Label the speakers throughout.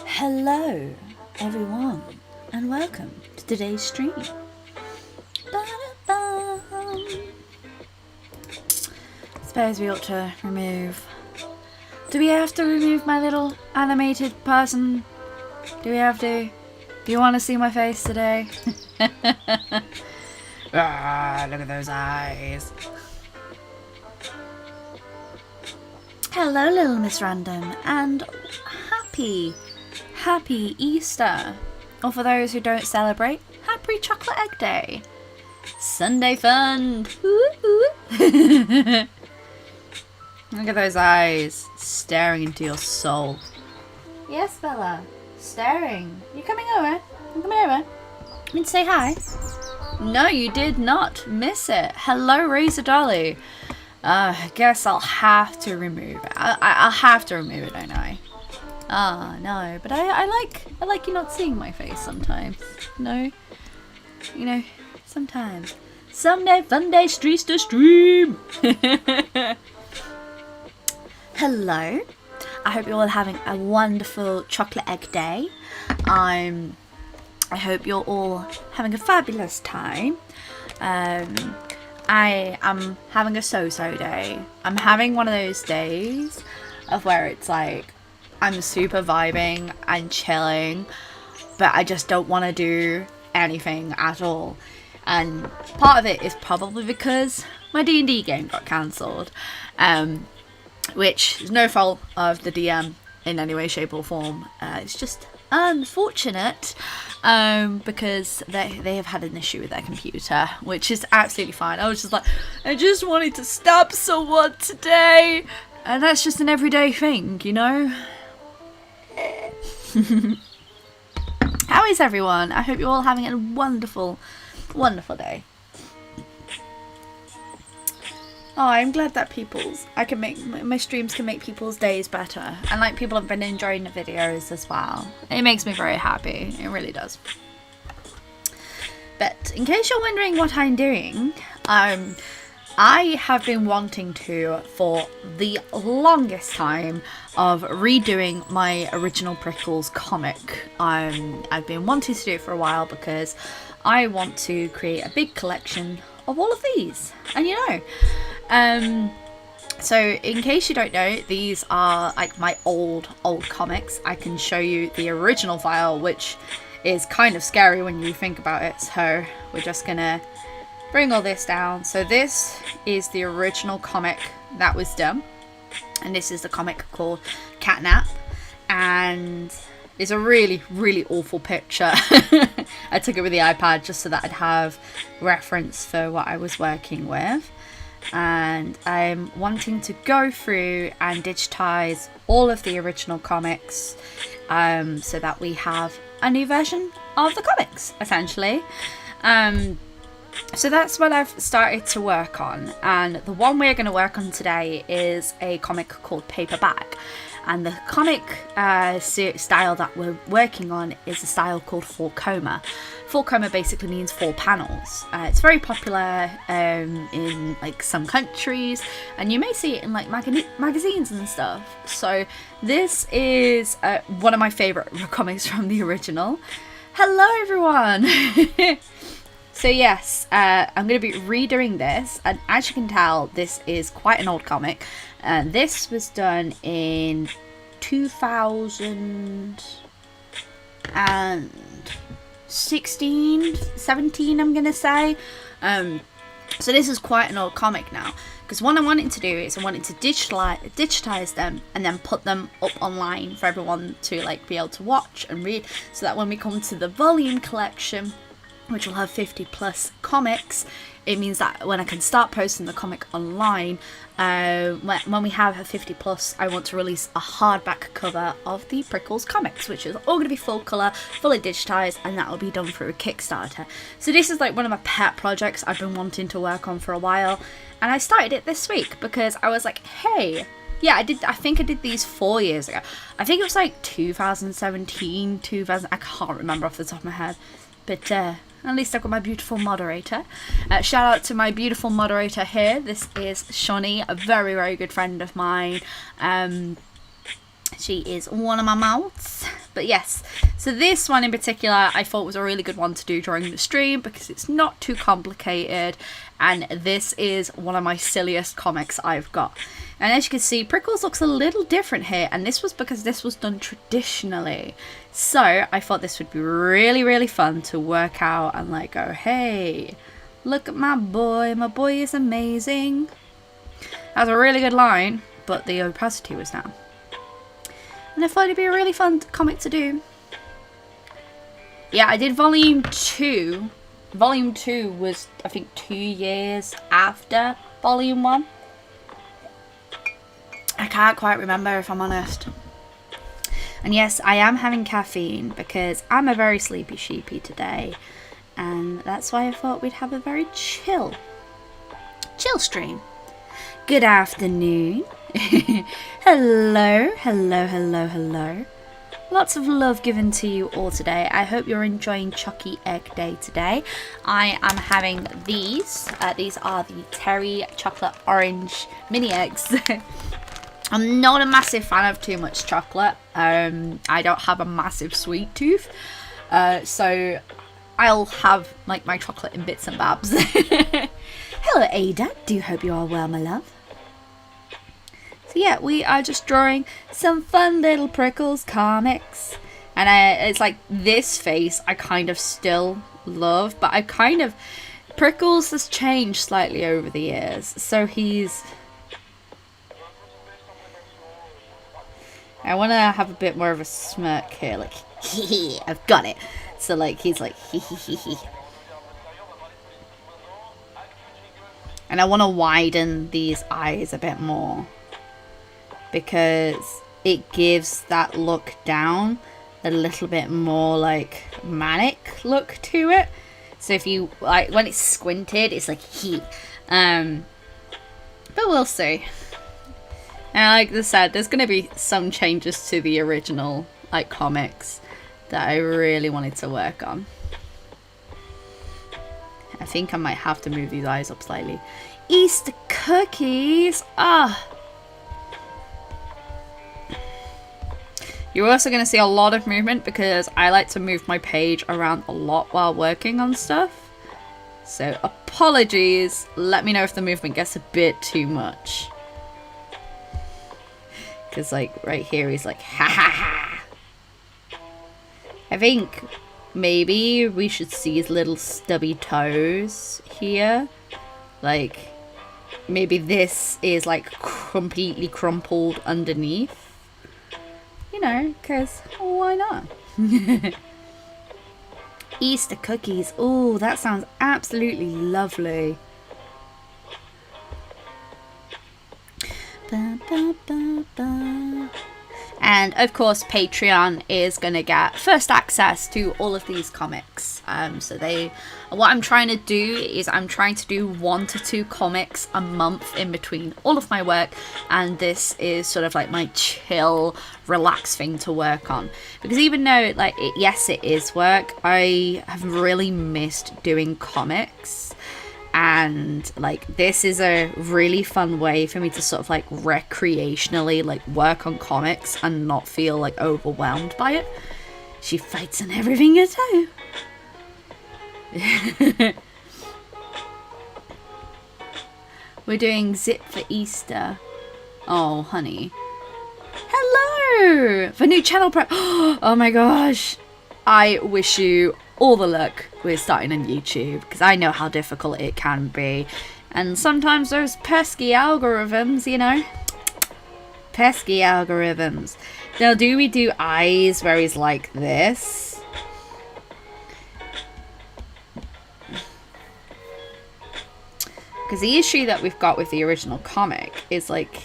Speaker 1: Hello, everyone, and welcome to today's stream. Suppose we ought to remove... Do we have to remove my little animated person? Do we have to? Do you want to see my face today? Ah, look at those eyes. Hello, little Miss Random, and happy Easter. Or for those who don't celebrate, happy Chocolate Egg Day. Sunday fun. Look at those eyes staring into your soul. Yes, Bella, staring. You coming over? You coming over? I mean, say hi. No, you did not miss it. Hello, Razor Dolly. I guess I'll have to remove it. I'll have to remove it, don't I? Ah, no, but I like you not seeing my face sometimes. No, you know, sometimes. Someday, fun day, streets to stream. Hello. I hope you're all having a wonderful chocolate egg day. I hope you're all having a fabulous time. I am having a so-so day. I'm having one of those days of where it's like I'm super vibing and chilling, but I just don't want to do anything at all. And part of it is probably because my D&D game got cancelled, which is no fault of the DM in any way, shape or form. It's just unfortunate because they have had an issue with their computer, which is absolutely fine. I was just like, I just wanted to stab someone today, and that's just an everyday thing, you know. How is everyone? I hope you're all having a wonderful day. Oh, I'm glad that my streams can make people's days better. And like people have been enjoying the videos as well. It makes me very happy. It really does. But in case you're wondering what I'm doing, I have been wanting to, for the longest time, of redoing my original Prickles comic. I've been wanting to do it for a while because I want to create a big collection of all of these. And you know, so in case you don't know, these are like my old comics. I can show you the original file, which is kind of scary when you think about it. So we're just gonna bring all this down. So this is the original comic that was done, and this is the comic called Catnap, and it's a really awful picture. I took it with the iPad just so that I'd have reference for what I was working with. And I'm wanting to go through and digitize all of the original comics, so that we have a new version of the comics, essentially. So that's what I've started to work on, and the one we're going to work on today is a comic called Paperback. And the comic style that we're working on is a style called 4 coma. 4 coma basically means 4 panels. It's very popular in like some countries, and you may see it in like magazines and stuff. So this is one of my favourite comics from the original. Hello everyone! So yes, I'm going to be redoing this, and as you can tell, this is quite an old comic. This was done in 2016, 17, I'm going to say. So this is quite an old comic now, because what I wanted to do is I wanted to digitize them and then put them up online for everyone to like be able to watch and read, so that when we come to the volume collection, which will have 50 plus comics, it means that when I can start posting the comic online, when we have a 50 plus, I want to release a hardback cover of the Prickles comics, which is all going to be full colour, fully digitized, and that will be done through a Kickstarter. So this is like one of my pet projects I've been wanting to work on for a while, and I started it this week because I was like, hey, yeah, I think I did these 4 years ago. I think it was like 2017, I can't remember off the top of my head, but at least I've got my beautiful moderator. Shout out to my beautiful moderator here. This is Shawnee, a very good friend of mine. She is one of my mouths. But yes, so this one in particular I thought was a really good one to do during the stream because it's not too complicated, and this is one of my silliest comics I've got. And as you can see, Prickles looks a little different here, and this was because this was done traditionally. So I thought this would be really, really fun to work out and like go, hey, look at my boy is amazing. That's a really good line, but the opacity was down. And I thought it'd be a really fun comic to do. Yeah, I did volume 2. Volume 2 was, I think, 2 years after volume 1. I can't quite remember, if I'm honest. And yes, I am having caffeine because I'm a very sleepy sheepy today. And that's why I thought we'd have a very chill stream. Good afternoon. Hello. Lots of love given to you all today. I hope you're enjoying Chucky Egg Day today. I am having these. These are the Terry Chocolate Orange Mini Eggs. I'm not a massive fan of too much chocolate. I don't have a massive sweet tooth. So I'll have like my chocolate in bits and babs. Hello Ada, do hope you are well, my love. So yeah, we are just drawing some fun little Prickles comics. And it's like this face I kind of still love, but Prickles has changed slightly over the years. So I want to have a bit more of a smirk here, like, hee, I've got it. So like, he's like, hee. And I want to widen these eyes a bit more, because it gives that look down a little bit more like manic look to it. So if you like, when it's squinted, it's like he. But we'll see. And like I said, there's gonna be some changes to the original like comics that I really wanted to work on. I think I might have to move these eyes up slightly. Easter cookies! Ah! You're also going to see a lot of movement because I like to move my page around a lot while working on stuff. So apologies, let me know if the movement gets a bit too much. Because like right here he's like, ha ha ha! I think maybe we should see his little stubby toes here. Like, maybe this is like completely crumpled underneath. You know, because why not? Easter cookies. Oh, that sounds absolutely lovely. Ba, ba, ba, ba. And of course, Patreon is going to get first access to all of these comics. What I'm trying to do is I'm trying to do 1 to 2 comics a month in between all of my work. And this is sort of like my chill, relaxed thing to work on. Because even though, like, yes, it is work, I have really missed doing comics. And like this is a really fun way for me to sort of like recreationally like work on comics and not feel like overwhelmed by it. She fights on everything you do. We're doing Zip for Easter. Oh honey. Hello! For new channel prep. Oh my gosh. I wish you all the luck with starting on YouTube, because I know how difficult it can be. And sometimes those pesky algorithms, you know. Pesky algorithms. Now, do we do eyes where he's like this? Because the issue that we've got with the original comic is like,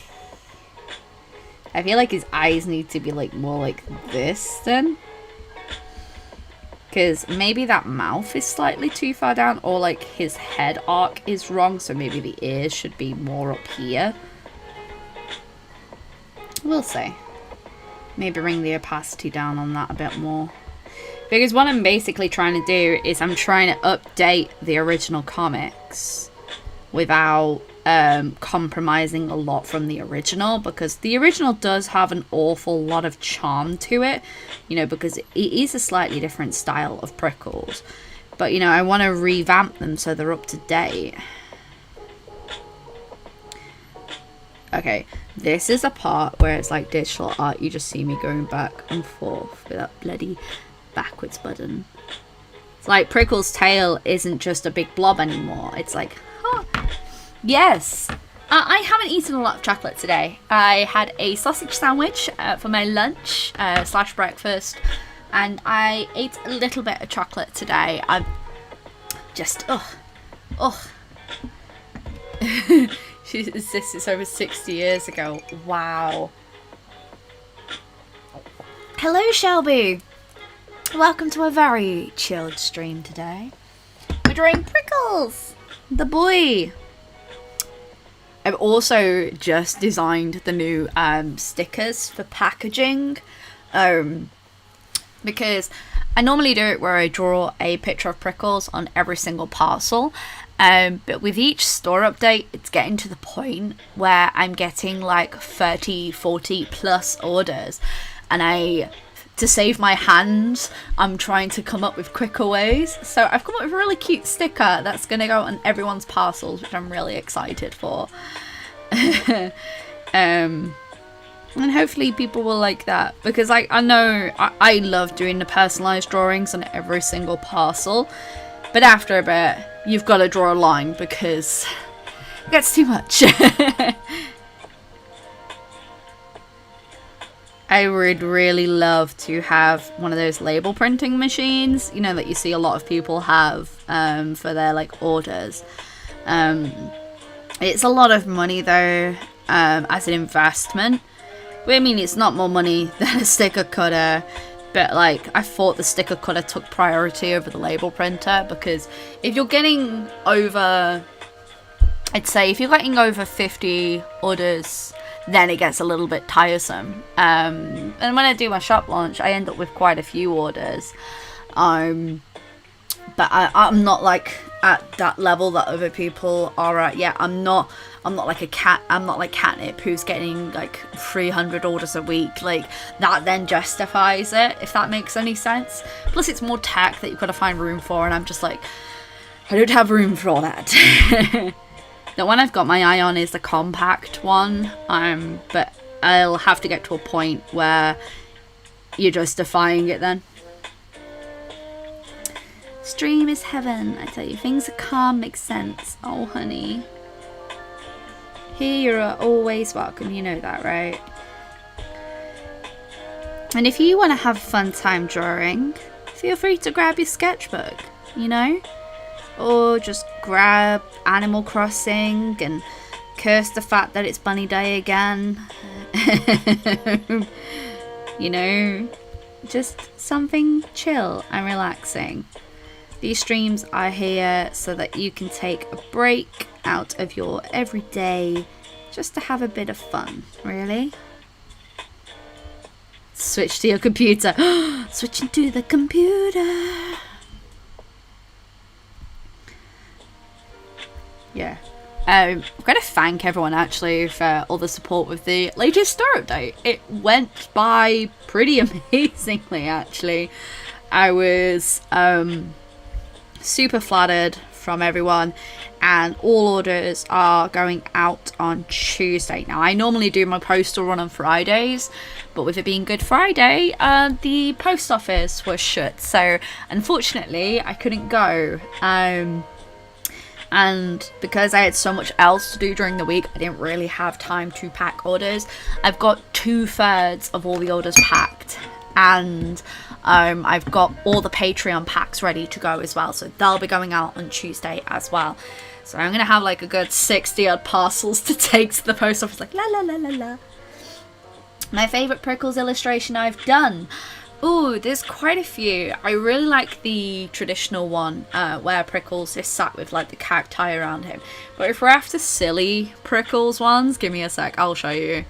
Speaker 1: I feel like his eyes need to be like more like this then. Because maybe that mouth is slightly too far down, or like his head arc is wrong, so maybe the ears should be more up here. We'll see. Maybe bring the opacity down on that a bit more. Because what I'm basically trying to do is I'm trying to update the original comics without compromising a lot from the original, because the original does have an awful lot of charm to it, you know, because it is a slightly different style of Prickles. But, you know, I want to revamp them so they're up to date. Okay, this is a part where it's like digital art. You just see me going back and forth with that bloody backwards button. It's like Prickles' tail isn't just a big blob anymore. It's like, huh. Yes. I haven't eaten a lot of chocolate today. I had a sausage sandwich for my lunch / breakfast. And I ate a little bit of chocolate today. I'm just, This is over 60 years ago. Wow. Hello, Shelby. Welcome to a very chilled stream today. We're drawing Prickles, the boy. I've also just designed the new stickers for packaging. Because I normally do it where I draw a picture of Prickles on every single parcel. But with each store update, it's getting to the point where I'm getting like 30, 40 plus orders. And to save my hands, I'm trying to come up with quicker ways. So I've come up with a really cute sticker that's going to go on everyone's parcels, which I'm really excited for. And hopefully people will like that, because I know I love doing the personalised drawings on every single parcel. But after a bit, you've got to draw a line because it gets too much. I would really love to have one of those label printing machines, you know, that you see a lot of people have for their like orders. It's a lot of money though, as an investment. I mean, it's not more money than a sticker cutter, but like I thought the sticker cutter took priority over the label printer, because if you're getting over, I'd say if you're getting over 50 orders, then it gets a little bit tiresome. And when I do my shop launch, I end up with quite a few orders. But I'm not like at that level that other people are at yet. I'm not like a cat. I'm not like Catnip, who's getting like 300 orders a week. Like that then justifies it, if that makes any sense. Plus it's more tech that you've got to find room for, and I'm just like, I don't have room for all that. The one I've got my eye on is the compact one. But I'll have to get to a point where you're justifying it then. Stream is heaven, I tell you. Things are calm, make sense. Oh, honey. Here you're always welcome, you know that, right? And if you want to have a fun time drawing, feel free to grab your sketchbook, you know? Or just grab Animal Crossing and curse the fact that it's Bunny Day again. You know? Just something chill and relaxing. These streams are here so that you can take a break out of your everyday just to have a bit of fun, really. Switch to your computer. Switching to the computer. Yeah. I've got to thank everyone actually for all the support with the latest store update. It went by pretty amazingly actually. I was super flattered from everyone, and all orders are going out on Tuesday. Now I normally do my postal run on Fridays, but with it being Good Friday, the post office was shut, so unfortunately I couldn't go. And because I had so much else to do during the week, I didn't really have time to pack orders. I've got 2/3 of all the orders packed, and I've got all the Patreon packs ready to go as well, so they'll be going out on Tuesday as well. So I'm gonna have like a good 60 odd parcels to take to the post office, like la la la la la. My favourite Prickles illustration I've done. Ooh, there's quite a few. I really like the traditional one where Prickles is sat with like the cacti around him. But if we're after silly Prickles ones, give me a sec, I'll show you.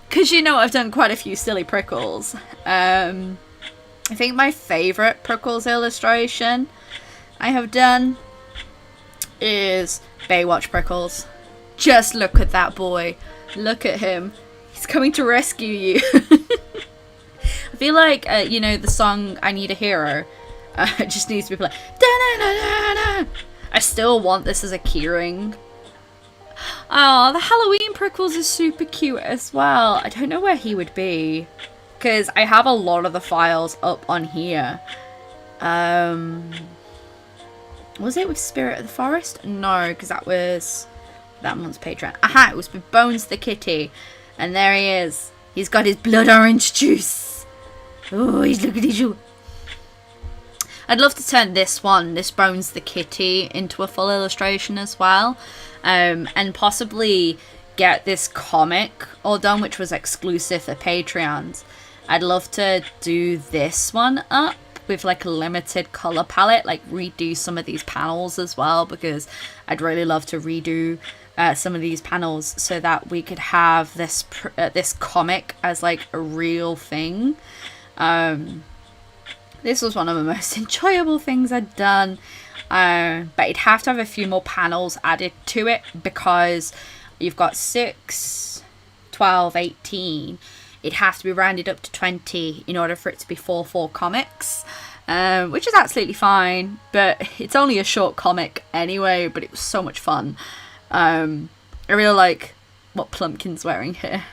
Speaker 1: Because you know I've done quite a few silly Prickles. I think my favourite Prickles illustration I have done is Baywatch Prickles. Just look at that boy. Look at him. He's coming to rescue you. I feel like, you know, the song I Need a Hero just needs to be played. I still want this as a keyring. Oh, the Halloween Prickles is super cute as well. I don't know where he would be, because I have a lot of the files up on here. Was it with Spirit of the Forest? No, because that was that one's Patreon. Aha, it was with Bones the Kitty. And there he is. He's got his blood orange juice. Oh, he's looking at you. I'd love to turn this Bones the Kitty, into a full illustration as well. And possibly get this comic all done, which was exclusive for Patreons. I'd love to do this one up with like a limited color palette, like redo some of these panels as well, because I'd really love to redo some of these panels so that we could have this this comic as like a real thing. This was one of the most enjoyable things I'd done, but it'd have to have a few more panels added to it, because you've got 6, 12, 18. It'd have to be rounded up to 20 in order for it to be 4/4 comics, which is absolutely fine, but it's only a short comic anyway, but it was so much fun. I really like what Plumpkin's wearing here.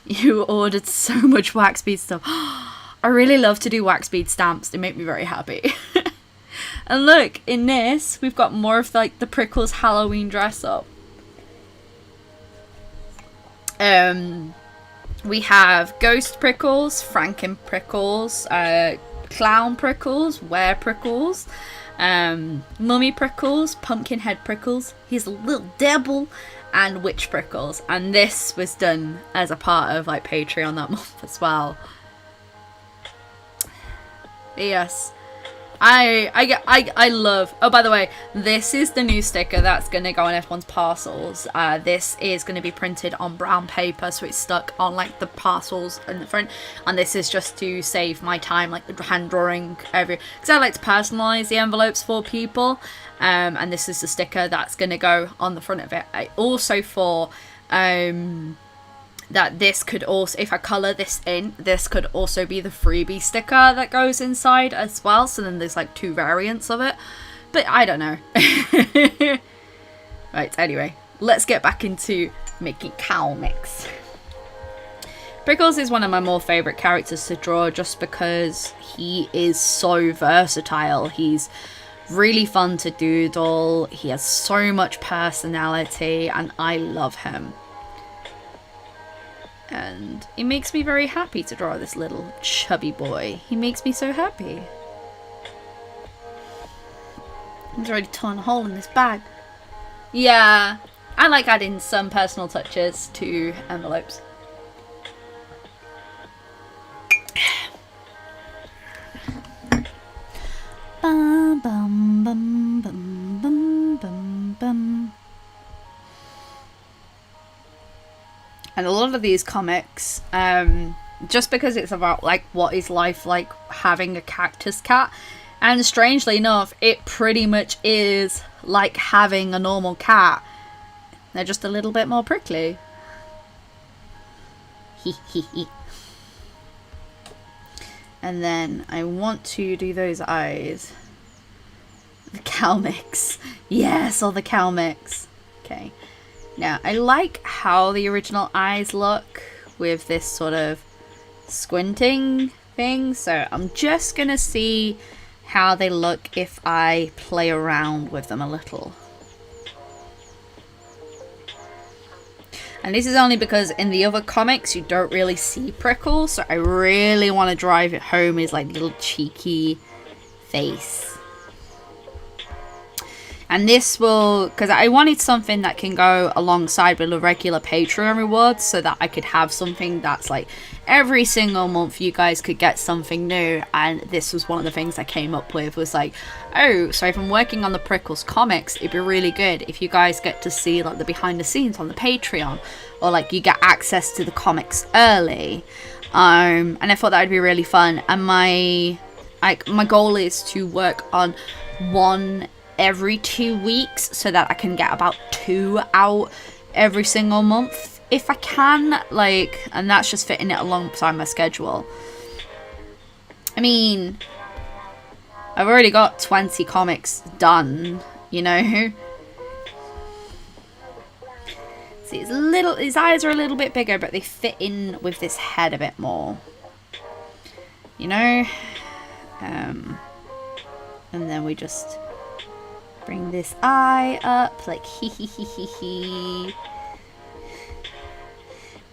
Speaker 1: You ordered so much wax bead stuff. I really love to do wax bead stamps. They make me very happy. And look, in this, we've got more of like the Prickles Halloween dress up. We have Ghost Prickles, Franken Prickles, Clown Prickles, Were Prickles, Mummy Prickles, Pumpkinhead Prickles, he's a little devil, and Witch Prickles. And this was done as a part of like Patreon that month as well. Yes, I love. Oh, by the way, this is the new sticker that's going to go on everyone's parcels. This is going to be printed on brown paper, so it's stuck on like the parcels in the front. And this is just to save my time, like the hand drawing because I like to personalize the envelopes for people. And this is the sticker that's going to go on the front of it. I also thought that this could also, if I colour this in, this could also be the freebie sticker that goes inside as well. So then there's like 2 variants of it. But I don't know. Right, anyway, let's get back into making comics. Prickles is one of my more favourite characters to draw, just because he is so versatile. He's really fun to doodle. He has so much personality, and I love him. And it makes me very happy to draw this little chubby boy. He makes me so happy. He's already torn a hole in this bag. Yeah, I like adding some personal touches to envelopes. Bum, bum, bum, bum, bum, bum, bum. And a lot of these comics, just because it's about like what is life like having a cactus cat, and strangely enough, it pretty much is like having a normal cat. They're just a little bit more prickly. And then I want to do those eyes. The cow mix. Yes, all the cow mix. Okay. Now, I like how the original eyes look with this sort of squinting thing. So I'm just going to see how they look if I play around with them a little. And this is only because in the other comics you don't really see Prickles. So I really want to drive it home his like little cheeky face. And this will, because I wanted something that can go alongside with the regular Patreon rewards, so that I could have something that's like every single month you guys could get something new. And this was one of the things I came up with, was like, oh, so if I'm working on the Prickles comics, it'd be really good if you guys get to see like the behind the scenes on the Patreon, or like you get access to the comics early. And I thought that would be really fun. And my goal is to work on one every 2 weeks so that I can get about 2 out every single month if I can, like, and that's just fitting it alongside my schedule. I mean, I've already got 20 comics done, you know. See, his eyes are a little bit bigger, but they fit in with this head a bit more, you know. And then we just bring this eye up, like hee hee hee hee hee.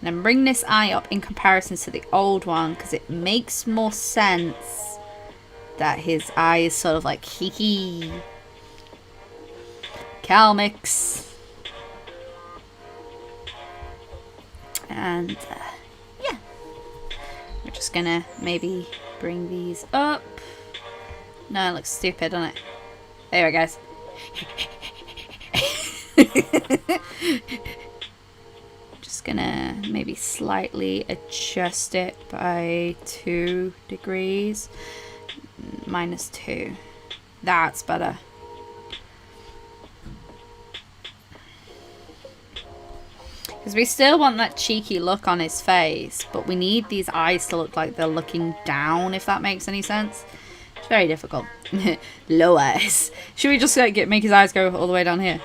Speaker 1: And then bring this eye up in comparison to the old one, because it makes more sense that his eye is sort of like hee hee. Calmix. And yeah, we're just gonna maybe bring these up. No, it looks stupid, doesn't it? There we go, guys. Just gonna maybe slightly adjust it by 2 degrees. -2. That's better. Because we still want that cheeky look on his face, but we need these eyes to look like they're looking down, if that makes any sense. It's very difficult. Low eyes. Should we just like make his eyes go all the way down here?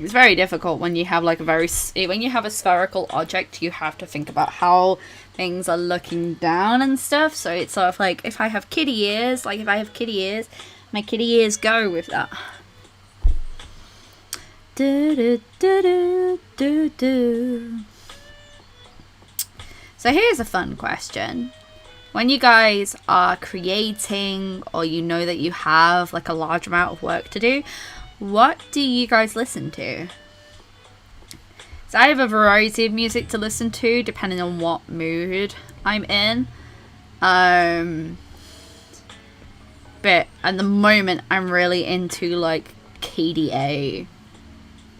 Speaker 1: It's very difficult when you have like when you have a spherical object. You have to think about how things are looking down and stuff. So it's sort of like if I have kitty ears, my kitty ears go with that. Do, do, do, do, do, do. So here's a fun question. When you guys are creating, or you know that you have like a large amount of work to do, what do you guys listen to? So I have a variety of music to listen to depending on what mood I'm in. But at the moment I'm really into like KDA.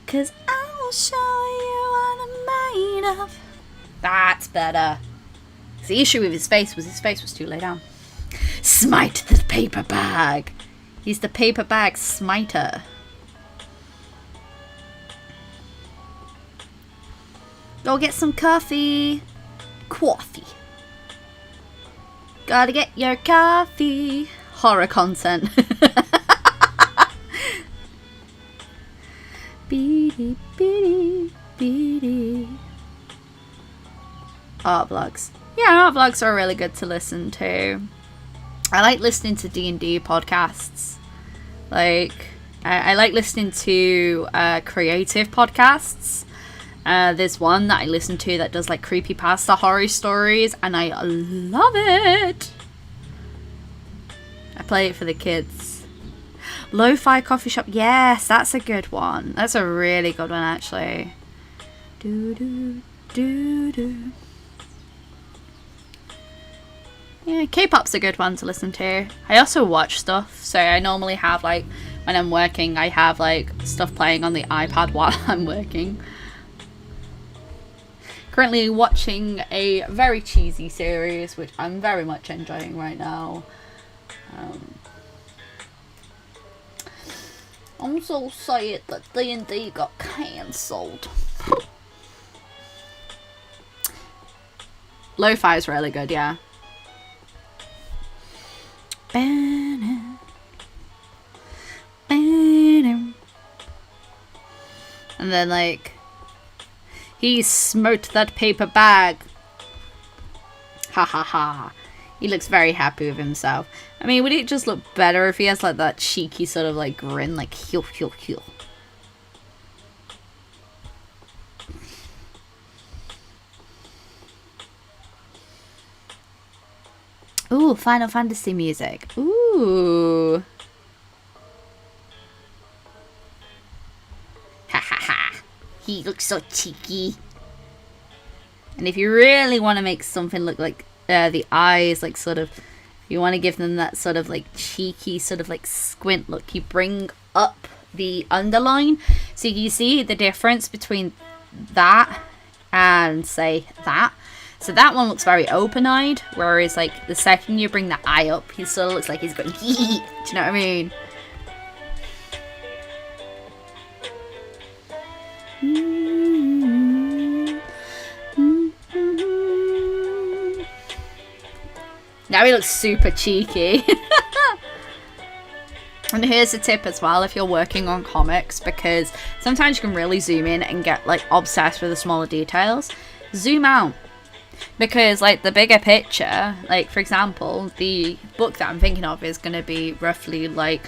Speaker 1: 'Cause I'll show you what I'm made of. That's better. The issue with his face was too laid down. Smite the paper bag. He's the paper bag smiter. Go get some coffee. Coffee. Gotta get your coffee. Horror content. Beady, beady, beady. Art vlogs. Yeah, art vlogs are really good to listen to. I like listening to D&D podcasts. Like, I like listening to creative podcasts. There's one that I listen to that does like creepypasta horror stories, and I love it. I play it for the kids. Lo-fi coffee shop. Yes, that's a good one. That's a really good one, actually. Do do do do. Yeah, K-pop's a good one to listen to. I also watch stuff, so I normally have like when I'm working, I have like stuff playing on the iPad while I'm working. Currently watching a very cheesy series, which I'm very much enjoying right now. I'm so sad that D&D got cancelled. Lo-fi is really good, yeah. And then like, he smote that paper bag. Ha ha ha. He looks very happy with himself. I mean, would it just look better if he has like that cheeky sort of like grin, like heel, heel, heel? Ooh, Final Fantasy music. Ooh. Ha ha ha. He looks so cheeky. And if you really want to make something look like the eyes, like sort of, you want to give them that sort of like cheeky, sort of like squint look, you bring up the underline. So you see the difference between that and say that. So that one looks very open-eyed, whereas like the second you bring the eye up, he sort of looks like he's going hee hee. Do you know what I mean? Now he looks super cheeky. And here's a tip as well if you're working on comics, because sometimes you can really zoom in and get like obsessed with the smaller details. Zoom out. Because like the bigger picture, like for example, the book that I'm thinking of is going to be roughly like,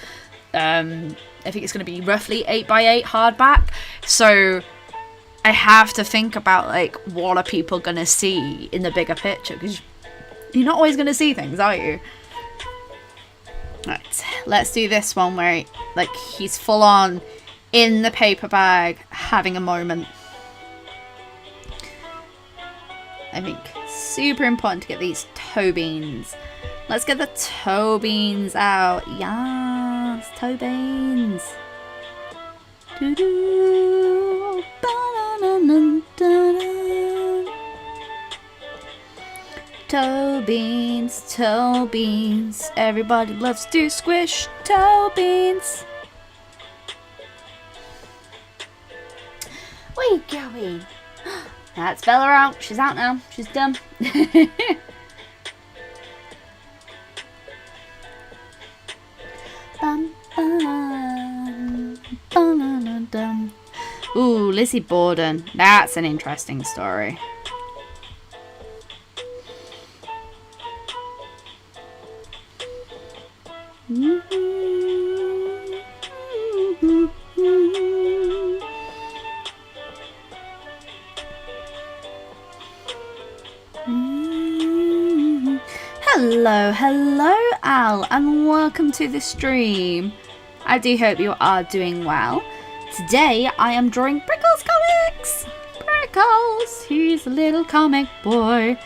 Speaker 1: I think it's going to be roughly 8x8 hardback. So I have to think about like, what are people going to see in the bigger picture? Because you're not always going to see things, are you? Right, let's do this one where like he's full on in the paper bag having a moment. I think super important to get these toe beans. Let's get the toe beans out. Yes, toe beans. Doo-doo. Ba-da-da-da-da. Toe beans, toe beans. Everybody loves to squish toe beans. Where you going? That's Bella out. She's out now. She's done. Bum, bum, bum, bum. Ooh, Lizzie Borden. That's an interesting story. Hello Al, and welcome to the stream. I do hope you are doing well. Today I am drawing Prickles comics. Prickles, he's a little comic boy.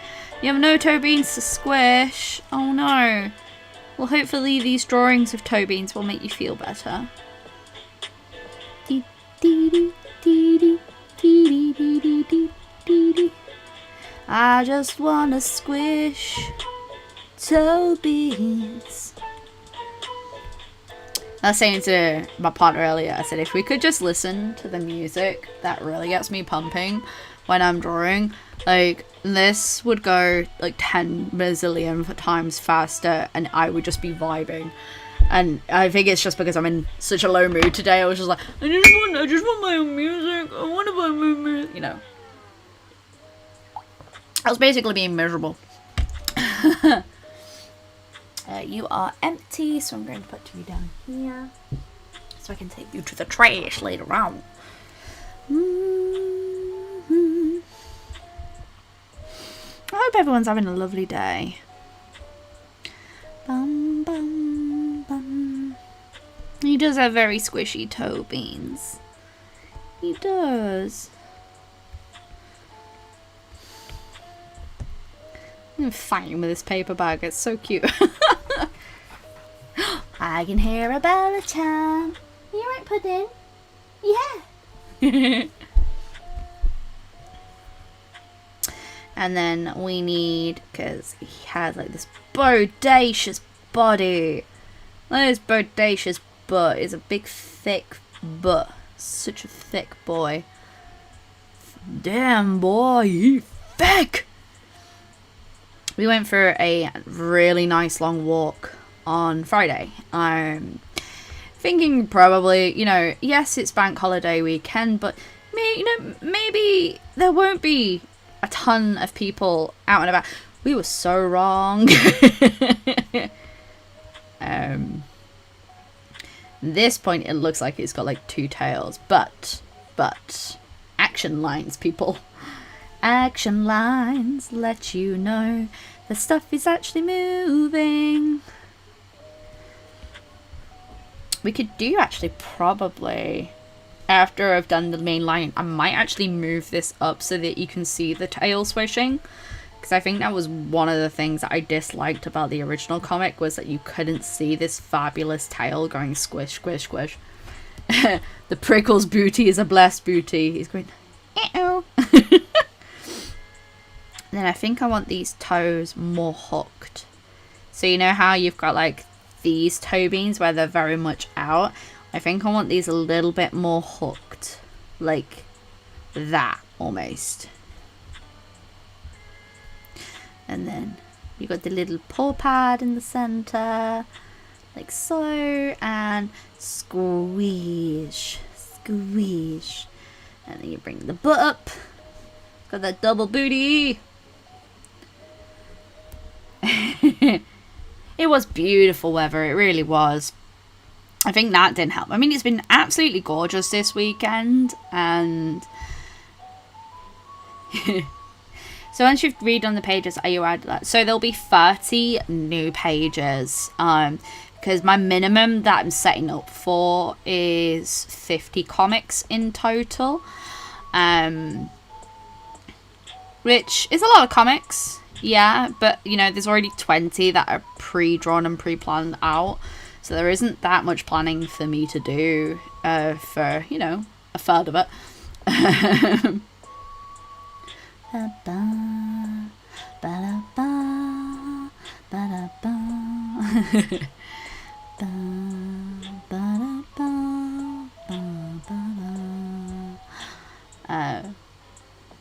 Speaker 1: You have no toe beans to squish. Oh no. Well, hopefully these drawings of toe beans will make you feel better. I just wanna squish toe beans. I was saying to my partner earlier, I said if we could just listen to the music that really gets me pumping when I'm drawing, like this would go like 10 bazillion times faster and I would just be vibing. And I think it's just because I'm in such a low mood today. I was just like, I just want my own music. I want to buy my music. You know, I was basically being miserable. You are empty, so I'm going to put you down here so I can take you to the trash later on. I hope everyone's having a lovely day. Bum, bum, bum. He does have very squishy toe beans. He does. I'm fighting with this paper bag. It's so cute. I can hear a bell a chime. You right, Pudding? Yeah. And then we need, because he has like this bodacious body. This bodacious butt is a big thick butt. Such a thick boy. Damn boy, you thick. We went for a really nice long walk on Friday. I'm thinking probably, you know, yes, it's bank holiday weekend, but maybe there won't be a ton of people out and about. We were so wrong. This point it looks like it's got like two tails, but action lines, people. Action lines let you know the stuff is actually moving. We could do actually probably, after I've done the main line, I might actually move this up so that you can see the tail swishing. Because I think that was one of the things that I disliked about the original comic, was that you couldn't see this fabulous tail going squish, squish, squish. The Prickles booty is a blessed booty. He's going, uh-oh. And then I think I want these toes more hooked. So you know how you've got like these toe beans where they're very much out? I think I want these a little bit more hooked. Like that, almost. And then you got the little paw pad in the center. Like so. And squish. Squish. And then you bring the butt up. Got that double booty. It was beautiful weather, it really was. I think that didn't help. I mean, it's been absolutely gorgeous this weekend, and so once you've read on the pages, are you add that? So there'll be 30 new pages, because my minimum that I'm setting up for is 50 comics in total, which is a lot of comics. Yeah, but, you know, there's already 20 that are pre-drawn and pre-planned out. So there isn't that much planning for me to do for, you know, a third of it.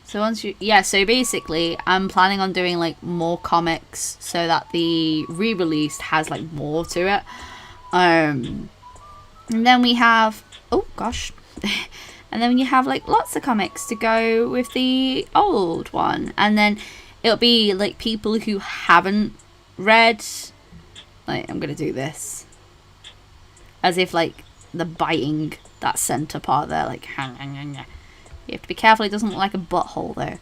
Speaker 1: So once you, yeah, so basically I'm planning on doing like more comics so that the re-released has like more to it. And then we have, oh gosh, and then you have like lots of comics to go with the old one, and then it'll be like people who haven't read, like, I'm gonna do this as if like the biting that center part there, like you have to be careful it doesn't look like a butthole though.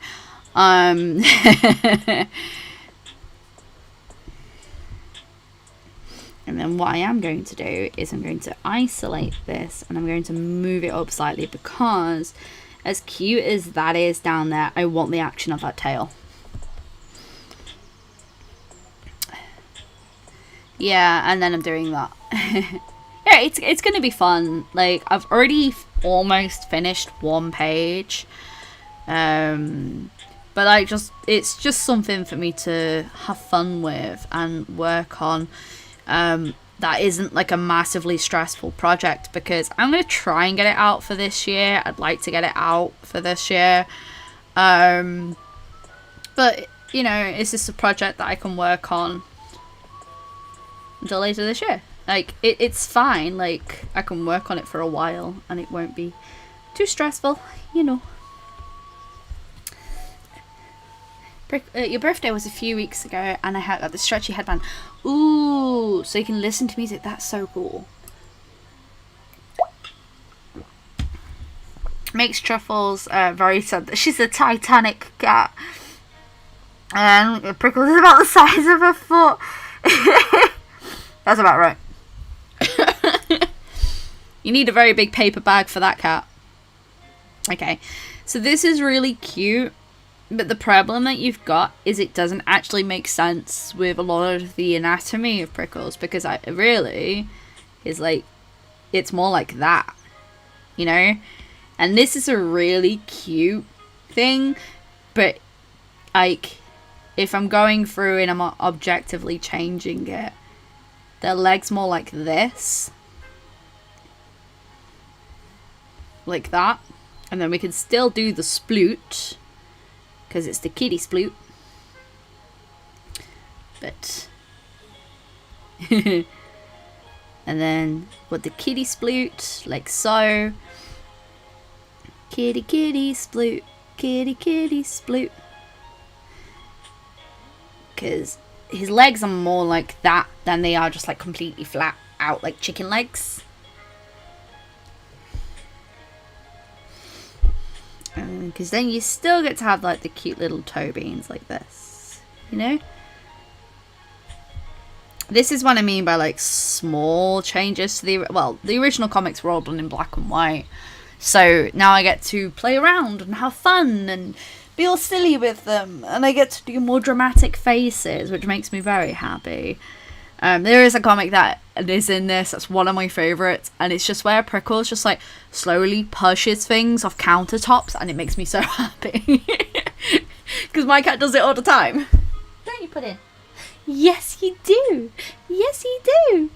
Speaker 1: And then what I am going to do is I'm going to isolate this and I'm going to move it up slightly, because as cute as that is down there, I want the action of that tail. Yeah, and then I'm doing that. Yeah, it's gonna be fun. Like, I've already almost finished one page, but like, it's just something for me to have fun with and work on. That isn't like a massively stressful project, because I'm gonna try and get it out for this year. I'd like to get it out for this year, but you know, it's just a project that I can work on until later this year. Like, it's fine. Like, I can work on it for a while and it won't be too stressful, you know. Your birthday was a few weeks ago and I had got the stretchy headband. Ooh, so you can listen to music. That's so cool. Makes Truffles very sad that she's a Titanic cat. And Prickles is about the size of her foot. That's about right. You need a very big paper bag for that cat. Okay, so this is really cute, but the problem that you've got is it doesn't actually make sense with a lot of the anatomy of Prickles, because I really is like, it's more like that, you know. And this is a really cute thing, but like, if I'm going through and I'm objectively changing it, their legs more like this, like that, and then we can still do the sploot because it's the kitty sploot, but and then with the kitty sploot like so, kitty kitty sploot, kitty kitty sploot, because his legs are more like that than they are just like completely flat out like chicken legs. Because then you still get to have like the cute little toe beans like this, you know. This is what I mean by like small changes to the original comics were all done in black and white, so now I get to play around and have fun and be all silly with them, and I get to do more dramatic faces, which makes me very happy. There is a comic that is in this that's one of my favourites, and it's just where Prickles just like slowly pushes things off countertops, and it makes me so happy. Because my cat does it all the time. Don't you put in? Yes, you do. Yes, you do.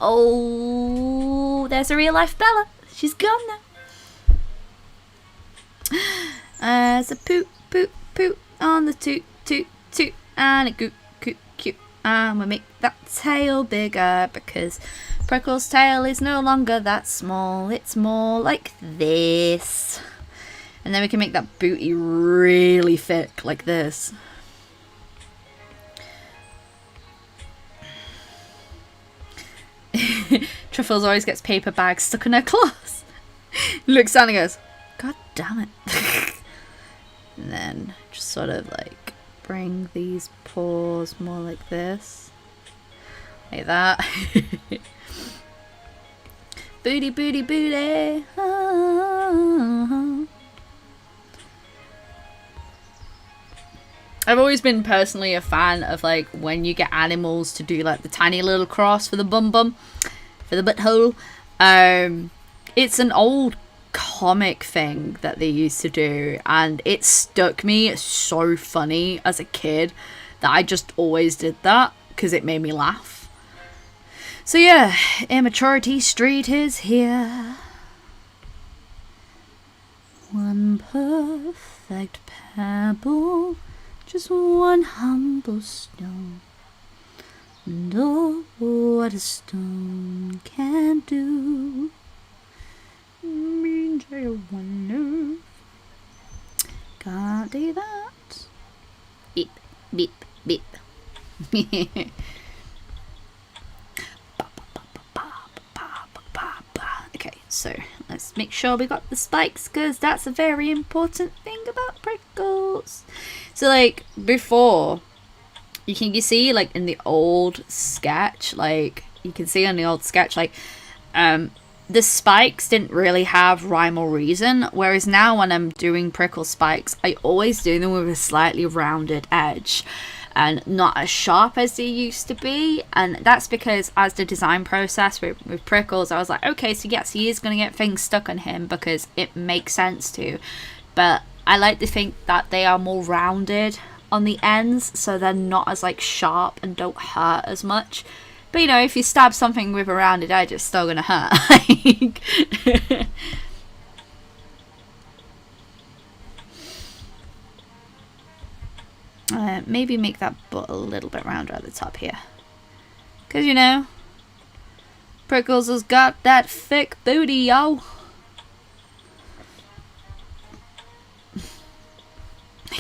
Speaker 1: Oh, there's a real life Bella. She's gone now. There's a poop, poop, poop on the toot, toot, toot, and a goop, goop, goop. And we'll make that tail bigger because Prickles' tail is no longer that small. It's more like this. And then we can make that booty really thick, like this. Truffles always gets paper bags stuck in her claws. Looks down and goes, God damn it. And then just sort of like bring these paws more like this. Like that. Booty, booty, booty. I've always been personally a fan of like when you get animals to do like the tiny little cross for the bum bum, for the butthole. It's an old comic thing that they used to do, and it stuck me. It's so funny as a kid that I just always did that because it made me laugh. So yeah, Immaturity Street is here. One perfect pebble, just one humble stone, and oh, what a stone can do means I wonder. Can't do that. Beep, beep, beep. Okay, so let's make sure we got the spikes because that's a very important thing about Prickles. So like before, you see like in the old sketch, like you can see on the old sketch, like the spikes didn't really have rhyme or reason, whereas now when I'm doing Prickle spikes, I always do them with a slightly rounded edge and not as sharp as they used to be. And that's because as the design process with Prickles, I was like, okay, so yes, he is going to get things stuck on him because it makes sense to, but I like to think that they are more rounded on the ends, so they're not as like sharp and don't hurt as much. But you know, if you stab something with a rounded edge, it's still gonna hurt. Maybe make that butt a little bit rounder at the top here, because you know, Prickles has got that thick booty, yo.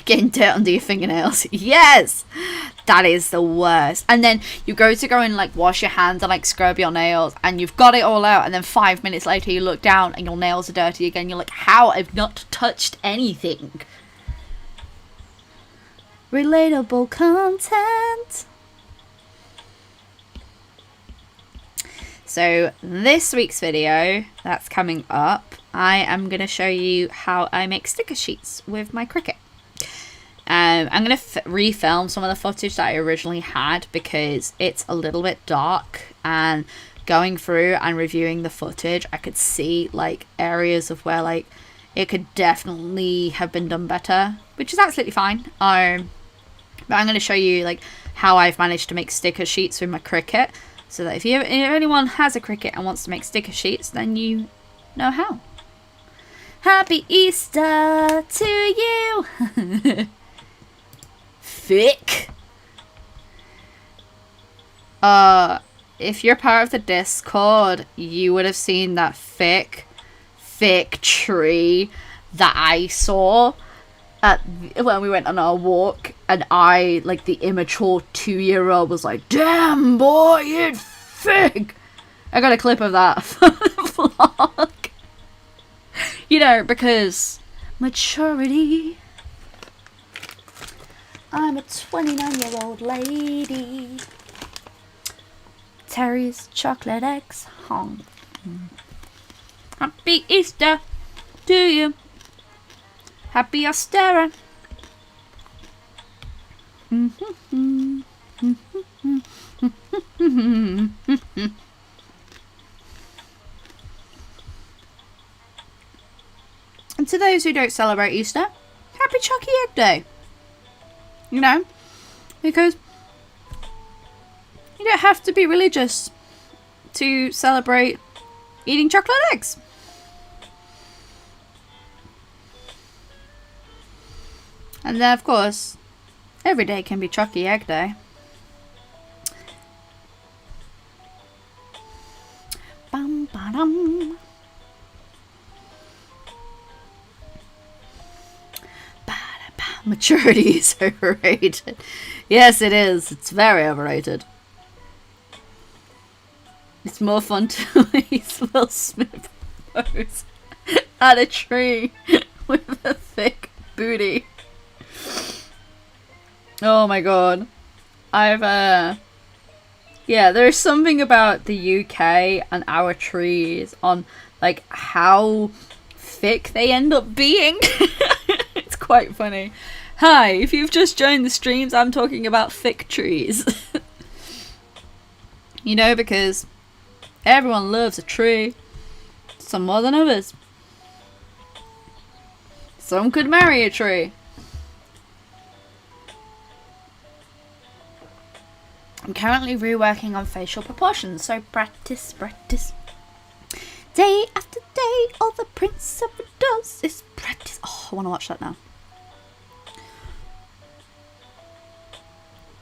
Speaker 1: Getting dirt under your fingernails. Yes! That is the worst. And then you go and like wash your hands and like scrub your nails and you've got it all out, and then 5 minutes later you look down and your nails are dirty again. You're like, how? I've not touched anything. Relatable content. So this week's video that's coming up, I am going to show you how I make sticker sheets with my Cricut. I'm going to refilm some of the footage that I originally had because it's a little bit dark, and going through and reviewing the footage, I could see like areas of where like it could definitely have been done better, which is absolutely fine. But I'm going to show you like how I've managed to make sticker sheets with my Cricut, so that if anyone has a Cricut and wants to make sticker sheets, then you know how. Happy Easter to you! Thick. If you're part of the Discord, you would have seen that thick tree that I saw when we went on our walk, and I, like the immature 2-year-old, was like, damn boy, it's thick. I got a clip of that for the vlog. You know, because maturity. I'm a 29-year-old lady. Terry's chocolate eggs hung. Happy Easter to you. Happy Ostera. And to those who don't celebrate Easter, happy Happy Chalky Egg Day. You know? Because you don't have to be religious to celebrate eating chocolate eggs. And then, of course, every day can be Chalky Egg Day. Bum, ba-dum. Maturity is overrated. Yes, it is. It's very overrated. It's more fun to raise Will Smith pose at a tree with a thick booty. Oh my god. Yeah, there's something about the UK and our trees on, like, how thick they end up being. It's quite funny. Hi, if you've just joined the streams, I'm talking about thick trees. You know, because everyone loves a tree. Some more than others. Some could marry a tree. I'm currently reworking on facial proportions, so practice. Day after day, all the prince ever does is practice. Oh, I want to watch that now.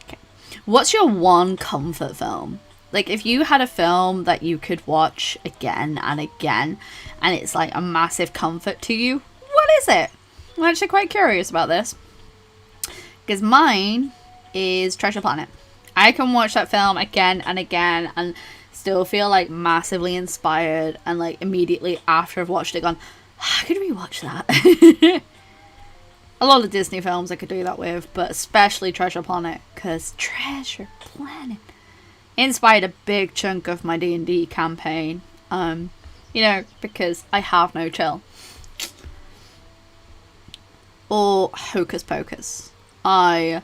Speaker 1: Okay. What's your one comfort film? Like, if you had a film that you could watch again and again, and it's like a massive comfort to you, what is it? I'm actually quite curious about this. Because mine is Treasure Planet. I can watch that film again and again and still feel like massively inspired, and like immediately after I've watched it gone, I could rewatch that. A lot of Disney films I could do that with, but especially Treasure Planet, because Treasure Planet inspired a big chunk of my D&D campaign. You know, because I have no chill. Or Hocus Pocus. I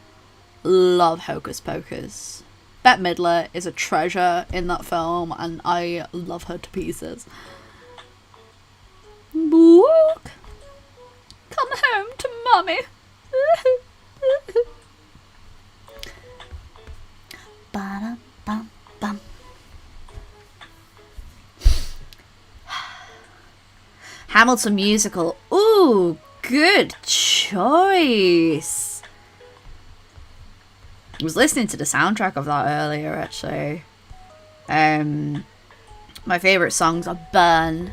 Speaker 1: love Hocus Pocus. Bette Midler is a treasure in that film, and I love her to pieces. Book, come home to mommy. Ba-dum-bum-bum. Hamilton musical. Ooh, good choice. I was listening to the soundtrack of that earlier, actually. My favourite songs are Burn.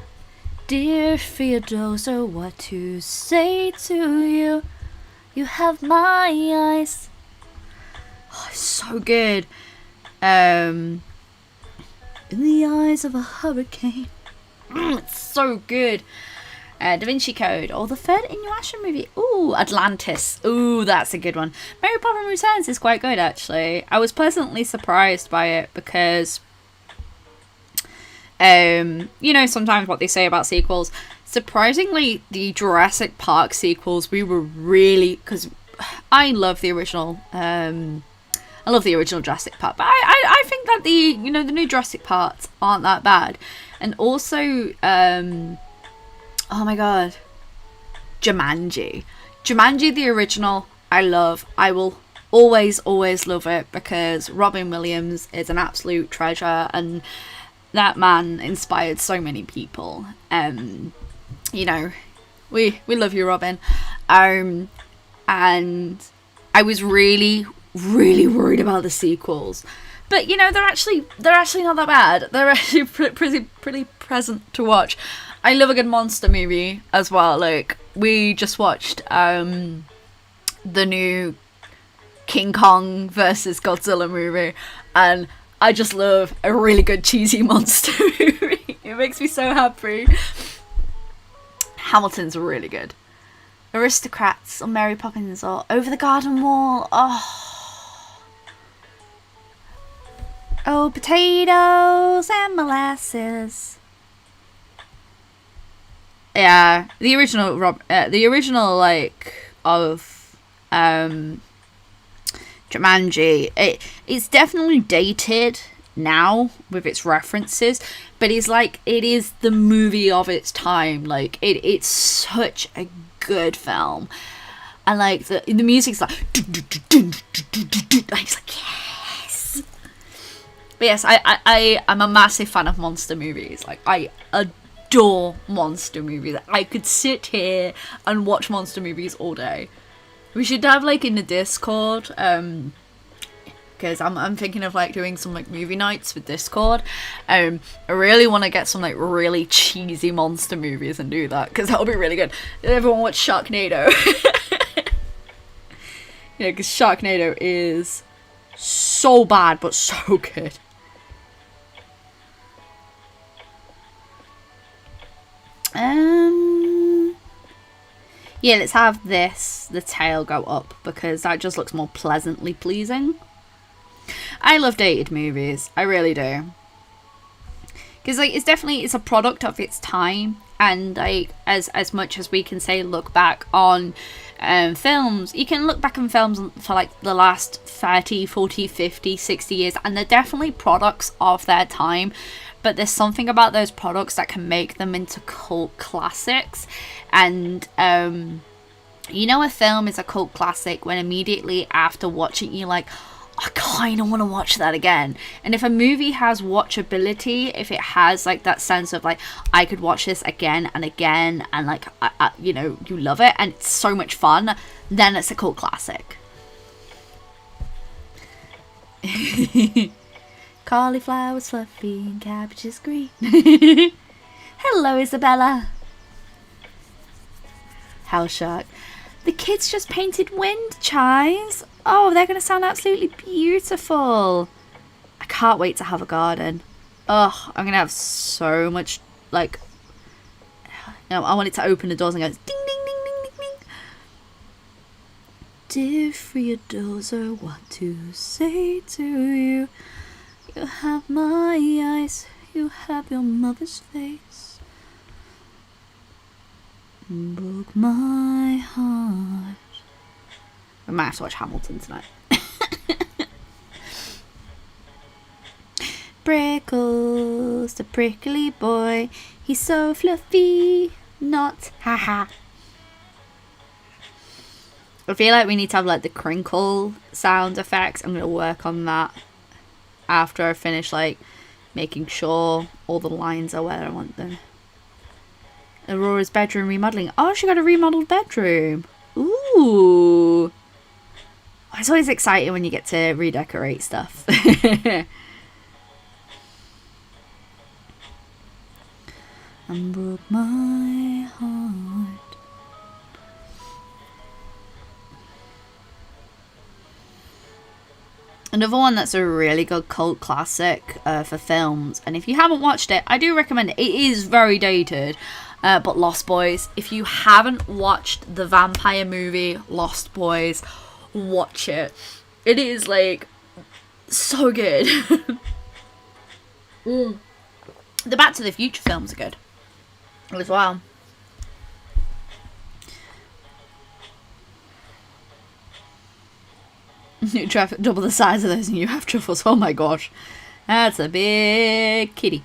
Speaker 1: Dear Theodosia, what to say to you? You have my eyes. Oh, it's so good. In the eyes of a hurricane. It's so good. Da Vinci Code, or the third Inuyasha movie. Ooh, Atlantis. Ooh, that's a good one. Mary Poppins Returns is quite good, actually. I was pleasantly surprised by it because, you know, sometimes what they say about sequels. Surprisingly, the Jurassic Park sequels, we were really, because I love the original. I love the original Jurassic Park, but I think that the new Jurassic parts aren't that bad, and also oh my god, Jumanji the original, I love. I will always love it because Robin Williams is an absolute treasure, and that man inspired so many people. You know, we love you, Robin. And I was really worried about the sequels, but you know, they're actually not that bad. They're actually pretty pleasant to watch. I love a good monster movie as well. Like, we just watched the new King Kong versus Godzilla movie, and I just love a really good cheesy monster movie. It makes me so happy. Hamilton's really good. Aristocrats, or Mary Poppins, or Over the Garden Wall. Oh, potatoes and molasses. Yeah, the original like of Jumanji. It's definitely dated now with its references, but it is the movie of its time. Like, it's such a good film. And like the music's like, and he's like, yes. But yes, I'm a massive fan of monster movies. Like, I adore monster movies. I could sit here and watch monster movies all day. We should have like in the Discord, because I'm thinking of like doing some like movie nights with Discord. I really want to get some like really cheesy monster movies and do that, because that'll be really good. Everyone watch Sharknado. Yeah, because Sharknado is so bad but so good. Yeah, let's have the tail go up, because that just looks more pleasantly pleasing. I love dated movies, I really do. Because like it's a product of its time, and like as much as we can say look back on films, you can look back on films for like the last 30, 40, 50, 60 years, and they're definitely products of their time. But there's something about those products that can make them into cult classics. And you know, a film is a cult classic when immediately after watching you're like, I kind of want to watch that again. And if a movie has watchability, if it has like that sense of like, I could watch this again and again, and like you know, you love it and it's so much fun, then it's a cult classic. Cauliflower's fluffy and cabbage is green. Hello, Isabella. House Shark. The kids just painted wind chimes. Oh, they're going to sound absolutely beautiful. I can't wait to have a garden. Oh, I'm going to have so much, like, you know, I want it to open the doors and go ding, ding, ding, ding, ding, ding. Dear Theodosia, what to say to you? You have my eyes, you have your mother's face. Broke my heart. We might have to watch Hamilton tonight. Prickles, the prickly boy. He's so fluffy, not haha. I feel like we need to have like the crinkle sound effects. I'm gonna work on that after I finish like making sure all the lines are where I want them. Aurora's bedroom remodeling. Oh, she got a remodeled bedroom. Ooh. It's always exciting when you get to redecorate stuff. And broke my heart. Another one that's a really good cult classic for films, and if you haven't watched it, I do recommend it. It is very dated, but Lost Boys. If you haven't watched the vampire movie Lost Boys, watch it. It is like so good. The Back to the Future films are good as well. New traffic, double the size of those new have truffles. Oh my gosh, that's a big kitty.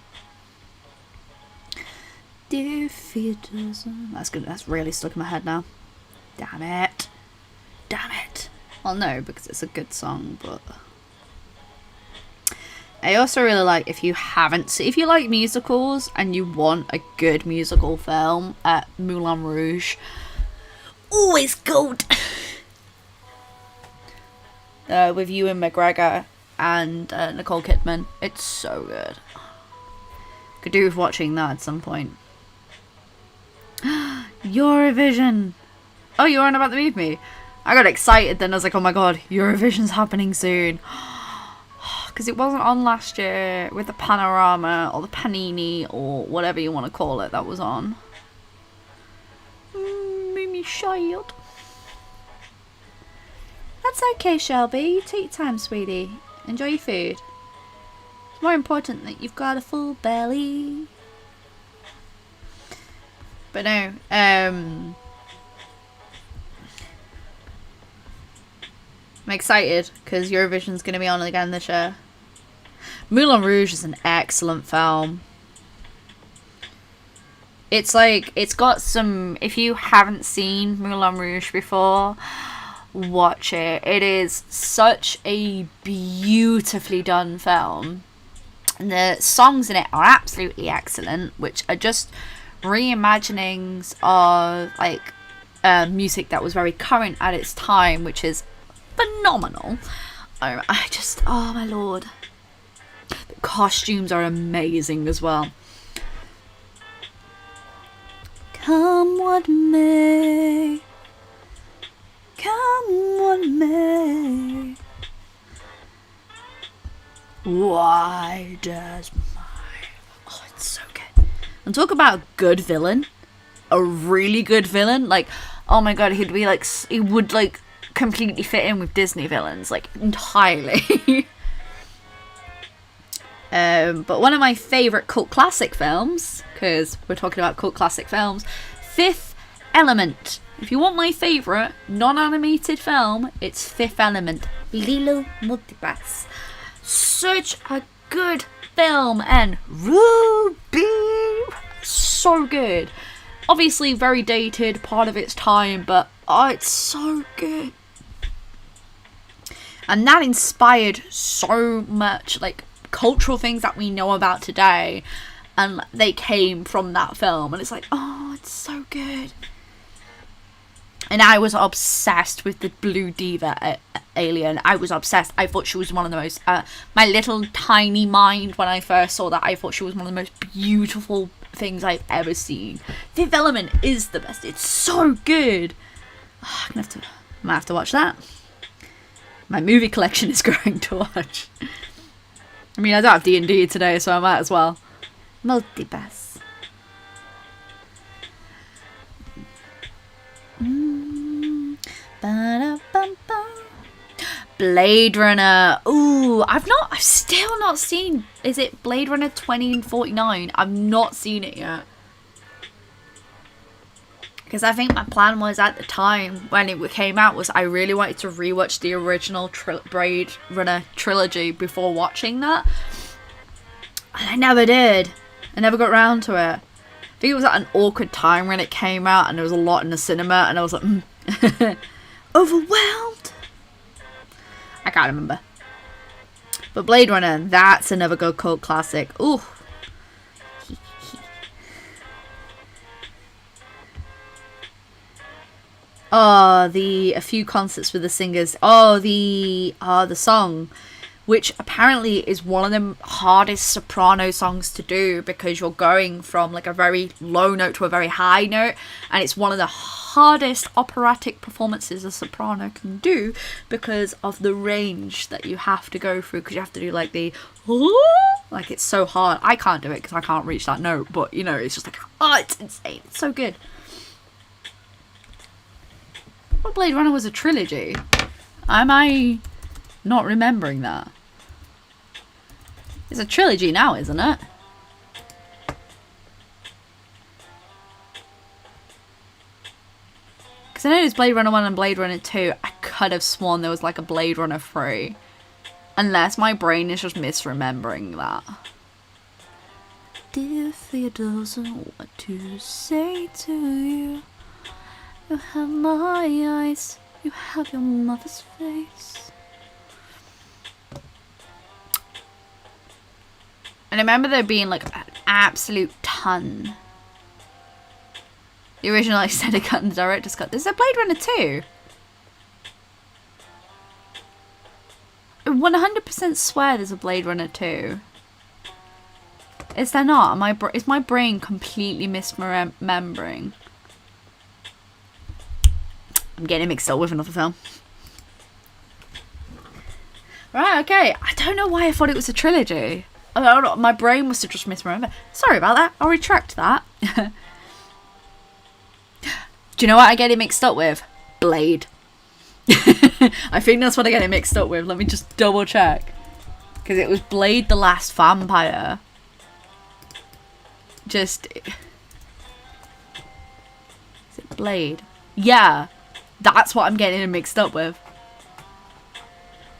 Speaker 1: Dear Theodosia. That's good. That's really stuck in my head now. Damn it. Damn it. Well, no, because it's a good song, but I also really like, if you like musicals and you want a good musical film, Moulin Rouge. Always gold. With Ewan McGregor and Nicole Kidman. It's so good. Could do with watching that at some point. Eurovision. Oh, you're on about the movie? I got excited then. I was like, oh my god, Eurovision's happening soon. Because it wasn't on last year with the Panorama or the Panini or whatever you want to call it that was on. Made me child. That's okay, Shelby. You take your time, sweetie. Enjoy your food. It's more important that you've got a full belly. But no, I'm excited because Eurovision's going to be on again this year. Moulin Rouge is an excellent film. It's like, it's got some, if you haven't seen Moulin Rouge before, watch it. It is such a beautifully done film. And the songs in it are absolutely excellent, which are just reimaginings of like music that was very current at its time, which is phenomenal. I just, oh my lord. The costumes are amazing as well. Come what may, come what may. Why does my... Oh, it's so good. And talk about a good villain. A really good villain. Like, oh my god, he'd be like... He would, like, completely fit in with Disney villains. Like, entirely. But one of my favourite cult classic films, because we're talking about cult classic films, Fifth Element. If you want my favourite non-animated film, it's Fifth Element. Lilo Multipass. Such a good film, and Ruby, so good. Obviously very dated, part of its time, but oh, it's so good. And that inspired so much like cultural things that we know about today, and they came from that film, and it's like, oh, it's so good. And I was obsessed with the Blue Diva alien. I was obsessed. I thought she was one of the most... my little tiny mind, when I first saw that, I thought she was one of the most beautiful things I've ever seen. Fifth Element is the best. It's so good. Oh, I'm gonna have to watch that. My movie collection is growing to watch. I mean, I don't have D&D today, so I might as well. Multipass. Blade Runner. Ooh, I've still not seen, is it Blade Runner 2049? I've not seen it yet. Because I think my plan was, at the time when it came out, was I really wanted to rewatch the original Blade Runner trilogy before watching that. And I never did. I never got around to it. I think it was at an awkward time when it came out, and there was a lot in the cinema, and I was like, overwhelmed. I can't remember. But Blade Runner, that's another good cult classic. Ooh. Oh, a few concerts with the singers. Oh, the song, which apparently is one of the hardest soprano songs to do, because you're going from like a very low note to a very high note, and it's one of the hardest operatic performances a soprano can do because of the range that you have to go through, because you have to do like the like, it's so hard. I can't do it because I can't reach that note, but you know, it's just like, oh, it's insane. It's so good. Well, Blade Runner was a trilogy. Am I not remembering that? It's a trilogy now, isn't it? Because I know there's Blade Runner 1 and Blade Runner 2. I could have sworn there was like a Blade Runner 3. Unless my brain is just misremembering that. Dear Theodore, what to say to you? You have my eyes, you have your mother's face. And I remember there being like an absolute ton. The original extended cut and the director's cut. There's a Blade Runner 2. I 100% swear there's a Blade Runner 2. Is there not? Is my brain completely misremembering? I'm getting mixed up with another film. Right, okay. I don't know why I thought it was a trilogy. I don't know, my brain must have just misremembered. Sorry about that. I'll retract that. Do you know what I get it mixed up with? Blade. I think that's what I get it mixed up with. Let me just double check. Because it was Blade the Last Vampire. Is it Blade? Yeah. That's what I'm getting it mixed up with.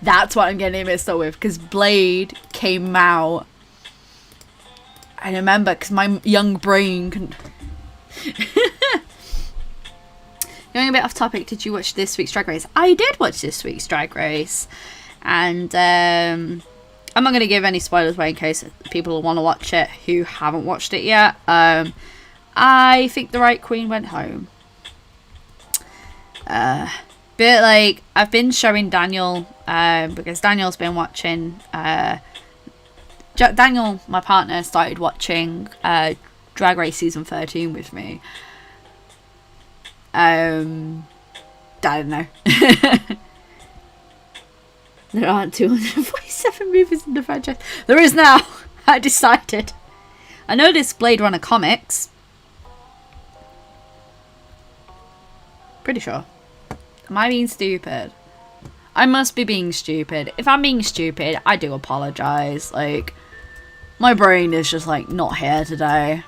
Speaker 1: That's what I'm getting it mixed up with. Because Blade came out. I remember, because my young brain Going a bit off topic, did you watch this week's Drag Race? I did watch this week's Drag Race. And I'm not going to give any spoilers away in case people want to watch it who haven't watched it yet. I think the right queen went home. But like, I've been showing Daniel, because Daniel's been watching, Daniel, my partner, started watching Drag Race season 13 with me. I don't know. There aren't 247 movies in the franchise. There is now. I decided. I know this Blade Runner comics. Pretty sure. Am I being stupid? I must be being stupid. If I'm being stupid, I do apologise. Like, my brain is just like not here today.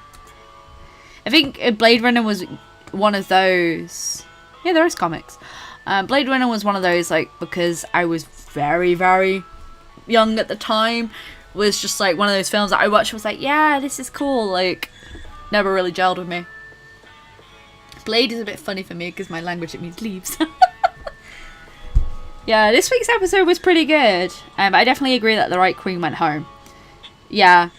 Speaker 1: I think Blade Runner was one of those. Yeah, there is comics. Blade Runner was one of those, like, because I was very, very young at the time, was just like one of those films that I watched and was like, yeah, this is cool. Like, never really gelled with me. Blade is a bit funny for me because my language, it means leaves. Yeah, this week's episode was pretty good. I definitely agree that the right queen went home. Yeah.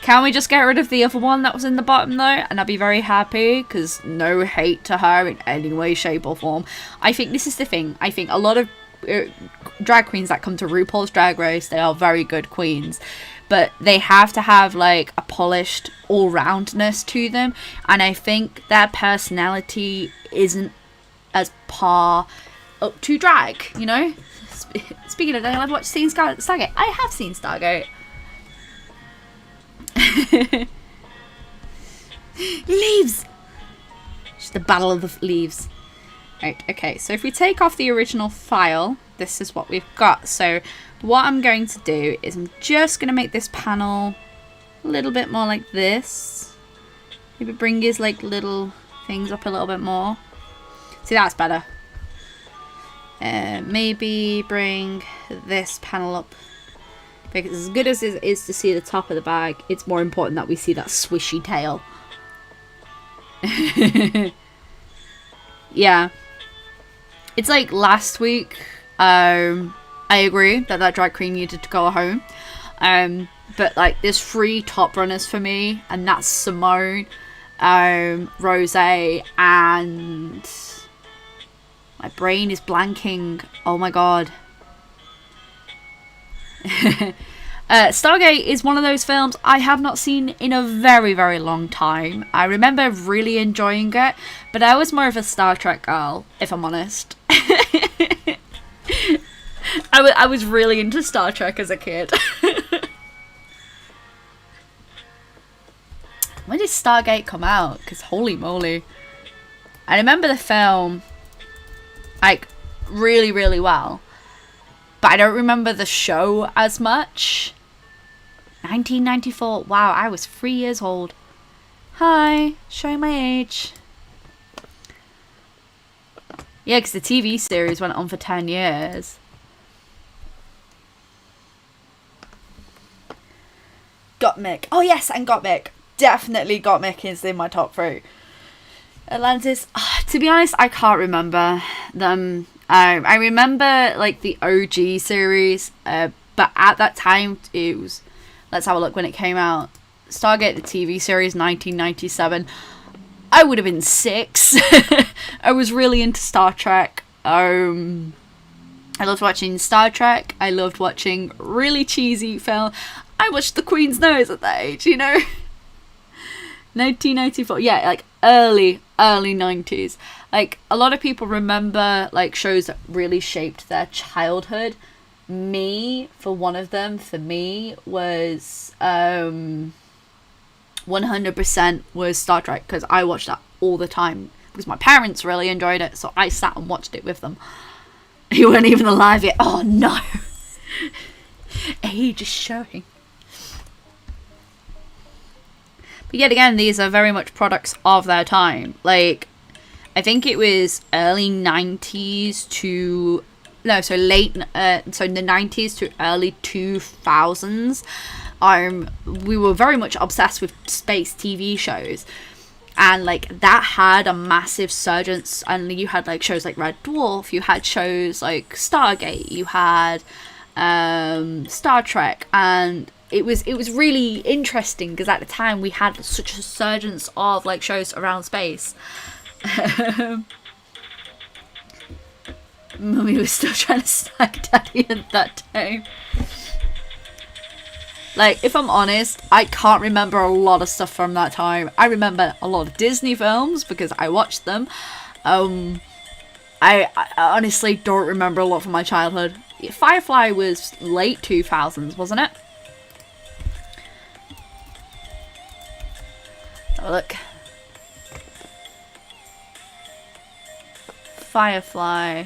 Speaker 1: Can we just get rid of the other one that was in the bottom though? And I'd be very happy, because no hate to her in any way, shape or form. I think this is the thing. I think a lot of drag queens that come to RuPaul's Drag Race, they are very good queens. But they have to have like a polished all-roundness to them. And I think their personality isn't as par up to drag, you know? Speaking of that, I've watched Stargate. I have seen Stargate. Leaves! Just the battle of the leaves. Right, okay, so if we take off the original file, this is what we've got. So what I'm going to do is I'm just going to make this panel a little bit more like this. Maybe bring his like little things up a little bit more. See, that's better. Maybe bring this panel up. Because as good as it is to see the top of the bag, it's more important that we see that swishy tail. Yeah. It's like last week, I agree that drag queen needed to go home. But like, there's 3 top runners for me, and that's Simone, Rose, and my brain is blanking. Oh my god. Stargate is one of those films I have not seen in a very, very long time. I remember really enjoying it, but I was more of a Star Trek girl, if I'm honest. I was really into Star Trek as a kid. When did Stargate come out? Because holy moly. I remember the film like really, really well. But I don't remember the show as much. 1994. Wow, I was 3 years old. Hi, showing my age. Yeah, because the TV series went on for 10 years. Gottmik. Oh yes, and Gottmik. Definitely Gottmik is in my top 3. Atlantis. To be honest, I can't remember them. I remember like the OG series, but at that time it was, let's have a look when it came out. Stargate the TV series, 1997. I would have been 6. I was really into Star Trek. I loved watching Star Trek. I loved watching really cheesy film. I watched The Queen's Nose at that age, you know. 1994. Yeah, like early 90s. Like, a lot of people remember, like, shows that really shaped their childhood. Me, for one of them, for me, was 100% was Star Trek, because I watched that all the time. Because my parents really enjoyed it, so I sat and watched it with them. You weren't even alive yet. Oh, no. Age is showing. But yet again, these are very much products of their time. Like, I think it was early 90s to... No, so late... so in the 90s to early 2000s. We were very much obsessed with space TV shows. and like that had a massive surgence, and you had like shows like Red Dwarf, you had shows like Stargate, you had Star Trek, and it was really interesting because at the time we had such a surgence of like shows around space. Mummy was still trying to snag Daddy at that time. Like, if I'm honest, I can't remember a lot of stuff from that time. I remember a lot of Disney films because I watched them. I honestly don't remember a lot from my childhood. Firefly was late 2000s, wasn't it? Oh, look. Firefly.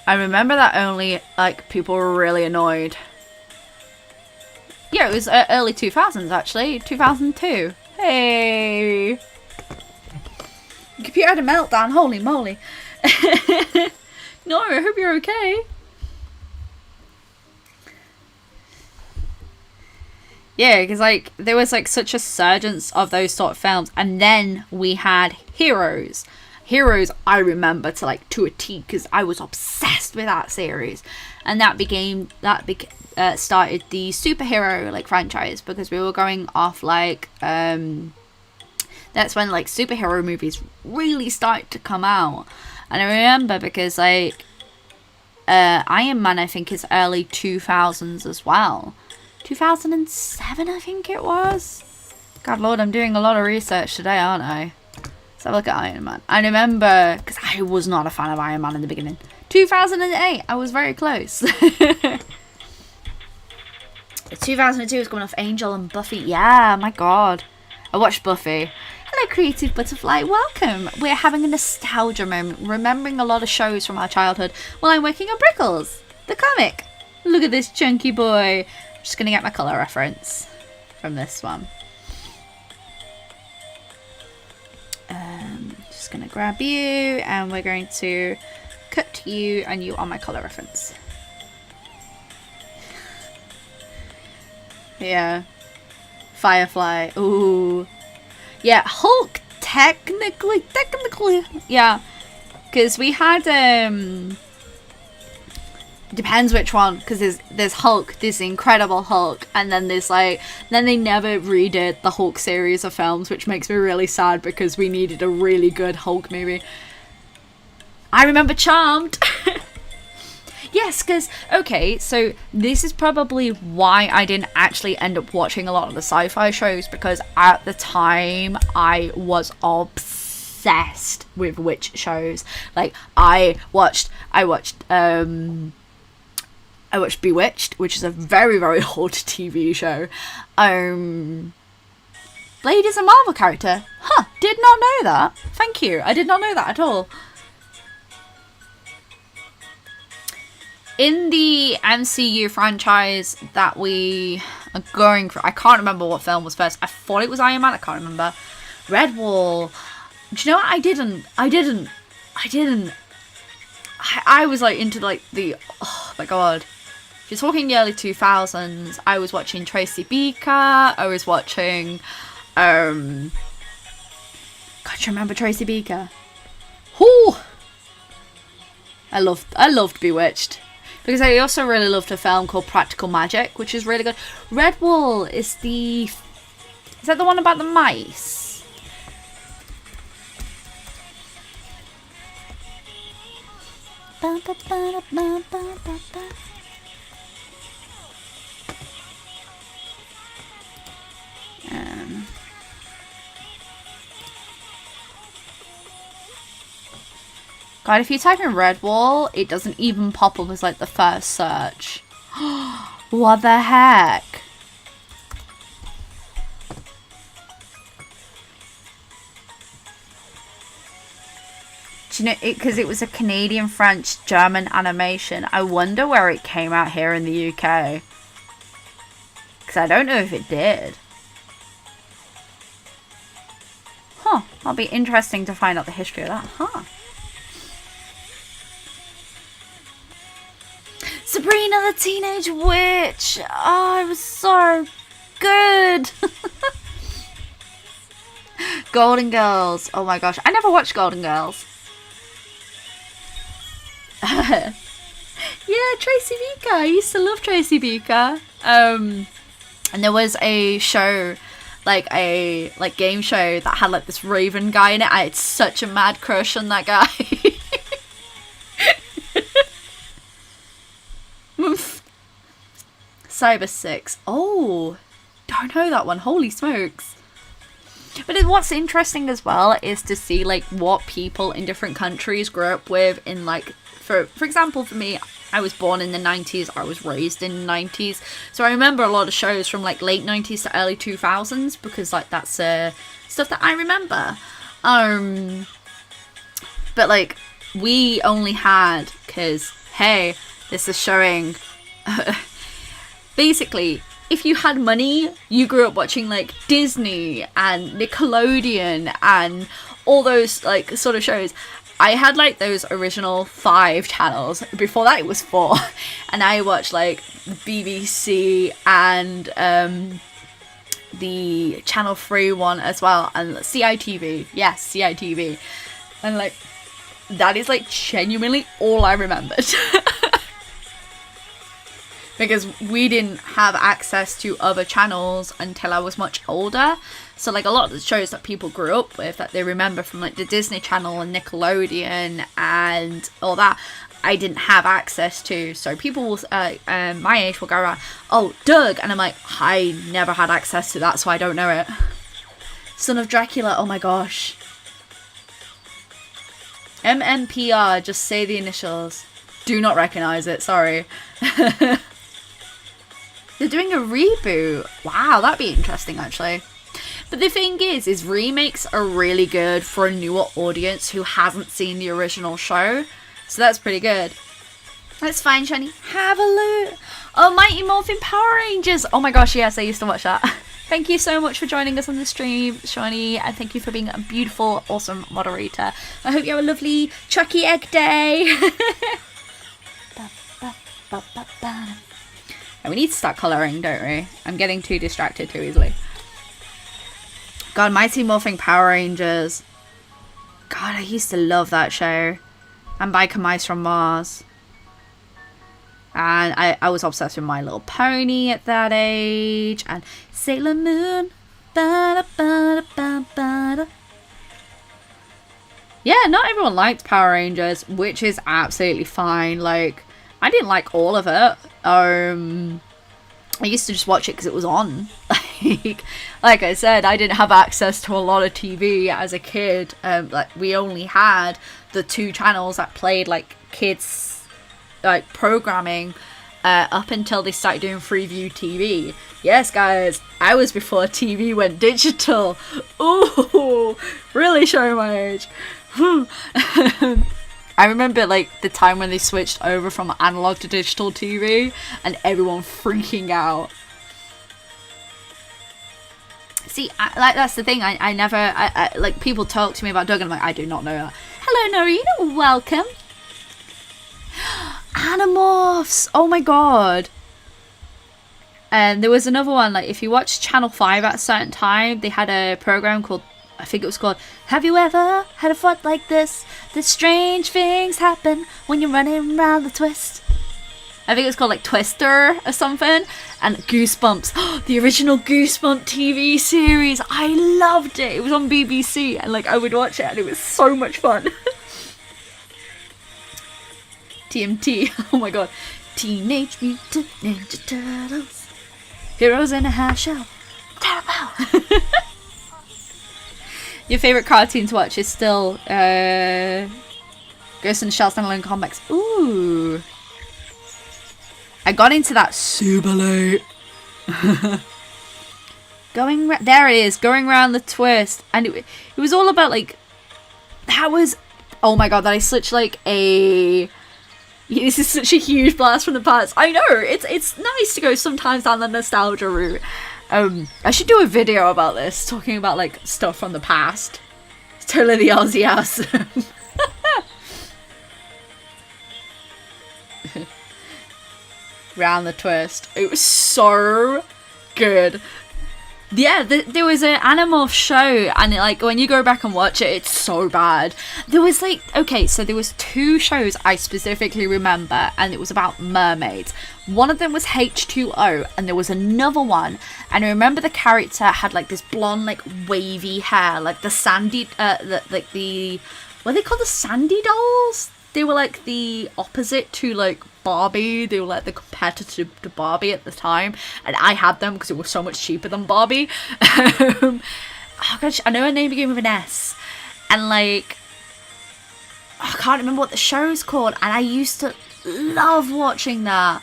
Speaker 1: I remember that only, like, people were really annoyed. Yeah, it was early 2000s, actually. 2002. Hey! Computer had a meltdown, holy moly. No, I hope you're okay. Yeah, because, like, there was, like, such a surgence of those sort of films. And then we had Heroes. Heroes, I remember to a T, because I was obsessed with that series, and that started the superhero like franchise, because we were going off like that's when like superhero movies really started to come out. And I remember because like Iron Man, I think, is early 2000s as well, 2007 I think it was. God Lord, I'm doing a lot of research today, aren't I? Let's have a look at Iron Man. I remember, because I was not a fan of Iron Man in the beginning. 2008, I was very close. 2002 was coming off Angel and Buffy. Yeah, my God. I watched Buffy. Hello, Creative Butterfly. Welcome. We're having a nostalgia moment, remembering a lot of shows from our childhood while I'm working on Prickles, the comic. Look at this chunky boy. I'm just going to get my colour reference from this one. Just gonna grab you, and we're going to cut you and you on my colour reference. Yeah, Firefly. Ooh, yeah, Hulk. Technically, yeah, because we had depends which one, because there's Hulk, there's the Incredible Hulk, and then there's like, then they never redid the Hulk series of films, which makes me really sad because we needed a really good Hulk movie. I remember Charmed. Yes, because, okay, so this is probably why I didn't actually end up watching a lot of the sci-fi shows, because at the time I was obsessed with witch shows. Like, I watched Bewitched, which is a very, very old TV show. Blade is a Marvel character. Huh, did not know that. Thank you. I did not know that at all. In the MCU franchise that we are going through, I can't remember what film was first. I thought it was Iron Man. I can't remember. Red Wall. Do you know what? I didn't. I was like into like the, oh my God. If you're talking the early 2000s, I was watching Tracy Beaker. I was watching, God, you remember Tracy Beaker? Whoo! I loved Bewitched. Because I also really loved a film called Practical Magic, which is really good. Red Wall is that the one about the mice? God, if you type in Red Wall, it doesn't even pop up as like the first search. What the heck? Do you know, because it was a Canadian, French, German animation. I wonder where it came out here in the UK. Because I don't know if it did. Huh, that'll be interesting to find out the history of that. Huh. Sabrina the Teenage Witch! Oh, it was so good! Golden Girls. Oh my gosh, I never watched Golden Girls. Yeah, Tracy Beaker. I used to love Tracy Beaker. And there was a show, like a game show that had like this Raven guy in it. I had such a mad crush on that guy. Cyber 6. Oh, don't know that one. Holy smokes. But what's interesting as well is to see like what people in different countries grew up with in like, for example, for me, I was born in the 90s. I was raised in the 90s. So I remember a lot of shows from like late 90s to early 2000s because like that's stuff that I remember. But like we only had, because hey, this is showing basically, if you had money, you grew up watching like Disney and Nickelodeon and all those like sort of shows. I had like those original 5 channels. Before that it was 4. And I watched like the BBC and the Channel 3 one as well, and CITV. Yes, CITV. And like that is like genuinely all I remembered. Because we didn't have access to other channels until I was much older. So like a lot of the shows that people grew up with that they remember from like the Disney Channel and Nickelodeon and all that, I didn't have access to. So people my age will go around, oh, Doug, and I'm like, I never had access to that, so I don't know it. Son of Dracula, oh my gosh. MMPR, just say the initials. Do not recognize it, sorry. They're doing a reboot. Wow, that'd be interesting actually. But the thing is remakes are really good for a newer audience who hasn't seen the original show. So that's pretty good. That's fine, Shani. Have a look. Oh, Mighty Morphin Power Rangers. Oh my gosh, yes, I used to watch that. Thank you so much for joining us on the stream, Shani, and thank you for being a beautiful, awesome moderator. I hope you have a lovely Chucky Egg Day. And we need to start colouring, don't we? I'm getting too distracted too easily. God, Mighty Morphin Power Rangers. God, I used to love that show. And Biker Mice from Mars. And I was obsessed with My Little Pony at that age. And Sailor Moon. Ba-da-ba-da-ba-ba-da. Yeah, not everyone liked Power Rangers, which is absolutely fine. Like, I didn't like all of it. I used to just watch it because it was on. Like I said, I didn't have access to a lot of TV as a kid. Like we only had the 2 channels that played like kids like programming up until they started doing Freeview TV. Yes, guys, I was before TV went digital. Ooh, really showing my age. I remember like the time when they switched over from analog to digital TV and everyone freaking out. See, like that's the thing. I never like people talk to me about Doug and I'm like, I do not know that. Hello, Norina, welcome. Animorphs. Oh my god. And there was another one, like if you watch Channel 5 at a certain time, they had a program called, I think it was called, Have You Ever Had a Thought Like This? That strange things happen when you're running around the twist. I think it was called like Twister or something. And Goosebumps. The original Goosebump TV series. I loved it. It was on BBC and like I would watch it and it was so much fun. TMT. Oh my god. Teenage Mutant Ninja Turtles. Heroes in a half shell. Terrible. Your favourite cartoon to watch is still Ghost in the Shell Standalone Comics. Ooh. I got into that super late. There it is, going around the twist. And it was all about like, that was, oh my god, that is such like a, this is such a huge blast from the past. I know, it's nice to go sometimes down the nostalgia route. I should do a video about this, talking about like stuff from the past. It's totally the Aussie awesome. Round the twist. It was so good. Yeah, there was an Animorph show, and like when you go back and watch it, it's so bad. There was like, okay, so there was 2 shows I specifically remember, and it was about mermaids. One of them was H2O, and there was another one, and I remember the character had like this blonde, like wavy hair, like the sandy, what are they called, the Sandy dolls? They were like the opposite to like Barbie. They were like the competitor to Barbie at the time, and I had them because it was so much cheaper than Barbie. Oh gosh, I know her name began with an S, and like I can't remember what the show's called, and I used to love watching that.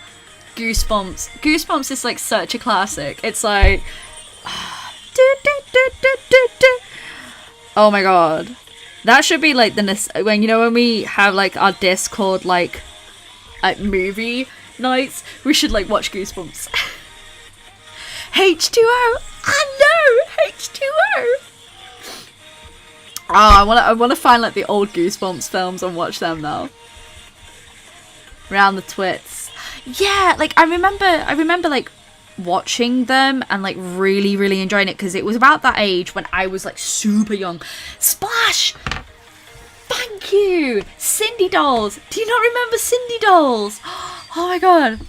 Speaker 1: Goosebumps is like such a classic. It's like oh my god. That should be like when we have like our Discord like movie nights, we should like watch Goosebumps. H2O. I know H2O. Oh, I wanna find like the old Goosebumps films and watch them now. Round the twits. Yeah, like I remember like watching them and like really, really enjoying it because it was about that age when I was like super young. Splash! Thank you! Cindy dolls! Do you not remember Cindy dolls? Oh my god.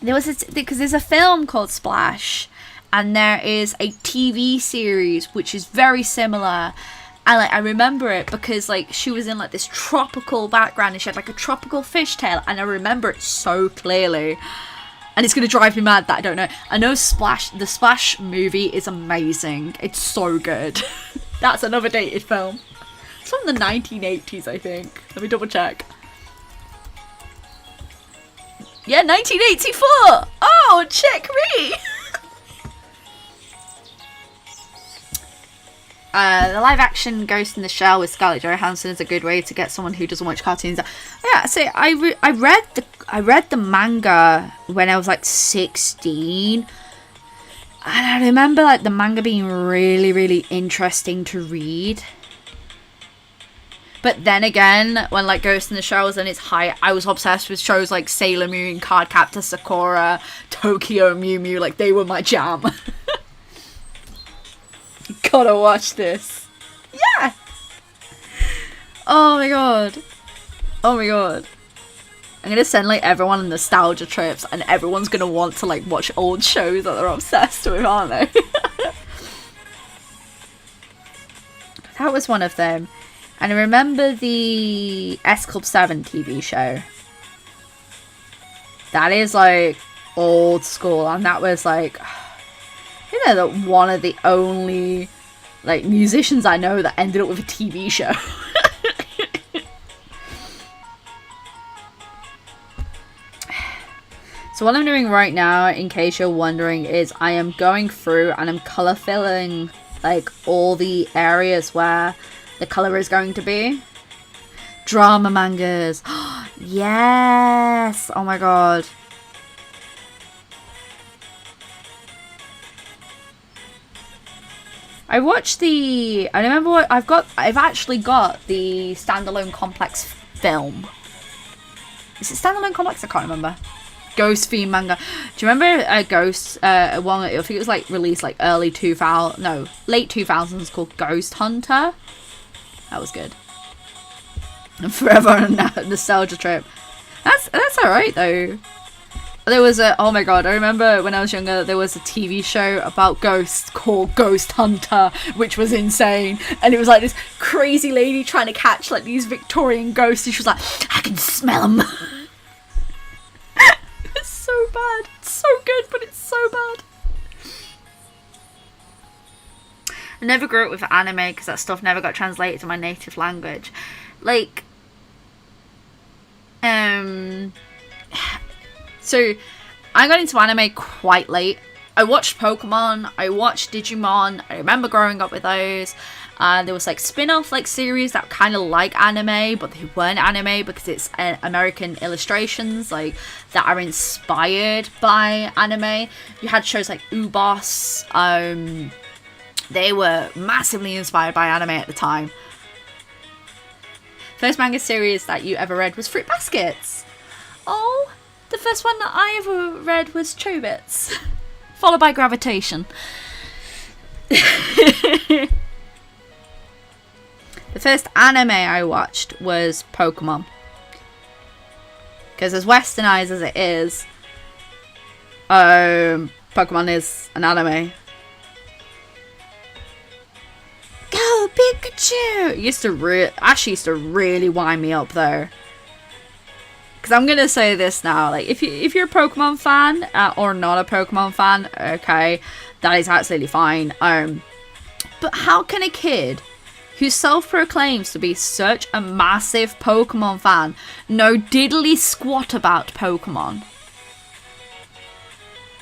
Speaker 1: Because there's a film called Splash, and there is a TV series which is very similar. And like I remember it because like she was in like this tropical background and she had like a tropical fishtail, and I remember it so clearly. And it's going to drive me mad that I don't know. I know the Splash movie is amazing. It's so good. That's another dated film. It's from the 1980s, I think. Let me double check. Yeah, 1984! Oh, check me! The live action Ghost in the Shell with Scarlett Johansson is a good way to get someone who doesn't watch cartoons. Yeah, so I read the manga when I was like 16, and I remember like the manga being really, really interesting to read. But then again, when like Ghost in the Shell was in its height, I was obsessed with shows like Sailor Moon, Cardcaptor Sakura, Tokyo Mew Mew. Like they were my jam. Gotta watch this. Yeah. Oh my god. Oh my god. I'm gonna send like everyone on nostalgia trips, and everyone's gonna want to like watch old shows that they're obsessed with, aren't they? That was one of them. And I remember the S Club 7 TV show. That is like old school, and that was like, you know, that one of the only like musicians I know that ended up with a TV show. So what I'm doing right now, in case you're wondering, is I am going through and I'm colour filling like all the areas where the colour is going to be. Drama mangas. Yes! Oh my god. I watched I remember what I've actually got the Standalone Complex film. Is it Standalone Complex? I can't remember. Ghost theme manga. Do you remember Ghost, one, I think it was like released like late 2000s, called Ghost Hunter? That was good. And forever on a nostalgia trip. That's alright though. There was oh my god, I remember when I was younger, there was a TV show about ghosts called Ghost Hunter, which was insane. And it was like this crazy lady trying to catch like these Victorian ghosts, and she was like, I can smell them. It's so bad. It's so good, but it's so bad. I never grew up with anime because that stuff never got translated to my native language. Like, so I got into anime quite late. I watched Pokemon, I watched Digimon, I remember growing up with those. There was like spin-off like series that kind of like anime, but they weren't anime because it's American illustrations like that are inspired by anime. You had shows like U-Boss. They were massively inspired by anime at the time. First manga series that you ever read was Fruit Baskets. Oh, the first one that I ever read was Chobits, followed by Gravitation. The first anime I watched was Pokemon. Because as westernized as it is, Pokemon is an anime. Go Pikachu! It used to really wind me up though. Because I'm gonna say this now, like if you're a Pokemon fan or not a Pokemon fan, okay, that is absolutely fine. But how can a kid who self-proclaims to be such a massive Pokemon fan know diddly squat about Pokemon?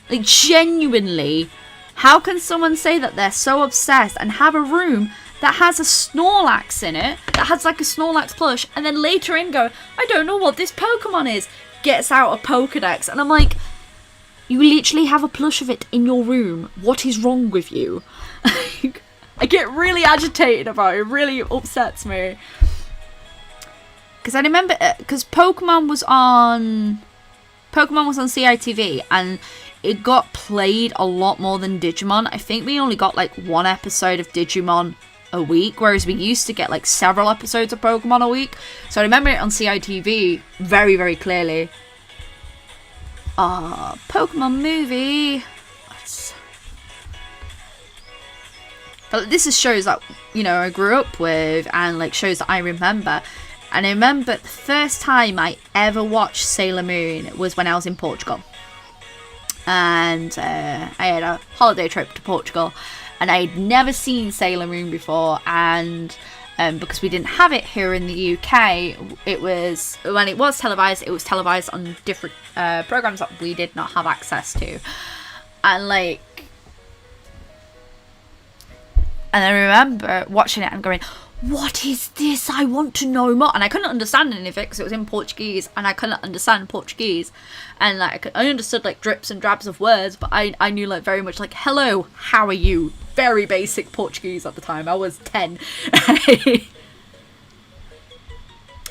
Speaker 1: Like, genuinely, how can someone say that they're so obsessed and have a room that has a Snorlax in it, that has like a Snorlax plush, and then later in go, I don't know what this Pokemon is, gets out a Pokedex, and I'm like, you literally have a plush of it in your room. What is wrong with you? I get really agitated about it. It really upsets me. Because I remember, because Pokemon was on CITV, and it got played a lot more than Digimon. I think we only got like one episode of Digimon a week, whereas we used to get like several episodes of Pokemon a week. So I remember it on CITV very, very clearly. Pokemon movie. But this is shows that, you know, I grew up with, and like shows that I remember. And I remember the first time I ever watched Sailor Moon was when I was in Portugal. And I had a holiday trip to Portugal, and I'd never seen Sailor Moon before, and because we didn't have it here in the UK, when it was televised on different programs that we did not have access to. And I remember watching it and going, what is this? I want to know more. And I couldn't understand any of it because it was in Portuguese, and I couldn't understand Portuguese. And like I understood like drips and drabs of words, but I knew like very much like, hello, how are you? Very basic Portuguese at the time. I was 10.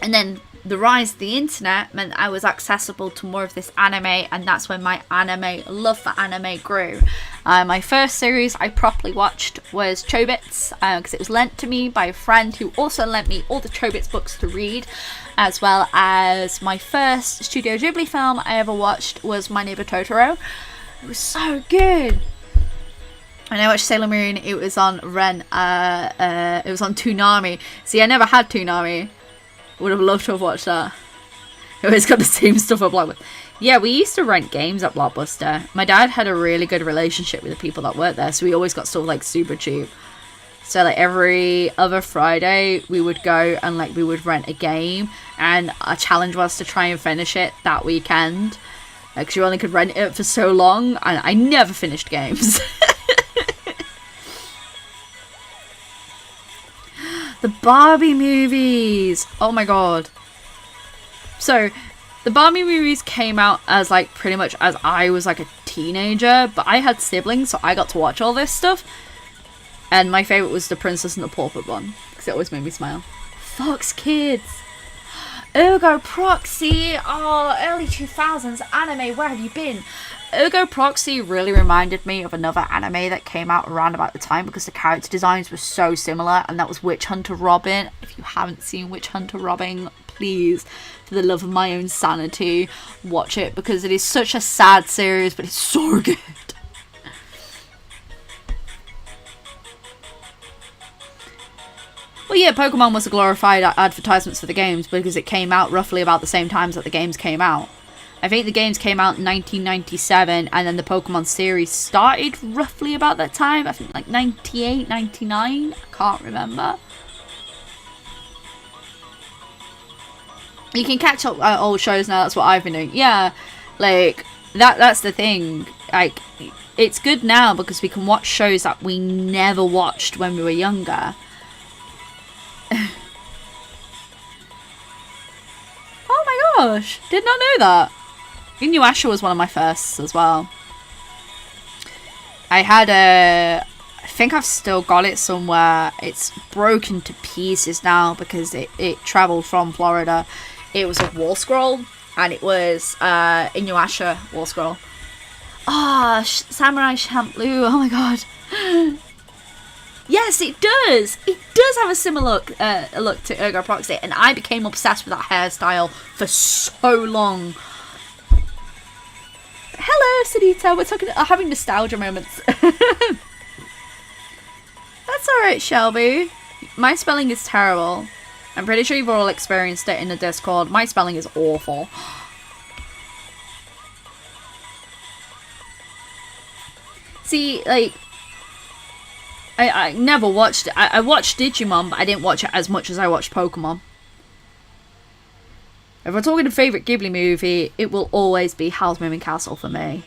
Speaker 1: And then the rise of the internet meant I was accessible to more of this anime, and that's when my love for anime grew. My first series I properly watched was Chobits, because it was lent to me by a friend who also lent me all the Chobits books to read, as well as my first Studio Ghibli film I ever watched was My Neighbor Totoro. It was so good. And I watched Sailor Moon. It was on it was on Toonami. See, I never had Toonami. Would have loved to have watched that. It always got the same stuff at Blockbuster. Yeah, we used to rent games at Blockbuster. My dad had a really good relationship with the people that worked there, so we always got stuff like super cheap. So like every other Friday we would go and like we would rent a game, and our challenge was to try and finish it that weekend. Because you only could rent it for so long, and I never finished games. The Barbie movies! Oh my god. So, the Barbie movies came out as like pretty much as I was like a teenager, but I had siblings, so I got to watch all this stuff. And my favourite was The Princess and the Pauper one, because it always made me smile. Fox Kids! Ergo Proxy! Oh, early 2000s anime, where have you been? Ergo Proxy really reminded me of another anime that came out around about the time, because the character designs were so similar, and that was Witch Hunter Robin. If you haven't seen Witch Hunter Robin, please, for the love of my own sanity, watch it, because it is such a sad series, but it's so good. Well, yeah, Pokemon was a glorified advertisements for the games, because it came out roughly about the same times that the games came out. I think the games came out in 1997, and then the Pokemon series started roughly about that time. I think like 98, 99. I can't remember. You can catch up old shows now. That's what I've been doing. Yeah, like that's the thing. Like, it's good now because we can watch shows that we never watched when we were younger. Oh my gosh, did not know that. Inuyasha was one of my firsts as well. I think I've still got it somewhere. It's broken to pieces now because it travelled from Florida. It was a wall scroll, and it was Inuyasha wall scroll. Ah, Samurai Champloo, oh my god. Yes, it does. It does have a similar look to Ergo Proxy, and I became obsessed with that hairstyle for so long. Hello, Sadita. We're having nostalgia moments. That's alright, Shelby. My spelling is terrible. I'm pretty sure you've all experienced it in the Discord. My spelling is awful. See, like, I never watched it. I watched Digimon, but I didn't watch it as much as I watched Pokemon. If we're talking a favourite Ghibli movie, it will always be Howl's Moving Castle for me.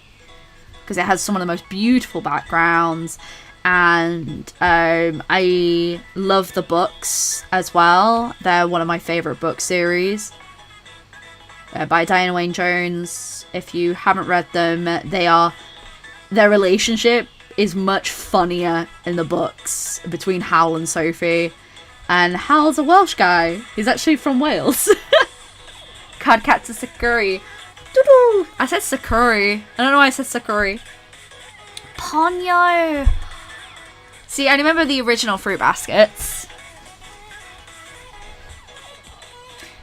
Speaker 1: Because it has some of the most beautiful backgrounds. And I love the books as well. They're one of my favourite book series. By Diana Wynne Jones. If you haven't read them, their relationship is much funnier in the books between Howl and Sophie. And Howl's a Welsh guy. He's actually from Wales. Cardcaptor Sakuri. Doo-doo! I said Sakuri. I don't know why I said Sakuri. Ponyo! See, I remember the original Fruit Baskets.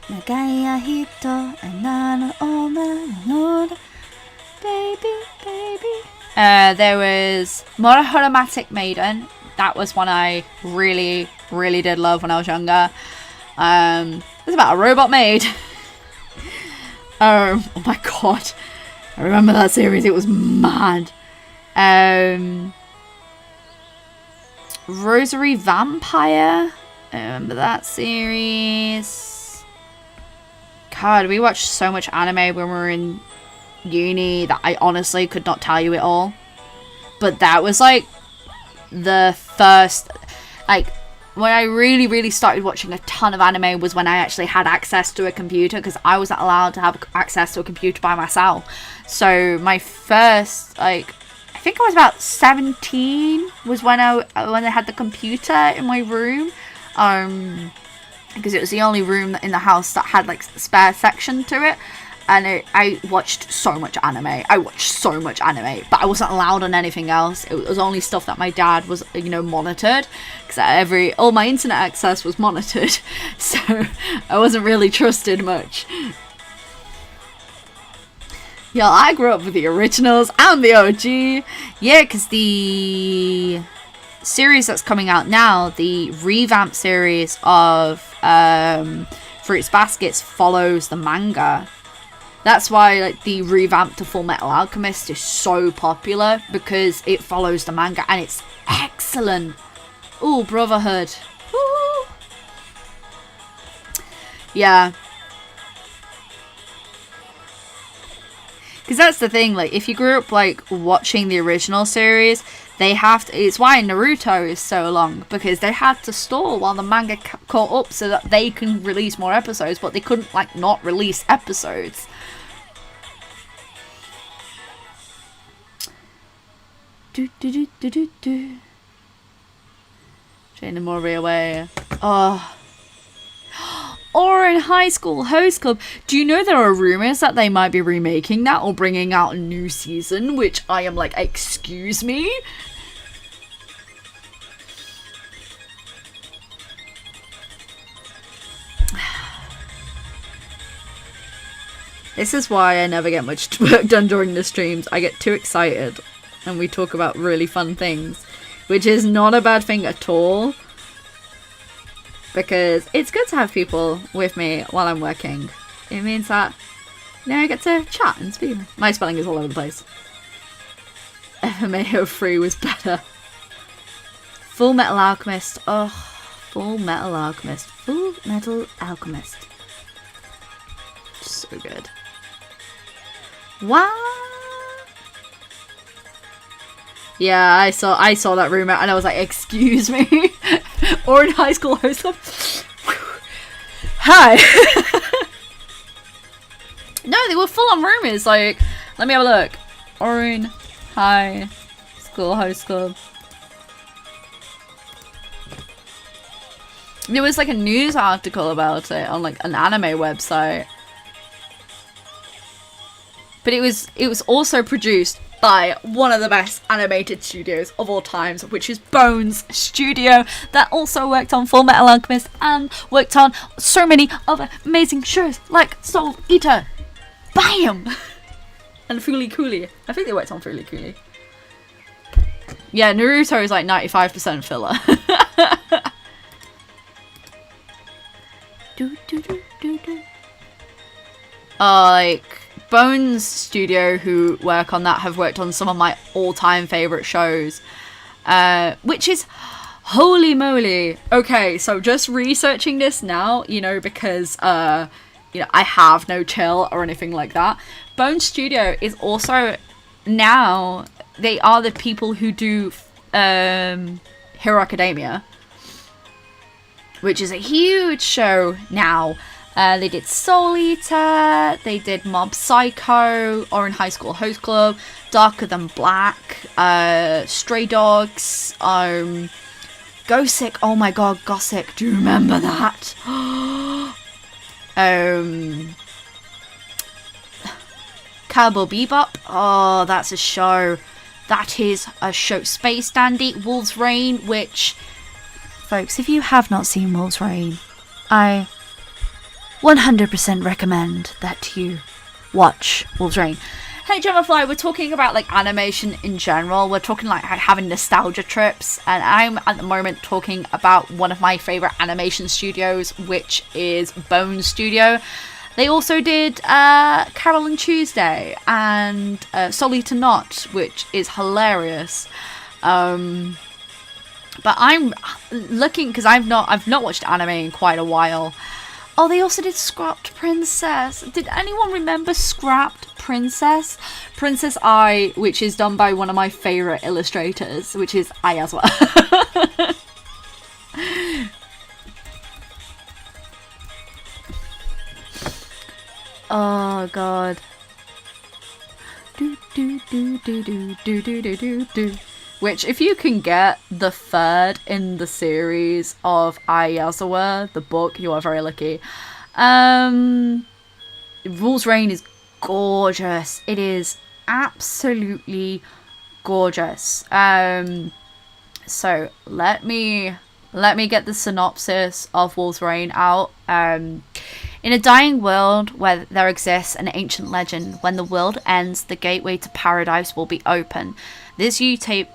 Speaker 1: Baby, baby. There was Monochromatic Maiden. That was one I really, really did love when I was younger. It's about a robot maid. Oh my god. I remember that series. It was mad. Rosary Vampire. I remember that series. God, we watched so much anime when we were in uni that I honestly could not tell you it all. But that was like the first, like, when I really, really started watching a ton of anime was when I actually had access to a computer, because I wasn't allowed to have access to a computer by myself. So my first, like, I think I was about 17 was when I had the computer in my room, because it was the only room in the house that had like a spare section to it. And I watched so much anime. But I wasn't allowed on anything else. It was only stuff that my dad was, you know, monitored. Because all my internet access was monitored. So I wasn't really trusted much. Yeah, I grew up with the originals and the OG. Yeah, because the series that's coming out now, the revamped series of Fruits Baskets, follows the manga. That's why, like, the revamp to Full Metal Alchemist is so popular, because it follows the manga and it's excellent. Ooh, Brotherhood. Woo! Yeah. Because that's the thing, like, if you grew up, like, watching the original series, they have to, it's why Naruto is so long, because they had to stall while the manga caught up so that they can release more episodes, but they couldn't, like, not release episodes. Jane and Maury away. Oh. Or in High School Host Club. Do you know there are rumours that they might be remaking that or bringing out a new season? Which I am like, excuse me? This is why I never get much work done during the streams. I get too excited. And we talk about really fun things. Which is not a bad thing at all. Because it's good to have people with me while I'm working. It means that, you know, I get to chat and speak. My spelling is all over the place. FMAO 3 was better. Full Metal Alchemist. Oh, Full Metal Alchemist. Full Metal Alchemist. So good. Wow. Yeah, I saw that rumor and I was like, excuse me. Or in High School Host Club. Hi. No, they were full on rumors. Like, let me have a look. Orin High School Host Club. There was like a news article about it on like an anime website. But it was also produced by one of the best animated studios of all times, which is Bones Studio, that also worked on Full Metal Alchemist and worked on so many other amazing shows like Soul Eater, bam, and Fooly Cooly. I think they worked on Fooly Cooly. Yeah, Naruto is like 95% filler. Like Bones Studio, who work on that, have worked on some of my all-time favorite shows, which is holy moly. Okay, so just researching this now, you know, because I have no chill or anything like that. Bones Studio is also now, they are the people who do Hero Academia, which is a huge show now. They did Soul Eater, they did Mob Psycho, Orange High School Host Club, Darker Than Black, Stray Dogs, Gosick, oh my god, Gosick, do you remember that? Cowboy Bebop, oh, that's a show. That is a show. Space Dandy, Wolf's Rain, which, folks, if you have not seen Wolf's Rain, I 100% recommend that you watch Wolf's Rain. Hey Gemifly, we're talking about like animation in general. We're talking like having nostalgia trips, and I'm at the moment talking about one of my favorite animation studios, which is Bone Studio. They also did Carol and Tuesday and Soul Eater Not, which is hilarious. But I'm looking, because I've not watched anime in quite a while. Oh, they also did Scrapped Princess. Did anyone remember Scrapped Princess? Princess I, which is done by one of my favourite illustrators, which is I as well. Oh god. Which, if you can get the third in the series of Ayazawa, the book, you are very lucky. Wolf's Rain is gorgeous. It is absolutely gorgeous. So let me get the synopsis of Wolf's Rain out. In a dying world where there exists an ancient legend, when the world ends, the gateway to paradise will be open. This utopia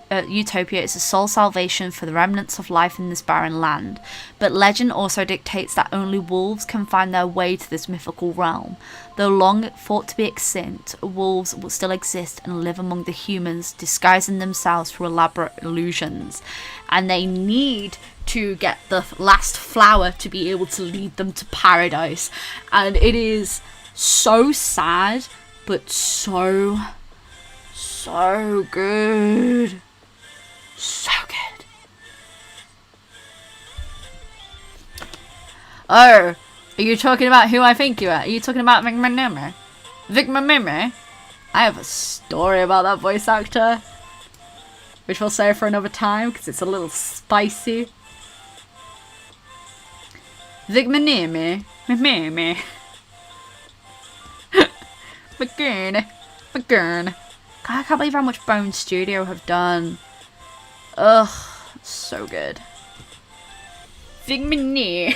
Speaker 1: is a sole salvation for the remnants of life in this barren land. But legend also dictates that only wolves can find their way to this mythical realm. Though long thought to be extinct, wolves will still exist and live among the humans, disguising themselves through elaborate illusions. And they need to get the last flower to be able to lead them to paradise. And it is so sad, but so good. So good. Oh, are you talking about who I think you are? Are you talking about Vic Maneme? Vic Maneme? I have a story about that voice actor, which we'll save for another time because it's a little spicy. Vic Maneme. Maneme. McGurn. God, I can't believe how much Bone Studio have done. Ugh, so good. Vigmini.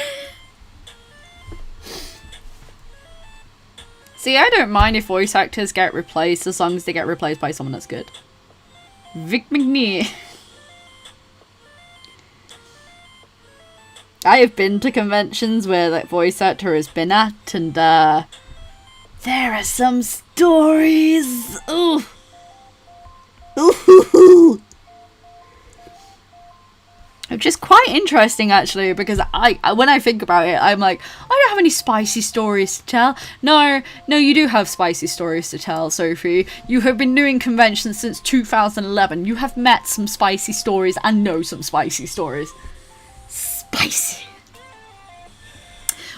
Speaker 1: See, I don't mind if voice actors get replaced as long as they get replaced by someone that's good. Vigmini. I have been to conventions where that voice actor has been at, and there are some stories. Ooh. Ooh. Which is quite interesting, actually, because when I think about it, I'm like, I don't have any spicy stories to tell. No, you do have spicy stories to tell, Sophie. You have been doing conventions since 2011. You have met some spicy stories and know some spicy stories. Spicy.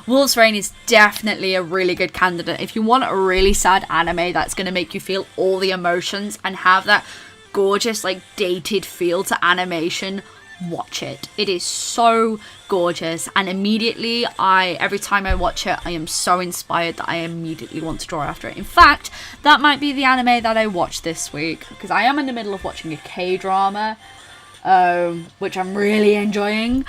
Speaker 1: Wolf's Rain is definitely a really good candidate. If you want a really sad anime that's going to make you feel all the emotions and have that gorgeous, like, dated feel to animation, watch it. It is so gorgeous, and immediately every time I watch it, I am so inspired that I immediately want to draw after it. In fact, that might be the anime that I watched this week, because I am in the middle of watching a K-drama, which I'm really enjoying.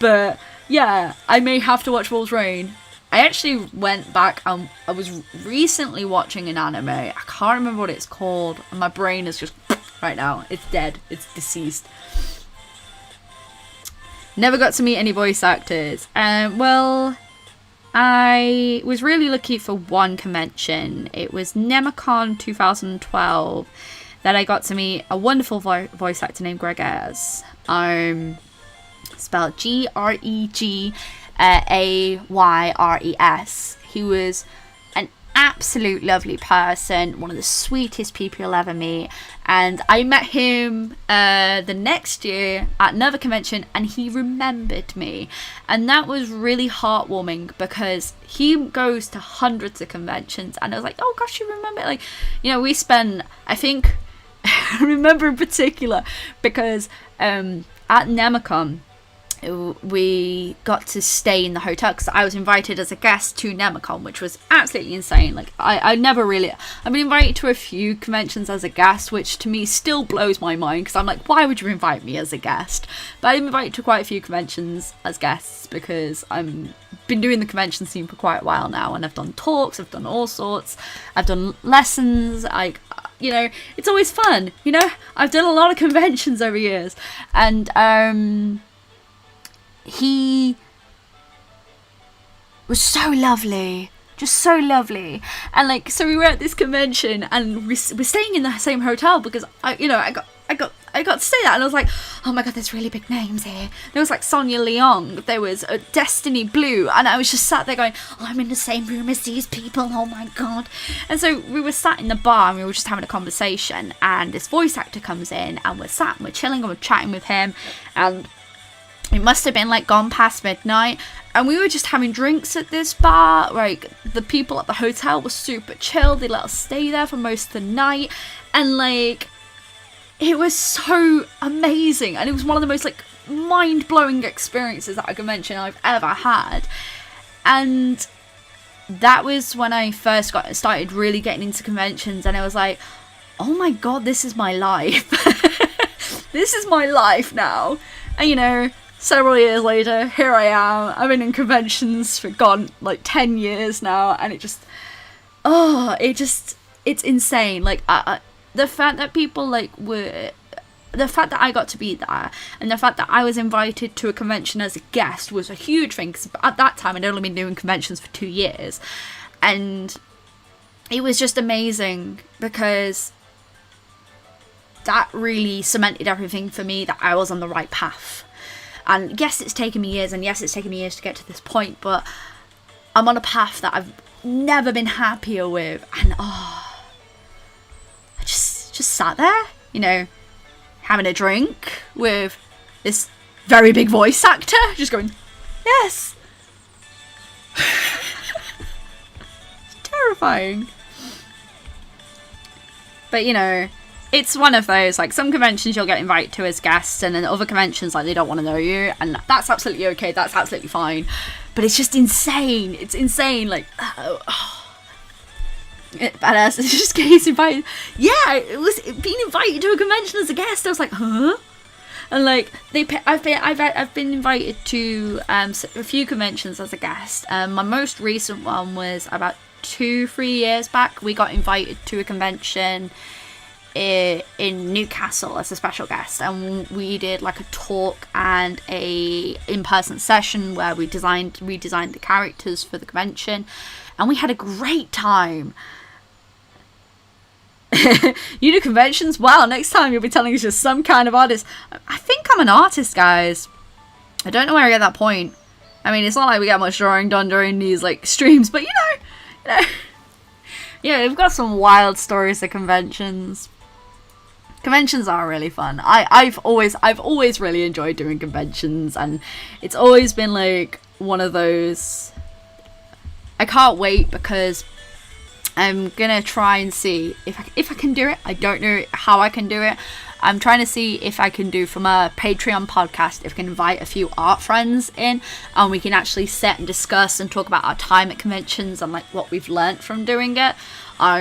Speaker 1: But yeah, I may have to watch Wolf's Rain. I actually went back and I was recently watching an anime. I can't remember what it's called, and my brain is just right now. It's dead. It's deceased. Never got to meet any voice actors. Well, I was really lucky for one convention. It was Nemicon 2012 that I got to meet a wonderful voice actor named Greg Ayres. Spelled Gregayres. He was an absolute lovely person, one of the sweetest people you'll ever meet, and I met him the next year at another convention, and he remembered me, and that was really heartwarming because he goes to hundreds of conventions, and I was like, oh gosh, you remember, like, you know, we spent, I think I remember in particular because at Nemicon we got to stay in the hotel because I was invited as a guest to Nemicon, which was absolutely insane. Like, I've been invited to a few conventions as a guest, which to me still blows my mind because I'm like, why would you invite me as a guest? But I'm invited to quite a few conventions as guests because I've been doing the convention scene for quite a while now, and I've done talks, I've done all sorts, I've done lessons, you know, it's always fun, you know, I've done a lot of conventions over years, and he was so lovely, just so lovely, and like, so we were at this convention and we're staying in the same hotel because I got to say that, and I was like, oh my god, there's really big names here. There was like Sonia Leong, there was Destiny Blue, and I was just sat there going, oh, I'm in the same room as these people, oh my god. And so we were sat in the bar and we were just having a conversation, and this voice actor comes in, and we're sat and we're chilling and we're chatting with him, and it must have been like gone past midnight, and we were just having drinks at this bar. Like, the people at the hotel were super chill, they let us stay there for most of the night, and like, it was so amazing, and it was one of the most like mind-blowing experiences that I can mention I've ever had. And that was when I first started really getting into conventions, and I was like, oh my god, this is my life. This is my life now. And you know, several years later, here I am. I've been in conventions for like 10 years now, and it's insane. Like, the fact that people the fact that I got to be there, and the fact that I was invited to a convention as a guest was a huge thing, because at that time I'd only been doing conventions for 2 years, and it was just amazing because that really cemented everything for me, that I was on the right path. And yes, it's taken me years, to get to this point, but I'm on a path that I've never been happier with, and I just sat there, you know, having a drink with this very big voice actor, just going, yes. It's terrifying. But, you know, it's one of those, like, some conventions you'll get invited to as guests, and then other conventions, like, they don't want to know you, and that's absolutely okay, that's absolutely fine. But it's just insane. It's insane, like, badass. It's just getting invited. Yeah, it was being invited to a convention as a guest. I was like, huh? And like, I've been invited to a few conventions as a guest. My most recent one was about 2-3 years back. We got invited to a convention in Newcastle as a special guest, and we did like a talk and a in-person session where we redesigned the characters for the convention, and we had a great time. You do conventions? Wow, next time you'll be telling us you're some kind of artist. I think I'm an artist, guys. I don't know where I get that point. I mean, it's not like we get much drawing done during these like streams, but you know, yeah, we've got some wild stories of conventions. Conventions are really fun. I've always really enjoyed doing conventions, and it's always been like one of those. I can't wait because I'm gonna try and see if I can do it. I don't know how I can do it. I'm trying to see if I can do from a Patreon podcast, if I can invite a few art friends in and we can actually sit and discuss and talk about our time at conventions and like what we've learnt from doing it,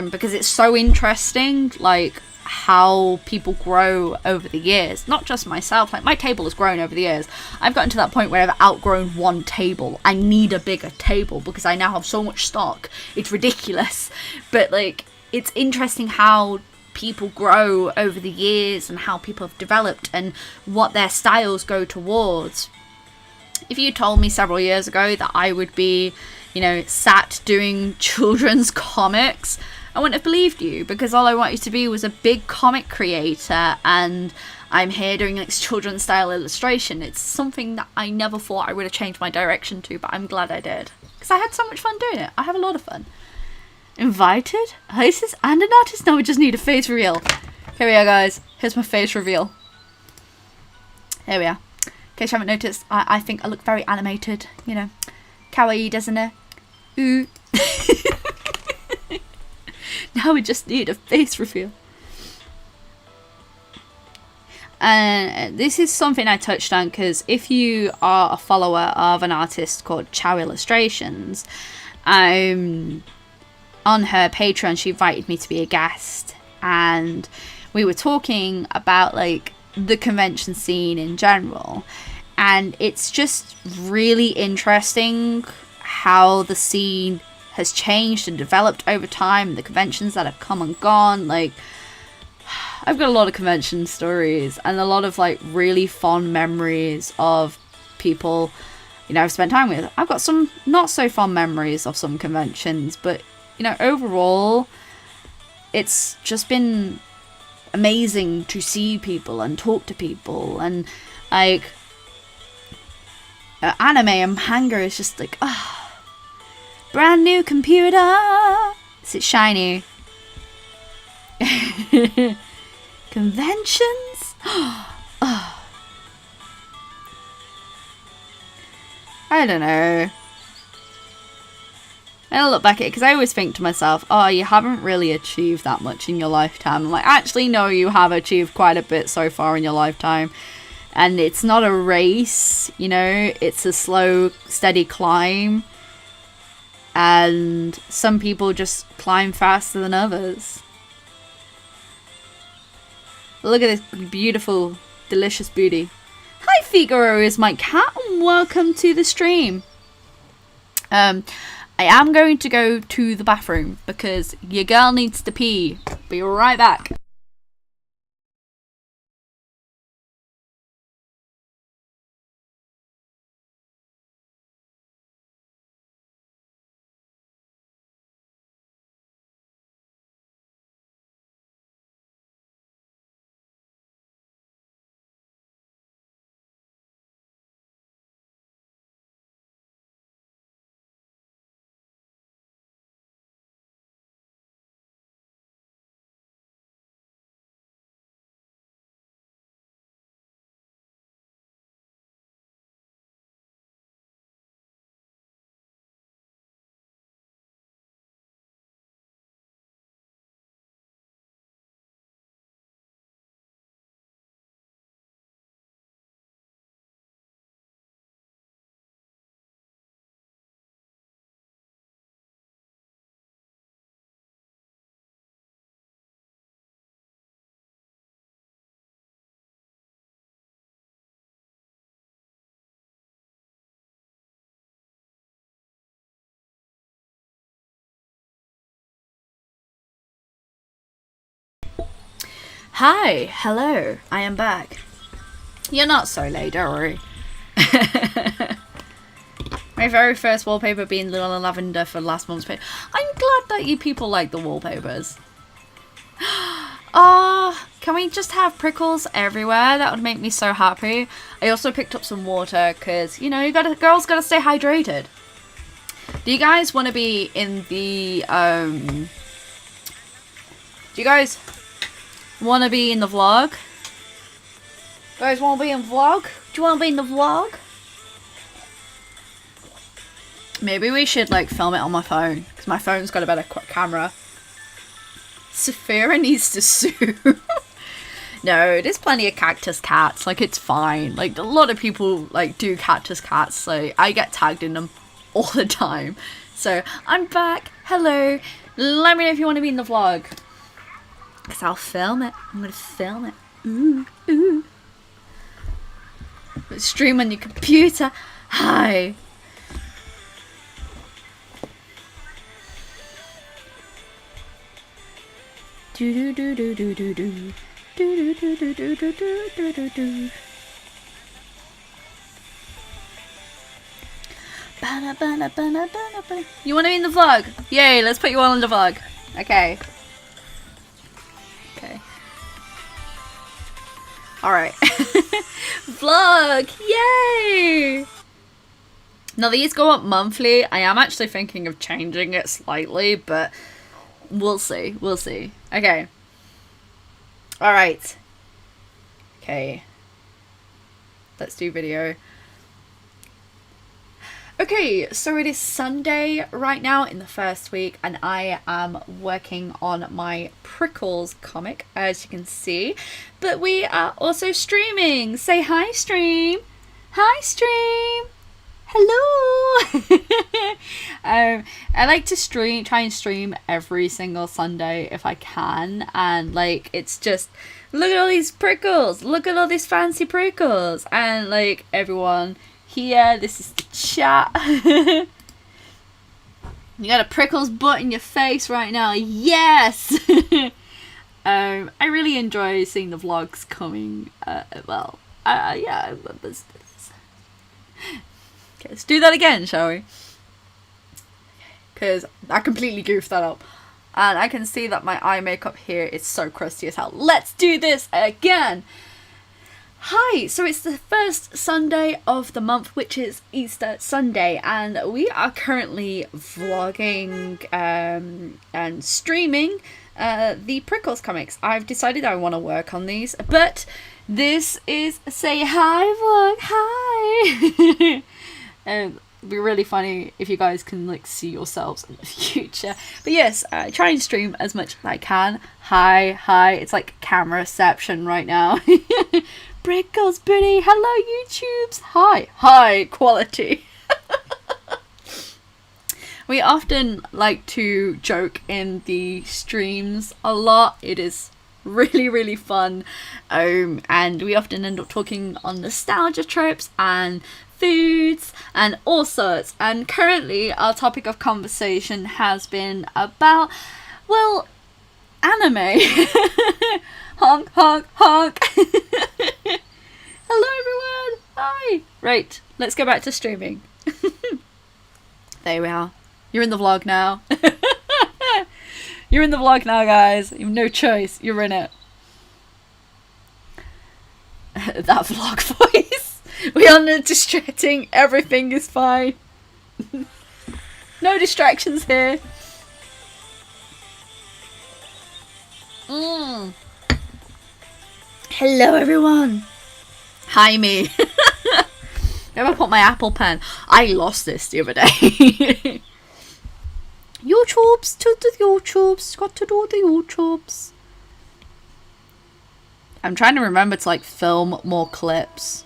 Speaker 1: because it's so interesting, like how people grow over the years. Not just myself, like my table has grown over the years. I've gotten to that point where I've outgrown one table. I need a bigger table because I now have so much stock, it's ridiculous. But like, it's interesting how people grow over the years and how people have developed and what their styles go towards. If you told me several years ago that I would be, you know, sat doing children's comics, I wouldn't have believed you, because all I wanted to be was a big comic creator, and I'm here doing like children's style illustration. It's something that I never thought I would have changed my direction to, but I'm glad I did, because I had so much fun doing it. I have a lot of fun. Invited? Isis and an artist? No, we just need a face reveal. Here we are, guys. Here's my face reveal. Here we are. In case you haven't noticed, I think I look very animated, you know. Kawaii, doesn't it? Ooh. Now we just need a face reveal. And this is something I touched on, because if you are a follower of an artist called Chow Illustrations, on her Patreon, she invited me to be a guest, and we were talking about like the convention scene in general, and it's just really interesting how the scene has changed and developed over time, the conventions that have come and gone. Like, I've got a lot of convention stories and a lot of like really fond memories of people, you know, I've spent time with. I've got some not so fond memories of some conventions, but you know, overall it's just been amazing to see people and talk to people, and like anime and manga is just like, brand new computer. Is it shiny? Conventions? I don't know. I look back at it, because I always think to myself, oh, you haven't really achieved that much in your lifetime. I'm like, actually, no, you have achieved quite a bit so far in your lifetime. And it's not a race, you know, it's a slow, steady climb. And some people just climb faster than others. Look at this beautiful, delicious beauty. Hi, Figaro is my cat, and welcome to the stream. I am going to go to the bathroom because your girl needs to pee. Be right back. Hi, hello, I am back. You're not so late, don't worry. My very first wallpaper being Little Lavender for last month's paper. I'm glad that you people like the wallpapers. Oh, can we just have Prickles everywhere? That would make me so happy. I also picked up some water because, you know, girls gotta stay hydrated. Do you guys want to be in the, do you guys want to be in the vlog? Guys want to be in the vlog? Do you want to be in the vlog? Maybe we should like film it on my phone, because my phone's got a better camera. Sophira needs to sue. No, there's plenty of cactus cats. Like, it's fine. Like, a lot of people, like, do cactus cats. So I get tagged in them all the time. So I'm back. Hello. Let me know if you want to be in the vlog. Because I'll film it. I'm going to film it. Ooh, ooh. Stream on your computer. Hi. Do do do do do do do. Do, do, do, do, do, do, do, do, do. Bana, bana, bana, bana, bana. You want to be in the vlog? Yay, let's put you all in the vlog. Okay. Okay. Alright. Vlog! Yay! Now these go up monthly. I am actually thinking of changing it slightly, but we'll see. We'll see. Okay. Alright. Okay. Let's do video. Okay, so it is Sunday right now in the first week, and I am working on my Prickles comic, as you can see. But we are also streaming. Say hi, stream. Hi, stream. Hello. I like to try and stream every single Sunday if I can, and like it's just look at all these Prickles, look at all these fancy Prickles, and like everyone here, this is the chat. You got a Prickles butt in your face right now. Yes. I really enjoy seeing the vlogs coming. Yeah. Okay, let's do that again, shall we? Because I completely goofed that up. And I can see that my eye makeup here is so crusty as hell. Let's do this again! Hi! So it's the first Sunday of the month, which is Easter Sunday. And we are currently vlogging and streaming the Prickles comics. I've decided I want to work on these. But this is Say Hi Vlog. Hi! It'd be really funny if you guys can like see yourselves in the future. But yes, I try and stream as much as I can. Hi. It's like camera reception right now. Prickles pretty. Hello YouTubes. Hi quality. We often like to joke in the streams a lot. It is really fun. And we often end up talking on nostalgia tropes and foods and all sorts, and currently our topic of conversation has been about, well, anime. Honk honk honk. Hello everyone. Hi. Right, let's go back to streaming. There we are. You're in the vlog now. You're in the vlog now, guys. You have no choice, you're in it. That vlog voice. We are not distracting. Everything is fine. No distractions here. Hello everyone. Hi me. Never put my Apple Pen. I lost this the other day. YouTubes to the YouTubes. Got to do the YouTubes. I'm trying to remember to like film more clips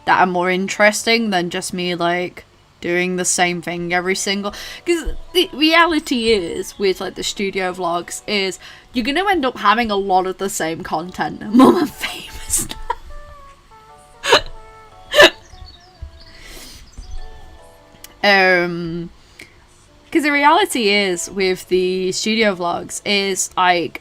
Speaker 1: that are more interesting than just me like doing the same thing every single, because the reality is with like the studio vlogs is you're gonna end up having a lot of the same content. Mom, I'm famous. Because the reality is with the studio vlogs is like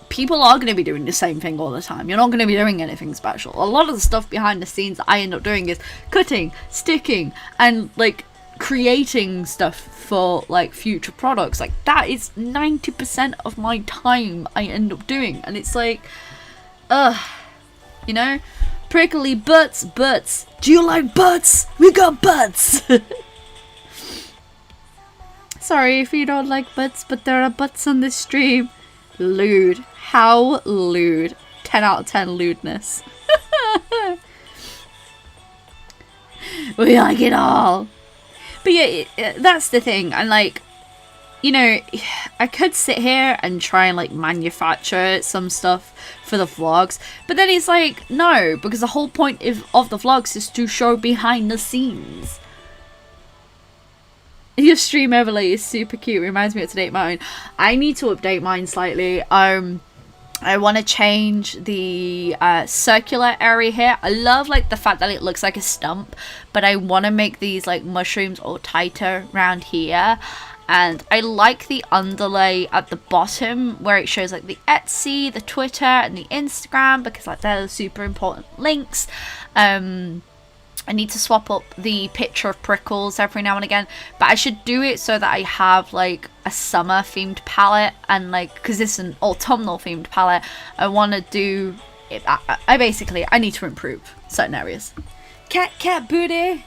Speaker 1: people are going to be doing the same thing all the time. You're not going to be doing anything special. A lot of the stuff behind the scenes that I end up doing is cutting, sticking, and like creating stuff for like future products. Like that is 90% of my time I end up doing, and it's like you know, prickly butts. Do you like butts? We got butts. Sorry if you don't like butts, but there are butts on this stream. Lewd. How lewd. 10 out of 10 lewdness. We like it all. But yeah, that's the thing. And like, you know, I could sit here and try and like manufacture some stuff for the vlogs, but then it's like, no, because the whole point of the vlogs is to show behind the scenes. Your stream overlay is super cute. Reminds me of to date mine. I need to update mine slightly. I want to change the circular area here. I love like the fact that it looks like a stump, but I want to make these like mushrooms all tighter around here. And I like the underlay at the bottom where it shows like the Etsy, the Twitter, and the Instagram, because like they're super important links. I need to swap up the picture of Prickles every now and again, but I should do it so that I have like a summer themed palette, and like, because this is an autumnal themed palette, I want to do it. I basically, I need to improve certain areas. Cat booty.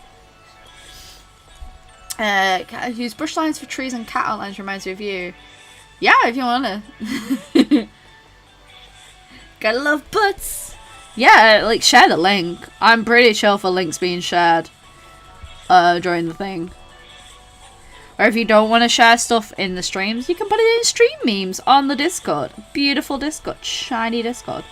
Speaker 1: Use brush lines for trees and cat outlines reminds me of you. Yeah, if you wanna. Gotta love butts. Yeah, like share the link. I'm pretty chill for links being shared during the thing. Or if you don't want to share stuff in the streams, you can put it in stream memes on the Discord. Beautiful Discord, shiny Discord.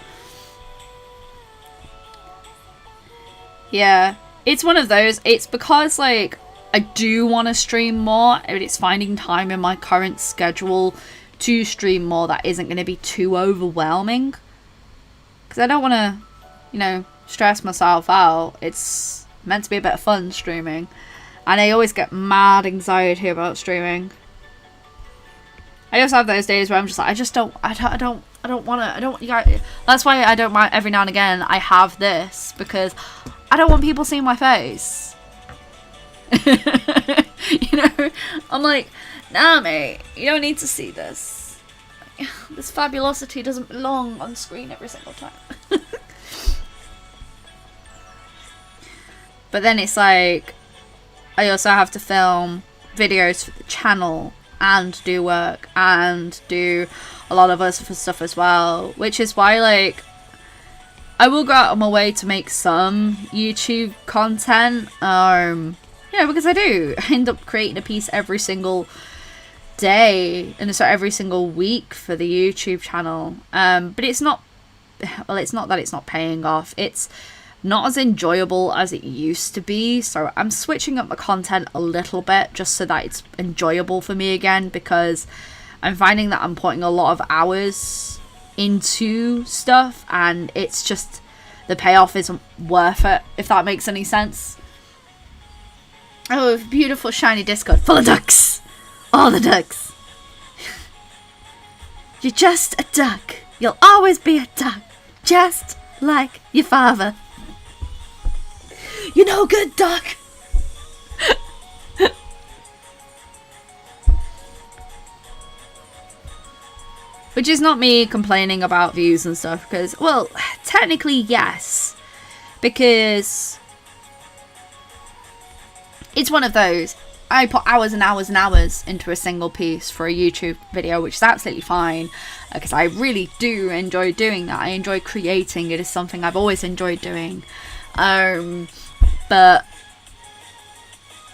Speaker 1: Yeah, it's one of those. It's because like I do want to stream more, but it's finding time in my current schedule to stream more that isn't going to be too overwhelming. Because I don't want to, you know, stress myself out. It's meant to be a bit of fun streaming. And I always get mad anxiety about streaming. I also have those days where I'm just like, I don't want to, you guys, that's why I don't mind every now and again I have this, because I don't want people seeing my face. You know, I'm like, nah mate, you don't need to see this. This fabulosity doesn't belong on screen every single time. But then it's like, I also have to film videos for the channel and do work and do a lot of other stuff as well, which is why like I will go out of my way to make some YouTube content, you know, because I do. I end up creating a piece every single day, and so every single week for the YouTube channel. But it's not, well, it's not that it's not paying off. It's not as enjoyable as it used to be. So I'm switching up my content a little bit just so that it's enjoyable for me again, because I'm finding that I'm putting a lot of hours into stuff and it's just, the payoff isn't worth it, if that makes any sense. Oh, beautiful shiny Discord full of ducks. All the ducks. You're just a duck. You'll always be a duck. Just like your father. You know, good duck. Which is not me complaining about views and stuff, because, well, technically yes. Because it's one of those, I put hours and hours and hours into a single piece for a YouTube video, which is absolutely fine, because I really do enjoy doing that. I enjoy creating. It is something I've always enjoyed doing. But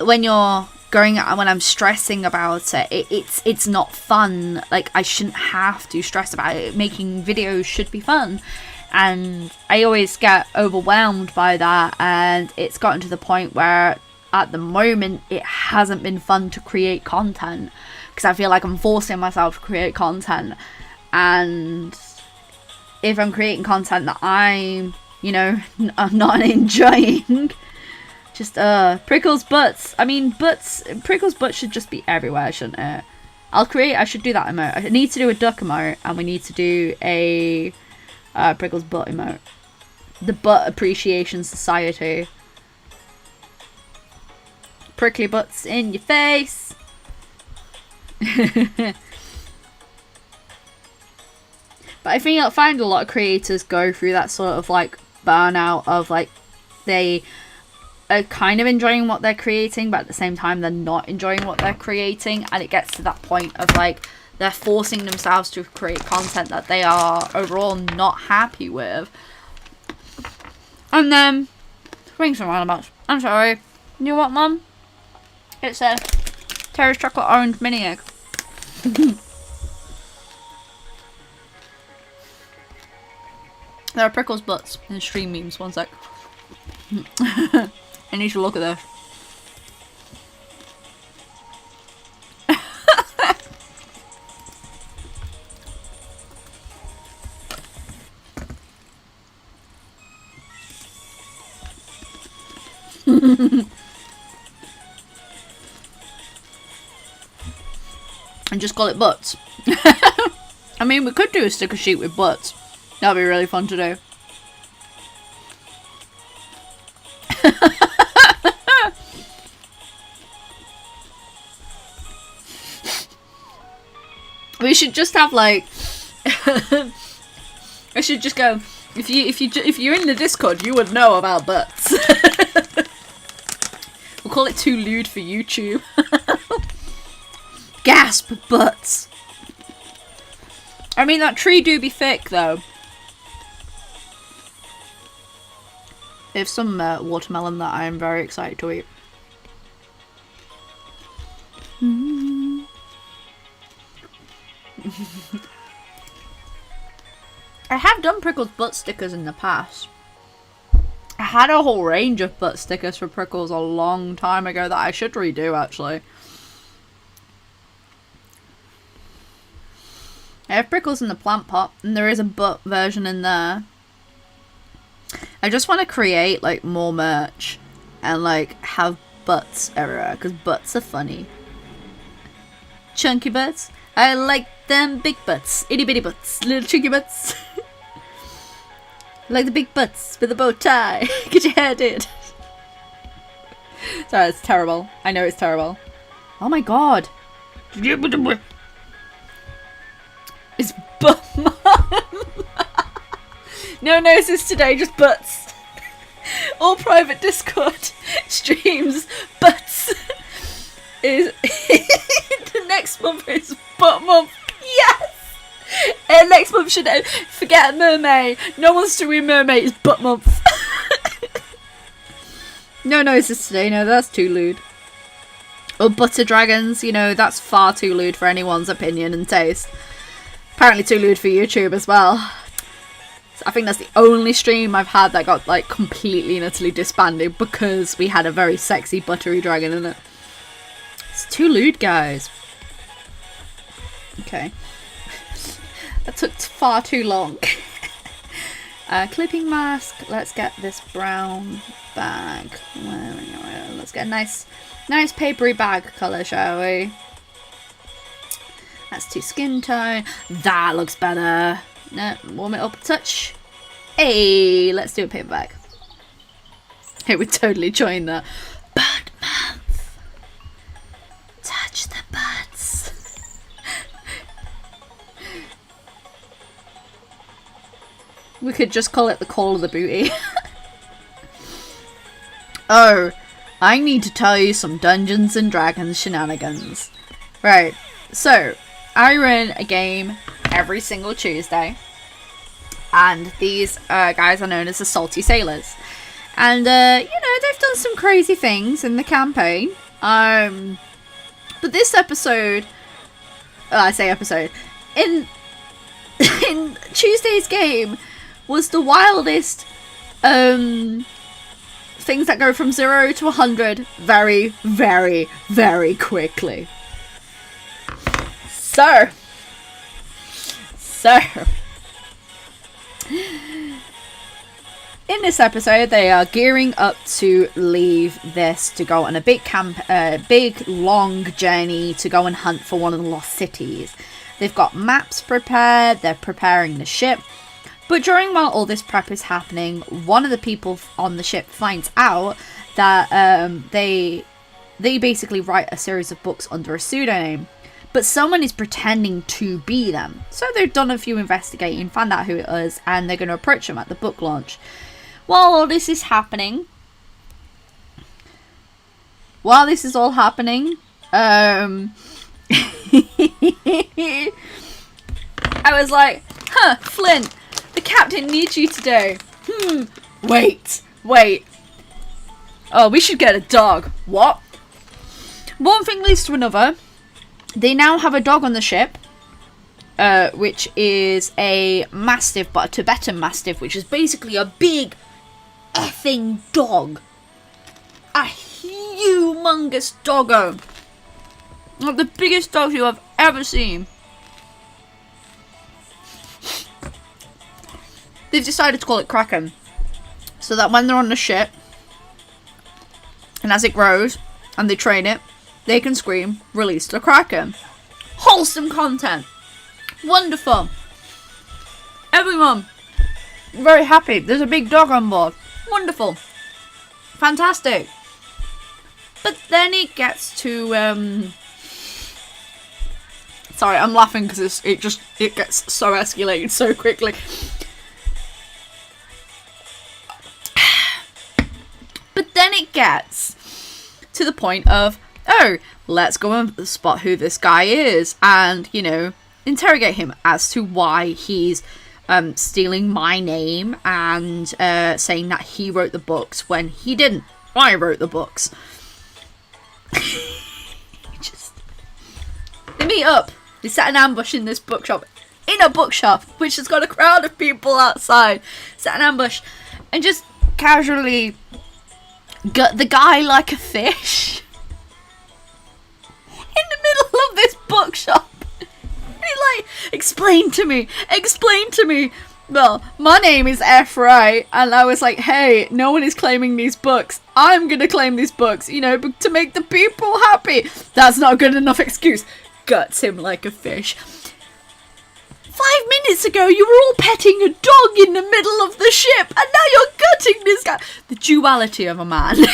Speaker 1: when you're going, when I'm stressing about it, it's not fun. Like, I shouldn't have to stress about it. Making videos should be fun. And I always get overwhelmed by that, and it's gotten to the point where at the moment it hasn't been fun to create content, because I feel like I'm forcing myself to create content. And if I'm creating content that I'm, you know, I'm not enjoying, just Prickles butts. I mean, Prickles butts should just be everywhere, shouldn't it? I should do that emote. I need to do a duck emote, and we need to do a Prickles butt emote. The Butt Appreciation Society. Prickly butts in your face. But I think I find a lot of creators go through that sort of like burnout of like, they are kind of enjoying what they're creating, but at the same time they're not enjoying what they're creating, and it gets to that point of like they're forcing themselves to create content that they are overall not happy with. And then swings and roundabouts. I'm sorry. You know what, Mum? It's a Terry's chocolate orange mini egg. There are Prickles butts in stream memes. One sec. I need to look at this. And just call it butts. I mean, we could do a sticker sheet with butts. That'd be really fun to do. We should just have like I should just go, if you're in the Discord, you would know about butts. We'll call it Too Lewd for YouTube. Gasp, butts. I mean, that tree do be thick though. There's some watermelon that I am very excited to eat. I have done Prickles butt stickers in the past. I had a whole range of butt stickers for Prickles a long time ago that I should redo actually. I have Prickles in the plant pot and there is a butt version in there. I just want to create like more merch and like have butts everywhere because butts are funny. Chunky butts. I like them big butts. Itty bitty butts. Little chunky butts. Like the big butts with a bow tie. Get your hair did. Sorry, it's terrible. I know it's terrible. Oh my god. It's butt month. No noses today, just butts. All private Discord streams, butts. Is the next month is butt month. Yes! And next month should forget mermaid. No one's doing mermaid, it's butt month. No noses today, no, that's too lewd. Or butter dragons, you know, that's far too lewd for anyone's opinion and taste. Apparently too lewd for YouTube as well. I think that's the only stream I've had that got like completely and utterly disbanded because we had a very sexy buttery dragon in it. It's too lewd, guys. Okay. That took far too long. Clipping mask. Let's get this brown bag. Let's get a nice papery bag colour, shall we? That's too skin tone. That looks better. No, warm it up a touch. Hey, let's do a paper bag. Hey, we totally joined that. Bud month. Touch the buds. We could just call it the call of the booty. Oh, I need to tell you some Dungeons and Dragons shenanigans. Right, so I run a game every single Tuesday. And these guys are known as the Salty Sailors. And, you know, they've done some crazy things in the campaign. But this episode... I say episode. In Tuesday's game was the wildest things that go from 0 to 100 very, very, very quickly. So... in this episode, they are gearing up to leave this to go on a big long journey to go and hunt for one of the lost cities. They've got maps prepared, they're preparing the ship, but while all this prep is happening, one of the people on the ship finds out that they basically write a series of books under a pseudonym. But someone is pretending to be them. So they've done a few investigating, found out who it is, and they're going to approach them at the book launch. While all this is happening, I was like, huh, Flint, the captain needs you today. Wait. Oh, we should get a dog. What? One thing leads to another. They now have a dog on the ship, which is a mastiff, but a Tibetan mastiff, which is basically a big effing dog. A humongous doggo. Like the biggest dog you have ever seen. They've decided to call it Kraken, so that when they're on the ship, and as it grows, and they train it, they can scream, "Release the Kraken." Wholesome content. Wonderful. Everyone, very happy. There's a big dog on board. Wonderful. Fantastic. But then it gets to, sorry, I'm laughing because it gets so escalated so quickly. But then it gets to the point of, oh, let's go and spot who this guy is and, you know, interrogate him as to why he's stealing my name and saying that he wrote the books when he didn't. I wrote the books. They meet up. They set an ambush in this bookshop. In a bookshop, which has got a crowd of people outside. Set an ambush. And just casually gut the guy like a fish. In the middle of this bookshop. And he's like, explain to me. Well, my name is F. Wright, and I was like, hey, no one is claiming these books. I'm gonna claim these books, you know, to make the people happy. That's not a good enough excuse. Guts him like a fish. 5 minutes ago, you were all petting a dog in the middle of the ship, and now you're gutting this guy. The duality of a man. 0 to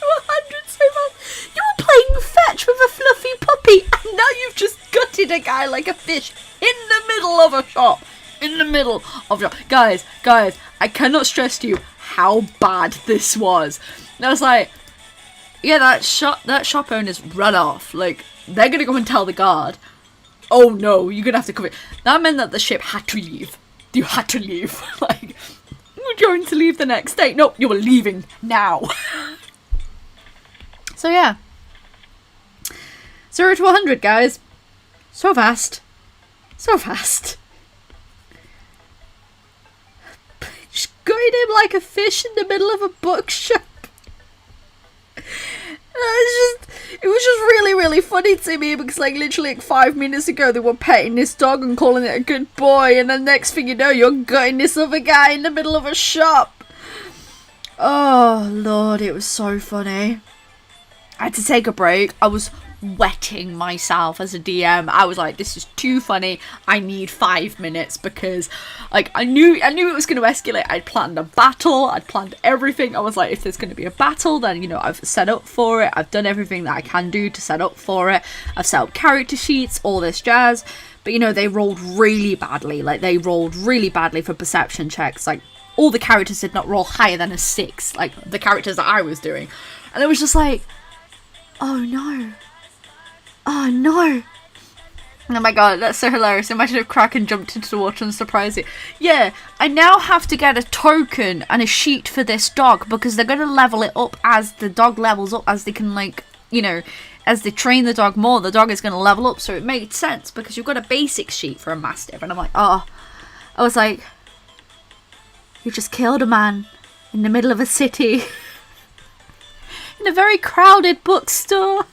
Speaker 1: 100 so fast. You were playing fetch with a fluffy puppy, and now you've just gutted a guy like a fish in the middle of a shop. In the middle of a shop. Guys, I cannot stress to you how bad this was. And I was like, yeah, that shop owner's run off. Like, they're gonna go and tell the guard. Oh no, you're gonna have to cover it. That meant that the ship had to leave. You had to leave. Like, we're going to leave the next day. No, you were leaving now. So yeah. 0 to 100, guys. So fast. So fast. Just gutted him like a fish in the middle of a bookshop. It was just really, really funny to me because, like, literally like 5 minutes ago they were petting this dog and calling it a good boy, and then next thing you know, you're gutting this other guy in the middle of a shop. Oh lord, it was so funny. I had to take a break. I was wetting myself as a DM. I was like, this is too funny. I need 5 minutes because, like, I knew it was going to escalate. I'd planned a battle. I'd planned everything. I was like, if there's going to be a battle, then, you know, I've set up for it. I've done everything that I can do to set up for it. I've set up character sheets, all this jazz. But, you know, they rolled really badly. Like, they rolled really badly for perception checks. Like, all the characters did not roll higher than a 6. Like, the characters that I was doing. And it was just like, oh no. Oh no. Oh my god, that's so hilarious. Imagine if Kraken jumped into the water and surprised it. Yeah, I now have to get a token and a sheet for this dog because they're going to level it up as the dog levels up, as they can, like, you know, as they train the dog more, the dog is going to level up. So it made sense because you've got a basic sheet for a mastiff. And I'm like, oh, I was like, you just killed a man in the middle of a city in a very crowded bookstore.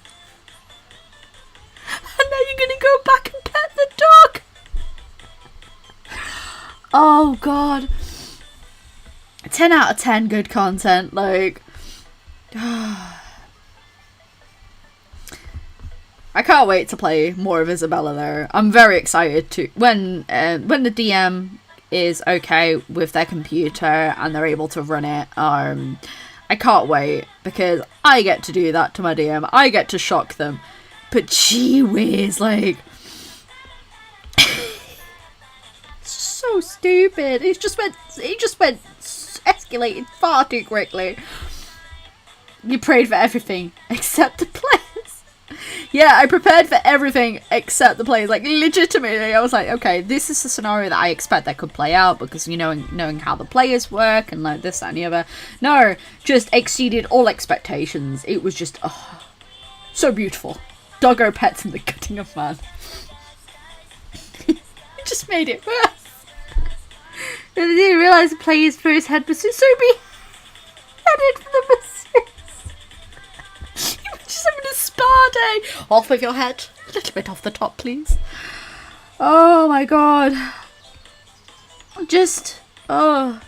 Speaker 1: And now you're gonna go back and pet the dog. Oh god. 10 out of 10 good content, like. I can't wait to play more of Isabella though. I'm very excited to when the DM is okay with their computer and they're able to run it. I can't wait because I get to do that to my DM. I get to shock them. But gee whiz, like, so stupid. It just went escalated far too quickly. You prayed for everything except the players. Yeah, I prepared for everything except the players. Like, legitimately, I was like, okay, this is the scenario that I expect that could play out because, you know, knowing how the players work and like this, that, and the other. No, just exceeded all expectations. It was just, oh. So beautiful. Doggo pets and the cutting of man. It just made it worse. I didn't realise the player's first head was so beheaded for the masseuse. You were just having a spa day. Off with your head. A little bit off the top, please. Oh my god. Just, oh.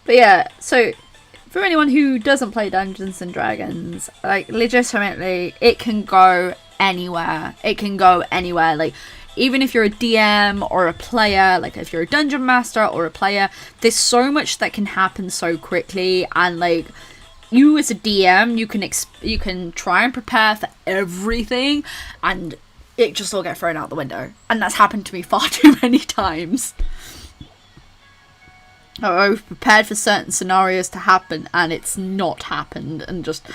Speaker 1: But yeah, so for anyone who doesn't play Dungeons and Dragons, like, legitimately, it can go anywhere. It can go anywhere. Like, even if you're a DM or a player, like if you're a dungeon master or a player, there's so much that can happen so quickly. And like, you as a DM, you can try and prepare for everything, and it just all get thrown out the window. And that's happened to me far too many times. I've prepared for certain scenarios to happen and it's not happened, and just,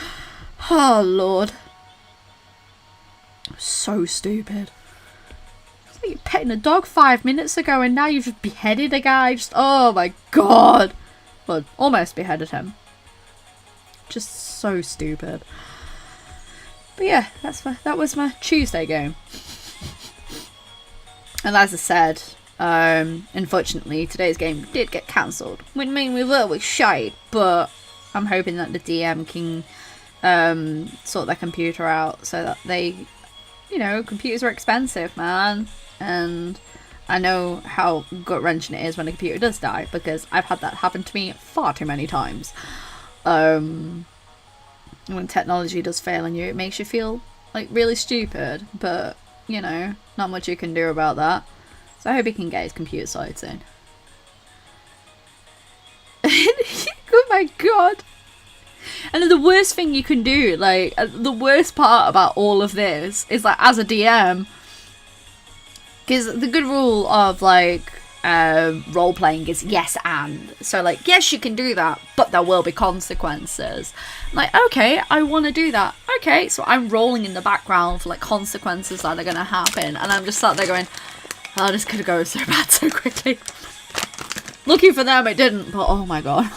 Speaker 1: oh lord, so stupid. It's like you're petting a dog 5 minutes ago and now you've just beheaded a guy. Just, oh my god. Well, almost beheaded him. Just so stupid. But yeah, that was my Tuesday game. And as I said, unfortunately today's game did get cancelled. Which means we were with shite, but I'm hoping that the DM can sort their computer out so that they, you know, computers are expensive, man. And I know how gut-wrenching it is when a computer does die, because I've had that happen to me far too many times. When technology does fail on you, it makes you feel like really stupid, but you know, not much you can do about that. So I hope he can get his computer sorted soon. Oh my god. And the worst thing you can do, like, the worst part about all of this is, like, as a DM, because the good rule of, like, role-playing is yes and. So, like, yes, you can do that, but there will be consequences. Like, okay, I want to do that. Okay, so I'm rolling in the background for, like, consequences that are going to happen. And I'm just sat there going, oh, this could go so bad so quickly. Lucky for them, it didn't, but oh my god.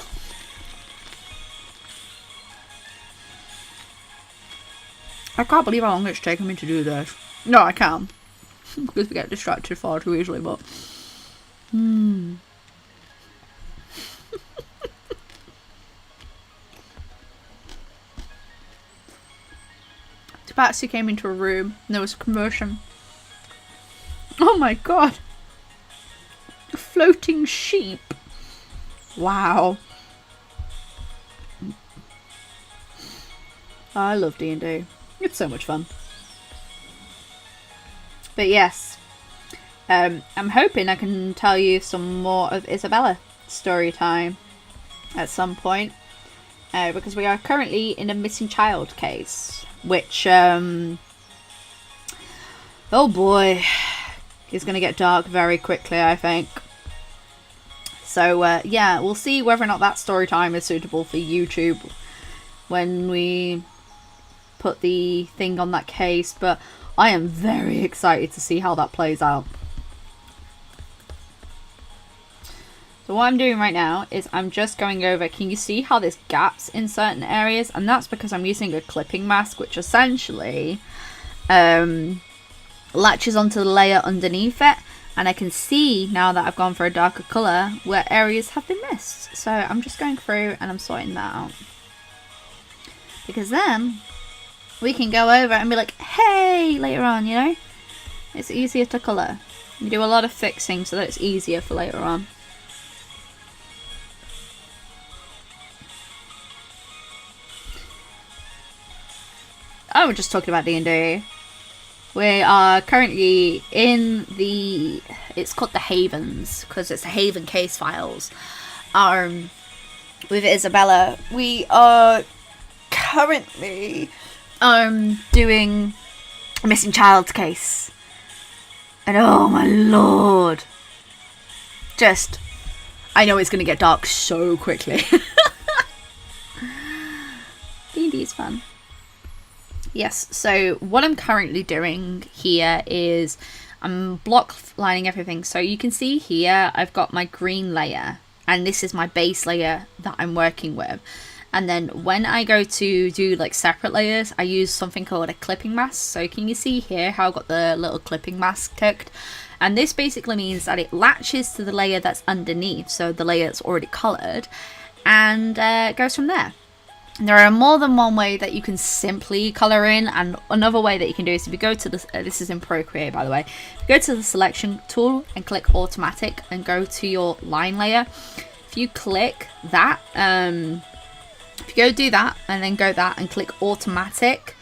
Speaker 1: I can't believe how long it's taken me to do this. No, I can. Because we get distracted far too easily, but... Tabaxi came into a room and there was a commotion. Oh my god! A floating sheep. Wow. I love D&D. It's so much fun. But yes, I'm hoping I can tell you some more of Isabella story time at some point, because we are currently in a missing child case, which, oh boy, is going to get dark very quickly, I think. So, yeah, we'll see whether or not that story time is suitable for YouTube when we put the thing on that case, but I am very excited to see how that plays out. So what I'm doing right now is I'm just going over, can you see how there's gaps in certain areas? And that's because I'm using a clipping mask, which essentially latches onto the layer underneath it. And I can see, now that I've gone for a darker colour, where areas have been missed. So I'm just going through and I'm sorting that out. Because then we can go over and be like, hey, later on, you know? It's easier to colour. You do a lot of fixing so that it's easier for later on. Oh, we're just talking about D&D. We are currently in the... It's called the Havens, because it's the Haven case files. With Isabella, we are currently doing a missing child's case. And oh my lord. Just, I know it's going to get dark so quickly. D&D is fun. Yes, so what I'm currently doing here is I'm block lining everything. So you can see here I've got my green layer, and this is my base layer that I'm working with. And then when I go to do like separate layers, I use something called a clipping mask. So can you see here how I've got the little clipping mask ticked? And this basically means that it latches to the layer that's underneath, so the layer that's already coloured, and goes from there. There are more than one way that you can simply colour in, and another way that you can do is if you go to this, this is in Procreate by the way, go to the selection tool and click automatic and go to your line layer. If you click that, if you go do that and then go that and click automatic,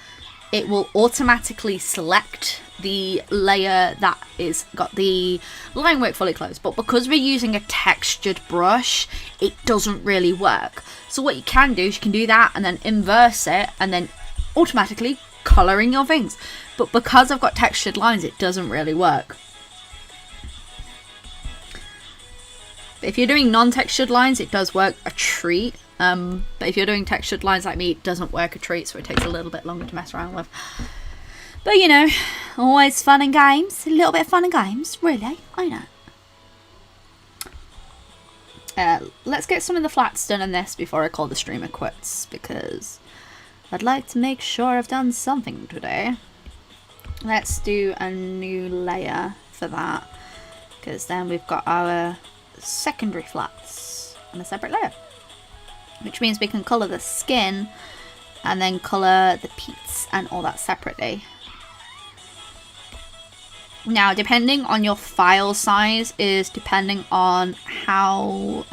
Speaker 1: it will automatically select the layer that is got the line work fully closed. But because we're using a textured brush, it doesn't really work. So what you can do is you can do that and then inverse it and then automatically colour in your things. But because I've got textured lines, it doesn't really work. But if you're doing non-textured lines, it does work a treat. But if you're doing textured lines like me, it doesn't work a treat, so it takes a little bit longer to mess around with. But you know, always fun and games. A little bit of fun and games, really. I know. Let's get some of the flats done on this before I call the streamer quits, because I'd like to make sure I've done something today. Let's do a new layer for that, because then we've got our secondary flats on a separate layer, which means we can colour the skin and then colour the peats and all that separately. Now, depending on your file size is depending on how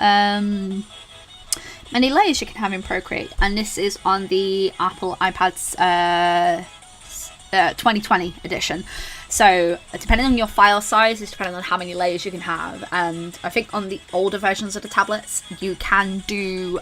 Speaker 1: many layers you can have in Procreate. And this is on the Apple iPad's 2020 edition. So, depending on your file size is depending on how many layers you can have. And I think on the older versions of the tablets, you can do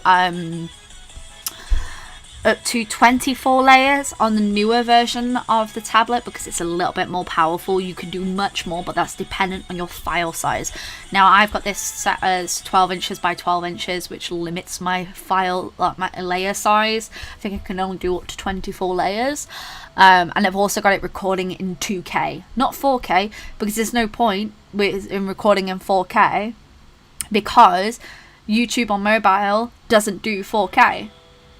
Speaker 1: up to 24 layers. On the newer version of the tablet, because it's a little bit more powerful, you can do much more, but that's dependent on your file size. Now I've got this set as 12 inches by 12 inches, which limits my file, my layer size. I think I can only do up to 24 layers. And I've also got it recording in 2K, not 4K, because there's no point in recording in 4K, because YouTube on mobile doesn't do 4K.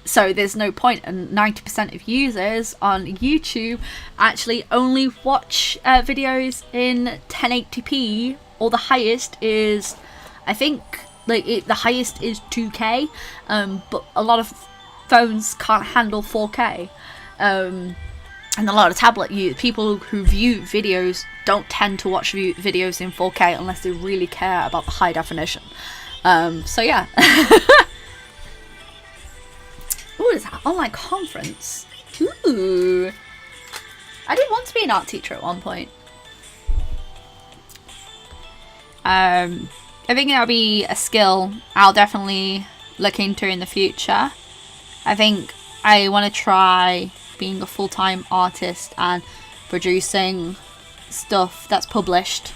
Speaker 1: So there's no point, and 90% of users on YouTube actually only watch videos in 1080p, or the highest is, I think, like the highest is 2K, but a lot of phones can't handle 4K, and a lot of tablet people who view videos don't tend to watch videos in 4K unless they really care about the high definition. So yeah. Ooh, is that online conference? Ooh. I did want to be an art teacher at one point. I think that'll be a skill I'll definitely look into in the future. I think I want to try being a full-time artist and producing stuff that's published.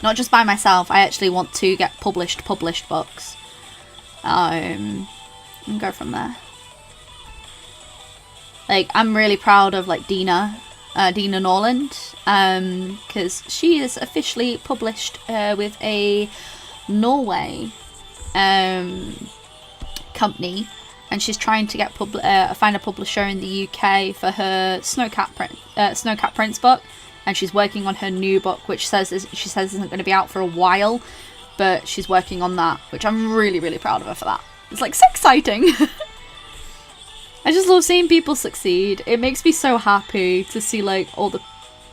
Speaker 1: Not just by myself, I actually want to get published books. And go from there. Like, I'm really proud of like Dina Norland, because she is officially published with a Norway company, and she's trying to get find a publisher in the UK for her Snowcat Prince book, and she's working on her new book, which she says isn't going to be out for a while, but she's working on that, which I'm really, really proud of her for that. It's like so exciting. I just love seeing people succeed. It makes me so happy to see like all the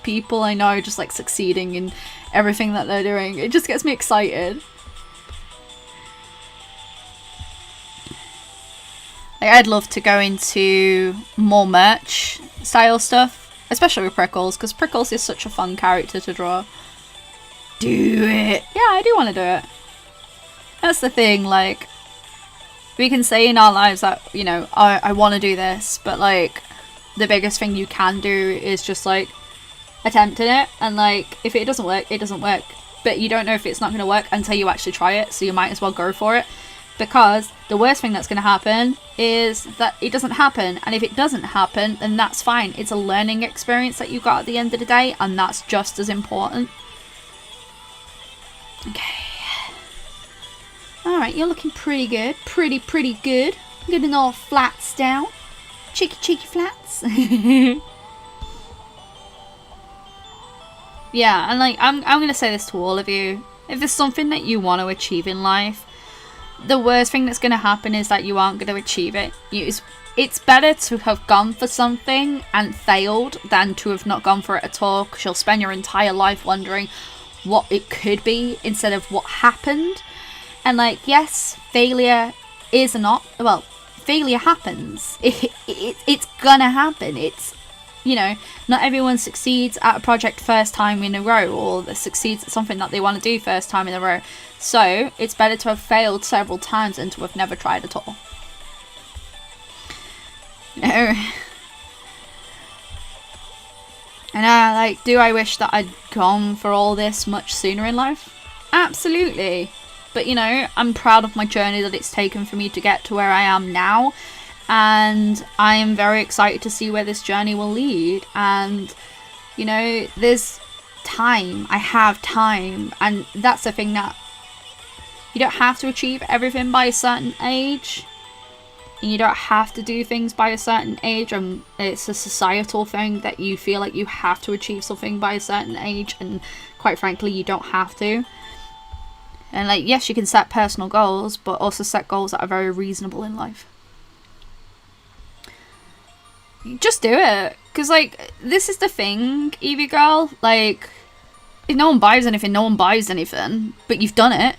Speaker 1: people I know just like succeeding in everything that they're doing. It just gets me excited. Like, I'd love to go into more merch style stuff, especially with Prickles, because Prickles is such a fun character to draw. Do it. Yeah, I do want to do it. That's the thing, like, we can say in our lives that, you know, I want to do this, but like the biggest thing you can do is just like attempting it, and like if it doesn't work, it doesn't work, but you don't know if it's not going to work until you actually try it, so you might as well go for it, because the worst thing that's going to happen is that it doesn't happen, and if it doesn't happen, then that's fine. It's a learning experience that you got at the end of the day, and that's just as important. Okay. Alright, you're looking pretty good. Pretty good. Getting all flats down. Cheeky flats. Yeah, and like I'm gonna say this to all of you. If there's something that you want to achieve in life, the worst thing that's gonna happen is that you aren't gonna achieve it. It's better to have gone for something and failed than to have not gone for it at all, because you'll spend your entire life wondering what it could be instead of what happened. And like, yes, failure is not, well, failure happens. It's gonna happen. It's, you know, not everyone succeeds at a project first time in a row, or succeeds at something that they want to do first time in a row. So it's better to have failed several times than to have never tried at all. No. And like, do I wish that I'd gone for all this much sooner in life? Absolutely. But you know, I'm proud of my journey that it's taken for me to get to where I am now. And I am very excited to see where this journey will lead. And, you know, there's time. I have time. And that's the thing, that you don't have to achieve everything by a certain age. And you don't have to do things by a certain age. And it's a societal thing that you feel like you have to achieve something by a certain age. And quite frankly, you don't have to. And like, yes, you can set personal goals, but also set goals that are very reasonable in life. Just do it, because like, this is the thing, Evie girl, like, if no one buys anything, no one buys anything, but you've done it.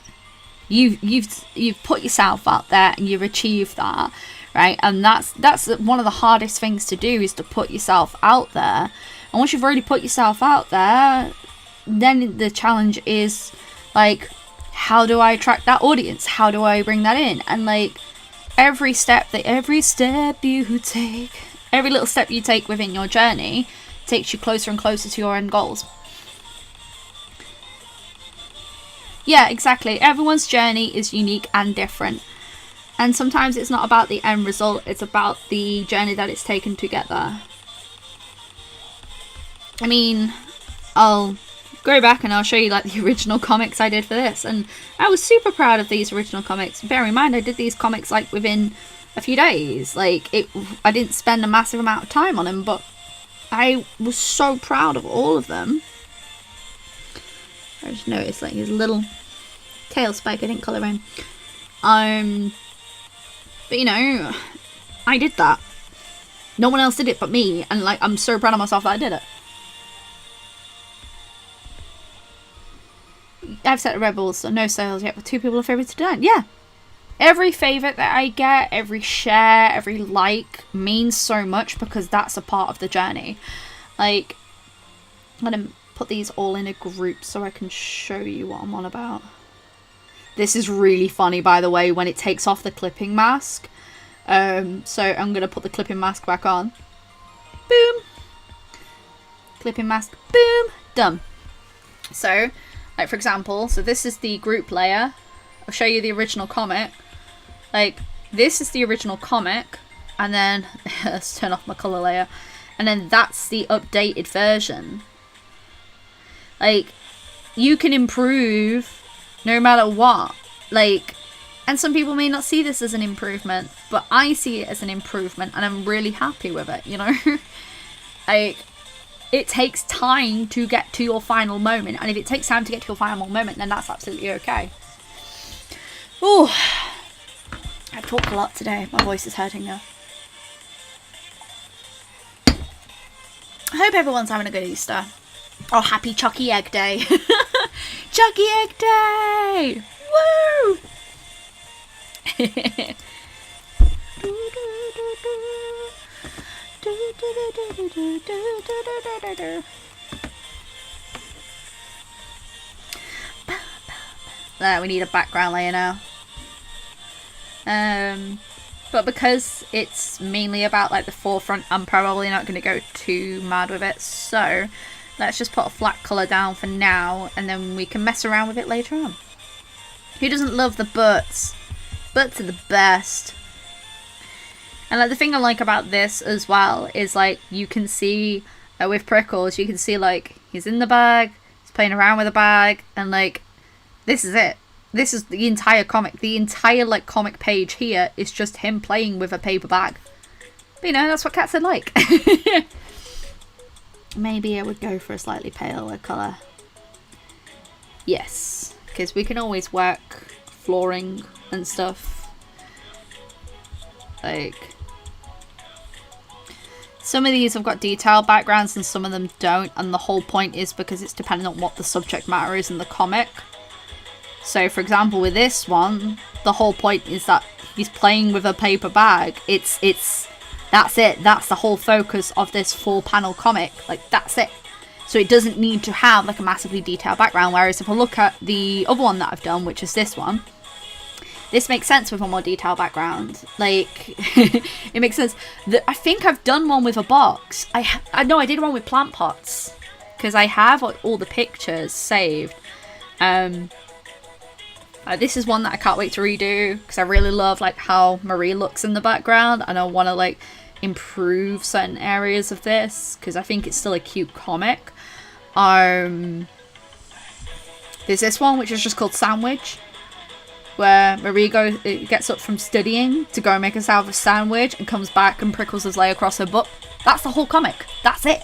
Speaker 1: You've put yourself out there and you've achieved that, right? And that's one of the hardest things to do, is to put yourself out there. And once you've already put yourself out there, then the challenge is like, how do I attract that audience? How do I bring that in? And like, every step you take, every little step you take within your journey takes you closer and closer to your end goals. Yeah, exactly. Everyone's journey is unique and different. And sometimes it's not about the end result, it's about the journey that it's taken to get there. I mean, I'll go back and I'll show you like the original comics I did for this. And I was super proud of these original comics. Bear in mind, I did these comics like within a few days. Like, I didn't spend a massive amount of time on them, but I was so proud of all of them. I just noticed like his little tail spike I didn't colour in. But you know, I did that. No one else did it but me, and like, I'm so proud of myself that I did it. I've set the Rebels, so no sales yet, but 2 people are favourites to done. Yeah. Every favourite that I get, every share, every like means so much, because that's a part of the journey. Like, I'm going to put these all in a group so I can show you what I'm on about. This is really funny, by the way, when it takes off the clipping mask. So I'm going to put the clipping mask back on. Boom. Clipping mask. Boom. Done. So, like for example, so this is the group layer. I'll show you the original comic. Like, this is the original comic. And then, let's turn off my colour layer. And then that's the updated version. Like, you can improve no matter what. Like, and some people may not see this as an improvement, but I see it as an improvement, and I'm really happy with it, you know? Like, it takes time to get to your final moment, and if it takes time to get to your final moment, then that's absolutely okay. Ooh, I talked a lot today. My voice is hurting now. I hope everyone's having a good Easter. Oh, happy Chucky Egg Day. Chucky Egg Day! Woo! There, we need a background layer now. But because it's mainly about like the forefront, I'm probably not going to go too mad with it. So let's just put a flat colour down for now, and then we can mess around with it later on. Who doesn't love the butts? Butts are the best. And like, the thing I like about this as well is like, you can see with Prickles, you can see like he's in the bag, he's playing around with the bag, and like, this is it. This is the entire comic. The entire like comic page here is just him playing with a paper bag. But you know, that's what cats are like. Maybe I would go for a slightly paler colour. Yes, because we can always work flooring and stuff. Like, some of these have got detailed backgrounds and some of them don't, and the whole point is because it's dependent on what the subject matter is in the comic. So for example, with this one, the whole point is that he's playing with a paper bag. That's it. That's the whole focus of this 4-panel comic. Like, that's it. So it doesn't need to have like a massively detailed background. Whereas if I look at the other one that I've done, which is this one, this makes sense with a more detailed background. Like, it makes sense. I think I've done one with a box. I know I did one with plant pots because I have like, all the pictures saved. This is one that I can't wait to redo because I really love like how Marie looks in the background, and I want to like improve certain areas of this because I think it's still a cute comic. There's this one which is just called Sandwich, where Marie gets up from studying to go make herself a sandwich and comes back and Prickles is lay across her butt. That's the whole comic. That's it.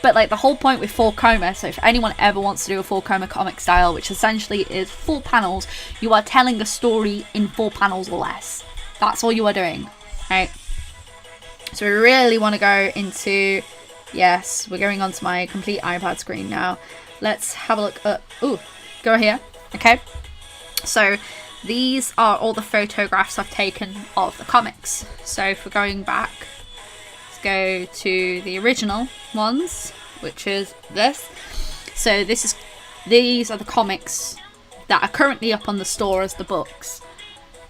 Speaker 1: But like the whole point with 4 coma, so if anyone ever wants to do a 4 coma comic style, which essentially is 4 panels, you are telling a story in 4 panels or less. That's all you are doing, right? So we really want to go into, yes, we're going onto my complete iPad screen now. Let's have a look at, go here, okay? So these are all the photographs I've taken of the comics. So if we're going back, let's go to the original ones, which is this. So these are the comics that are currently up on the store as the books,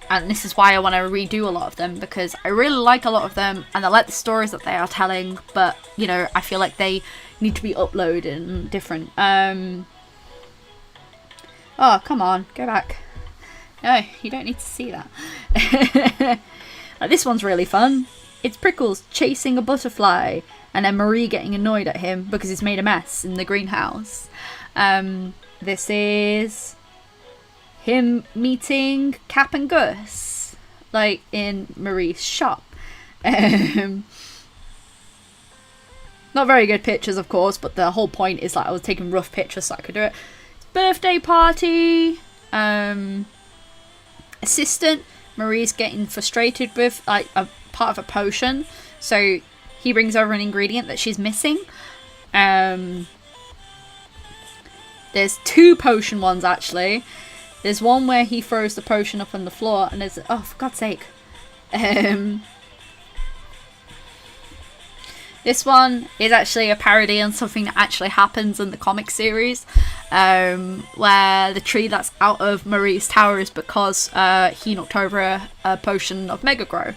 Speaker 1: and this is why I want to redo a lot of them, because I really like a lot of them and I like the stories that they are telling, but you know, I feel like they need to be uploaded and different. Oh, come on, go back. No, you don't need to see that. Like, this one's really fun. It's Prickles chasing a butterfly and then Marie getting annoyed at him because he's made a mess in the greenhouse. This is him meeting Cap and Gus, like in Marie's shop. Not very good pictures, of course, but the whole point is like I was taking rough pictures so I could do it. Birthday party. Assistant, Marie's getting frustrated with like a part of a potion, so he brings over an ingredient that she's missing. There's 2 potion ones actually. There's one where he throws the potion up on the floor, and there's, oh for God's sake, this one is actually a parody on something that actually happens in the comic series, where the tree that's out of Marie's tower is because he knocked over a potion of Mega Grow.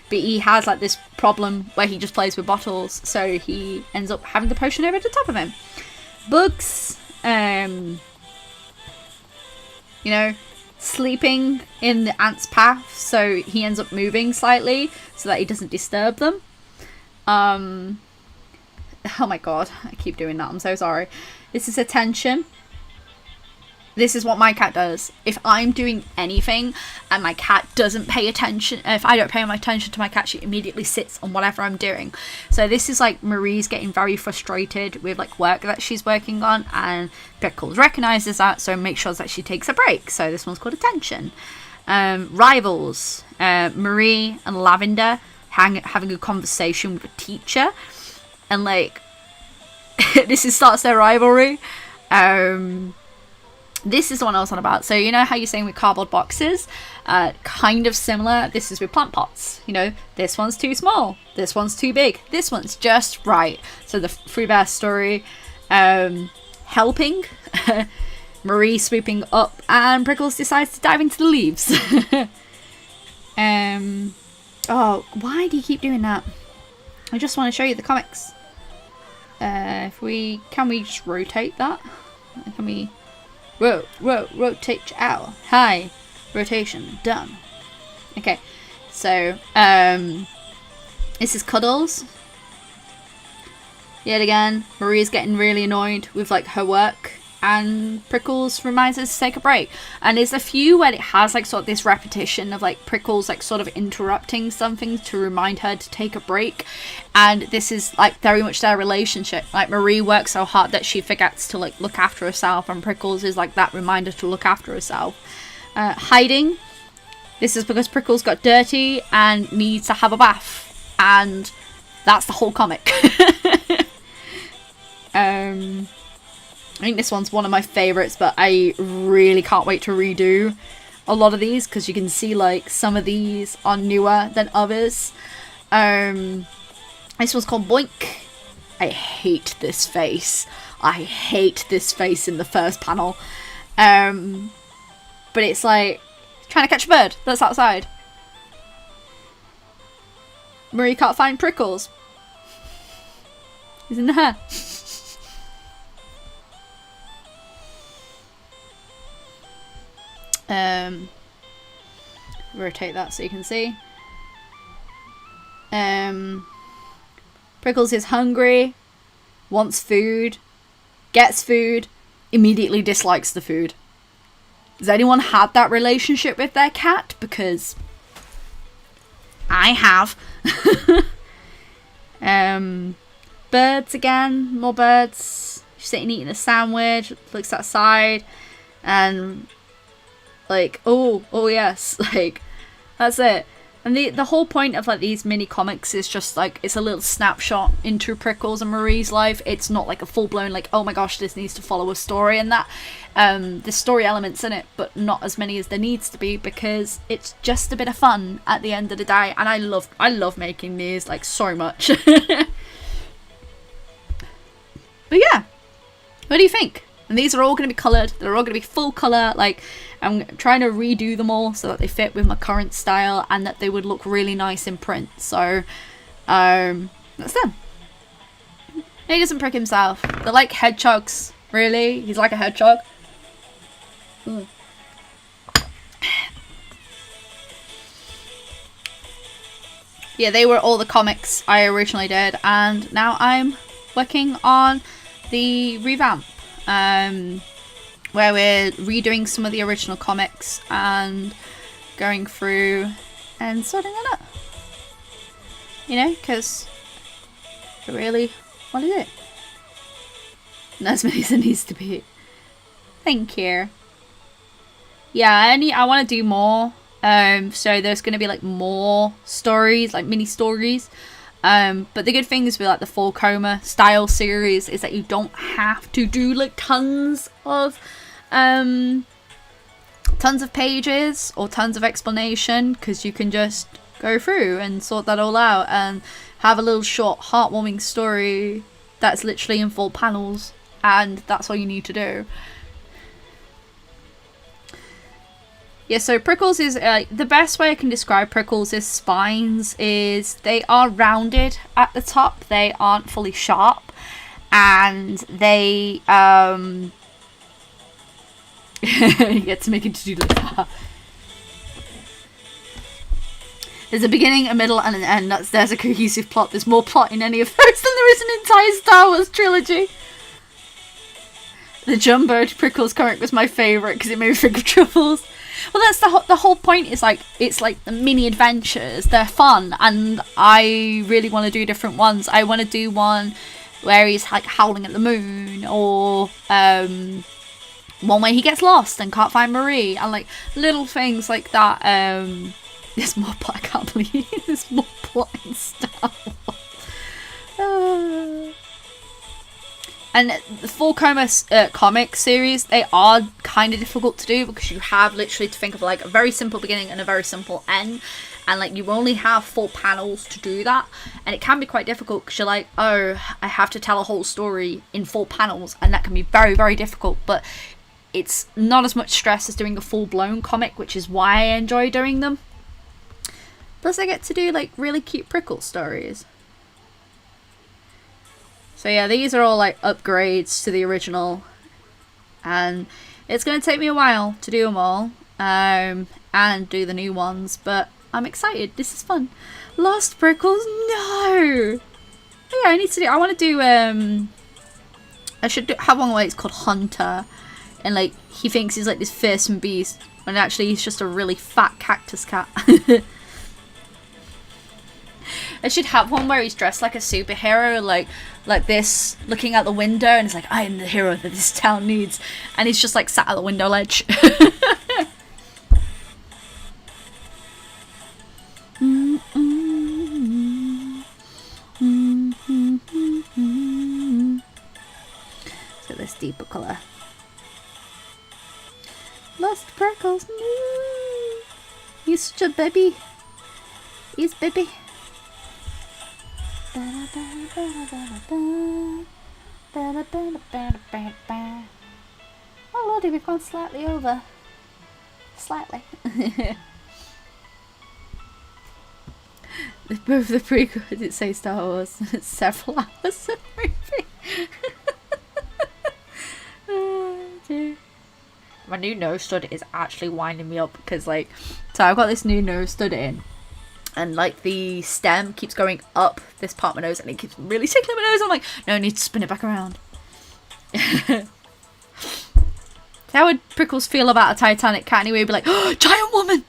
Speaker 1: But he has like this problem where he just plays with bottles, so he ends up having the potion over the top of him. Bugs, you know, sleeping in the ant's path, so he ends up moving slightly so that he doesn't disturb them. Oh my god, I keep doing that, I'm so sorry. This is attention. This is what my cat does. If I'm doing anything and my cat doesn't pay attention, if I don't pay my attention to my cat, she immediately sits on whatever I'm doing. So this is like Marie's getting very frustrated with like work that she's working on, and Pickles recognises that, so makes sure that she takes a break. So this one's called attention. Rivals. Marie and Lavender having a conversation with a teacher, and like starts their rivalry. This is the one I was on about. So you know how you're saying with cardboard boxes, kind of similar. This is with plant pots. You know, this one's too small, this one's too big, this one's just right. So the Free Bear story, helping, Marie swooping up, and Prickles decides to dive into the leaves. Oh, why do you keep doing that? I just want to show you the comics. Can we just rotate that? Can we? Rotate out. Hi. Rotation. Done. Okay. So, this is Cuddles. Yet again, Marie's getting really annoyed with like her work and Prickles reminds us to take a break. And there's a few where it has like sort of this repetition of like Prickles like sort of interrupting something to remind her to take a break, and this is like very much their relationship. Like Marie works so hard that she forgets to like look after herself, and Prickles is like that reminder to look after herself. Hiding. This is because Prickles got dirty and needs to have a bath, and that's the whole comic. I think this one's one of my favourites, but I really can't wait to redo a lot of these, because you can see like some of these are newer than others. This one's called Boink. I hate this face. I hate this face in the first panel. But it's like trying to catch a bird that's outside. Marie can't find Prickles. He's in the hair. Rotate that so you can see. Prickles is hungry, wants food, gets food, immediately dislikes the food. Has anyone had that relationship with their cat? Because I have. Birds again, more birds. She's sitting eating a sandwich, looks outside, and like, oh yes, like, that's it. And the whole point of like these mini comics is just like, it's a little snapshot into Prickles and Marie's life. It's not like a full-blown like, oh my gosh, this needs to follow a story, and that there's story elements in it, but not as many as there needs to be, because it's just a bit of fun at the end of the day. And I love making these like so much. But yeah, what do you think? And these are all going to be coloured. They're all going to be full colour. Like, I'm trying to redo them all so that they fit with my current style and that they would look really nice in print. So, that's them. He doesn't prick himself. They're like hedgehogs, really. He's like a hedgehog. Yeah, they were all the comics I originally did, and now I'm working on the revamp. Where we're redoing some of the original comics and going through and sorting it up. You know, because I really want to do it. Not as many as it needs to be. Thank you. Yeah, I want to do more. So there's going to be like more stories, like mini stories. But the good thing is with like the Full Coma style series is that you don't have to do like tons of pages or tons of explanation, because you can just go through and sort that all out and have a little short heartwarming story that's literally in 4 panels, and that's all you need to do. Yeah, so Prickles is, the best way I can describe Prickles' spines is they are rounded at the top. They aren't fully sharp. And they, you get to make it to do like that. There's a beginning, a middle, and an end. There's a cohesive plot. There's more plot in any of those than there is an entire Star Wars trilogy. The Jumbo Prickles comic was my favourite because it made me think of Truffles. Well, that's the whole point. Is like, it's like the mini adventures. They're fun, and I really want to do different ones. I want to do one where he's like howling at the moon, or one where he gets lost and can't find Marie, and like little things like that. There's more plot. I can't believe there's more plot in Star Wars. And the Full Coma comic series, they are kind of difficult to do because you have literally to think of like a very simple beginning and a very simple end. And like you only have 4 panels to do that. And it can be quite difficult because you're like, oh, I have to tell a whole story in 4 panels. And that can be very, very difficult. But it's not as much stress as doing a full-blown comic, which is why I enjoy doing them. Plus I get to do like really cute Prickles stories. So yeah, these are all like upgrades to the original, and it's going to take me a while to do them all, and do the new ones, but I'm excited. This is fun. Lost Prickles? No! Yeah, I want to do I should have one where it's called Hunter, and like he thinks he's like this fearsome beast, when actually he's just a really fat cactus cat. I should have one where he's dressed like a superhero, like this, looking out the window, and it's like, I am the hero that this town needs, and he's just like sat at the window ledge. Let's get this deeper colour. Lost Prickles, no. He's such a baby. He's baby. Oh lordy, we've gone slightly over. Slightly. Both the prequel, did it say Star Wars? It's several hours of movie. Oh dear. My new nose stud is actually winding me up because like, so I've got this new nose stud in, and like the stem keeps going up this part of my nose and it keeps really tickling my nose. I'm like, no, I need to spin it back around. How would Prickles feel about a Titanic cat anyway? He'd be like, oh, giant woman!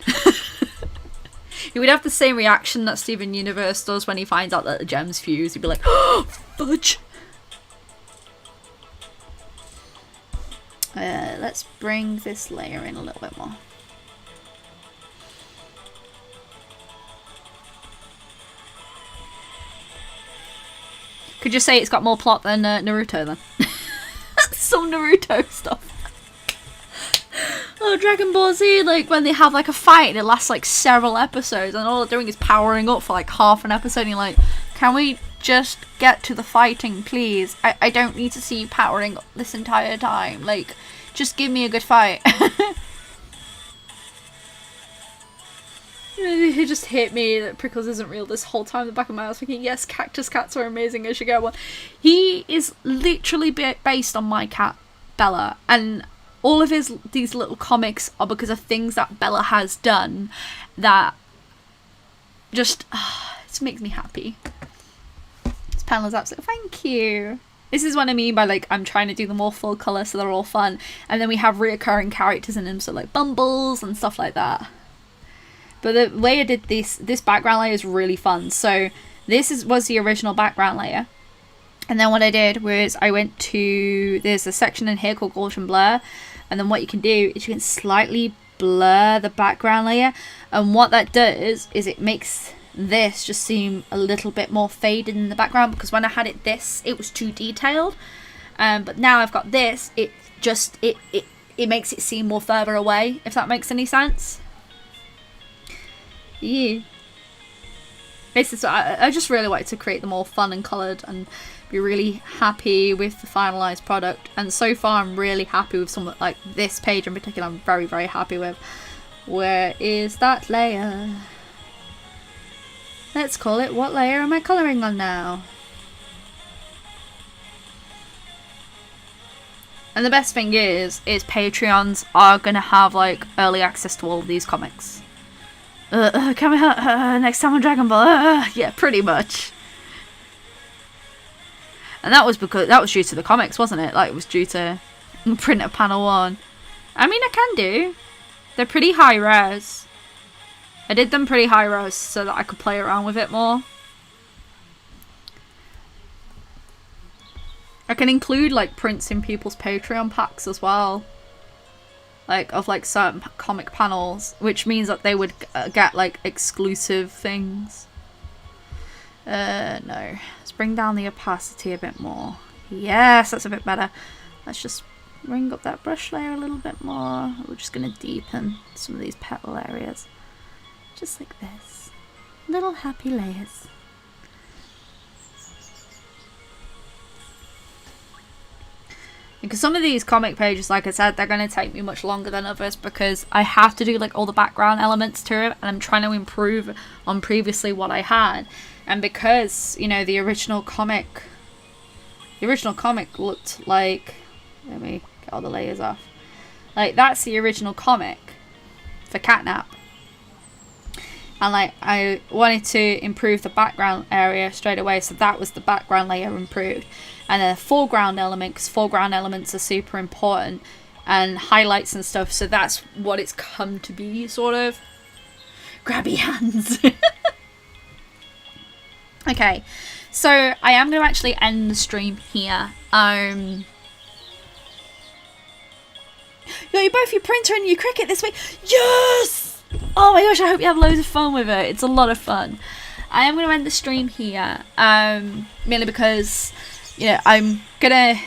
Speaker 1: He would have the same reaction that Steven Universe does when he finds out that the gems fuse. He'd be like, oh, fudge! Let's bring this layer in a little bit more. Could you say it's got more plot than Naruto then? Some Naruto stuff. Oh, Dragon Ball Z, like when they have like a fight and it lasts like several episodes and all they're doing is powering up for like half an episode and you're like, can we just get to the fighting please? I don't need to see you powering up this entire time. Like, just give me a good fight. It just hit me that Prickles isn't real this whole time. In the back of my head I was thinking, yes, cactus cats are amazing, I should get one. He is literally based on my cat, Bella, and all of these little comics are because of things that Bella has done that just, it makes me happy. This panel is absolutely, thank you. This is what I mean by like, I'm trying to do them all full colour so they're all fun. And then we have reoccurring characters in them, so like Bumbles and stuff like that. But the way I did this background layer is really fun. So this was the original background layer. And then what I did was I went to, there's a section in here called Gaussian Blur. And then what you can do is you can slightly blur the background layer. And what that does is it makes this just seem a little bit more faded in the background. Because when I had it it was too detailed. But now I've got this, it makes it seem more further away, if that makes any sense. Yeah. Basically, I just really wanted to create them all fun and coloured and be really happy with the finalised product. And so far I'm really happy with some, like this page in particular I'm very, very happy with. Where is that layer? Let's call it, what layer am I colouring on now? And the best thing is Patreons are going to have like early access to all of these comics. Coming out next time on Dragon Ball. Yeah, pretty much. And that was because that was due to the comics, wasn't it? Like it was due to printer panel 1. I mean, I can do. They're pretty high res. I did them pretty high res so that I could play around with it more. I can include like prints in people's Patreon packs as well. Like of like certain comic panels, which means that they would get like exclusive things. No, let's bring down the opacity a bit more. Yes, that's a bit better. Let's just bring up that brush layer a little bit more. We're just going to deepen some of these petal areas, just like this. Little happy layers. Because some of these comic pages, like I said, they're going to take me much longer than others because I have to do like all the background elements to it and I'm trying to improve on previously what I had. And because, you know, the original comic looked like, let me get all the layers off. Like that's the original comic for Catnap. and like I wanted to improve the background area straight away, so that was the background layer improved. And then a foreground element, because foreground elements are super important, and highlights and stuff, so that's what it's come to be, sort of. Grabby hands. Okay, so I am going to actually end the stream here. You got both your printer and your Cricut this week. Yes! Oh my gosh, I hope you have loads of fun with it. It's a lot of fun. I am going to end the stream here, mainly because, you know, I'm going to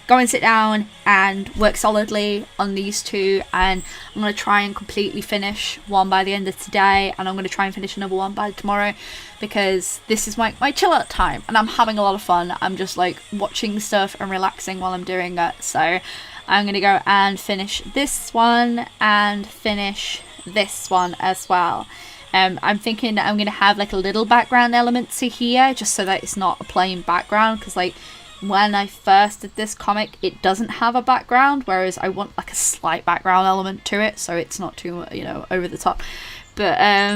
Speaker 1: go and sit down and work solidly on these two, and I'm going to try and completely finish one by the end of today, and I'm going to try and finish another one by tomorrow, because this is my chill out time and I'm having a lot of fun. I'm just like watching stuff and relaxing while I'm doing it. So I'm going to go and finish this one and finish this one as well. I'm thinking that I'm going to have like a little background element to here, just so that it's not a plain background, because like when I first did this comic, it doesn't have a background, whereas I want like a slight background element to it, so it's not too, you know, over the top. But I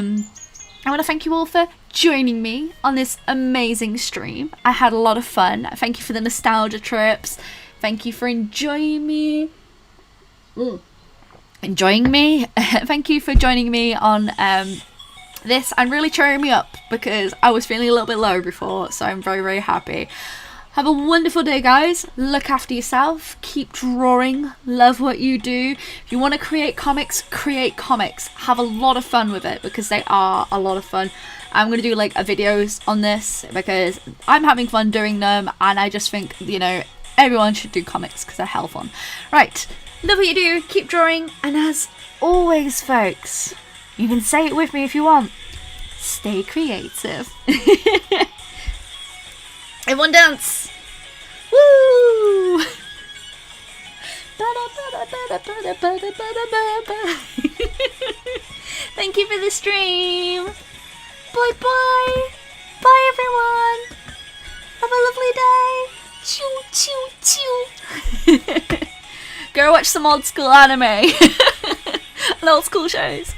Speaker 1: want to thank you all for joining me on this amazing stream. I had a lot of fun. Thank you for the nostalgia trips. Thank you for enjoying me. Thank you for joining me on this and really cheering me up, because I was feeling a little bit low before, so I'm very, very happy. Have a wonderful day, guys. Look after yourself. Keep drawing. Love what you do. If you want to create comics, create comics. Have a lot of fun with it, because they are a lot of fun. I'm going to do like a videos on this because I'm having fun doing them, and I just think, you know, everyone should do comics because they're hell fun. Right. Love what you do. Keep drawing. And as always, folks, you can say it with me if you want. Stay creative. Everyone dance! Woo! Thank you for the stream. Bye bye. Bye everyone. Have a lovely day. Choo choo choo. Go watch some old school anime and old school shows.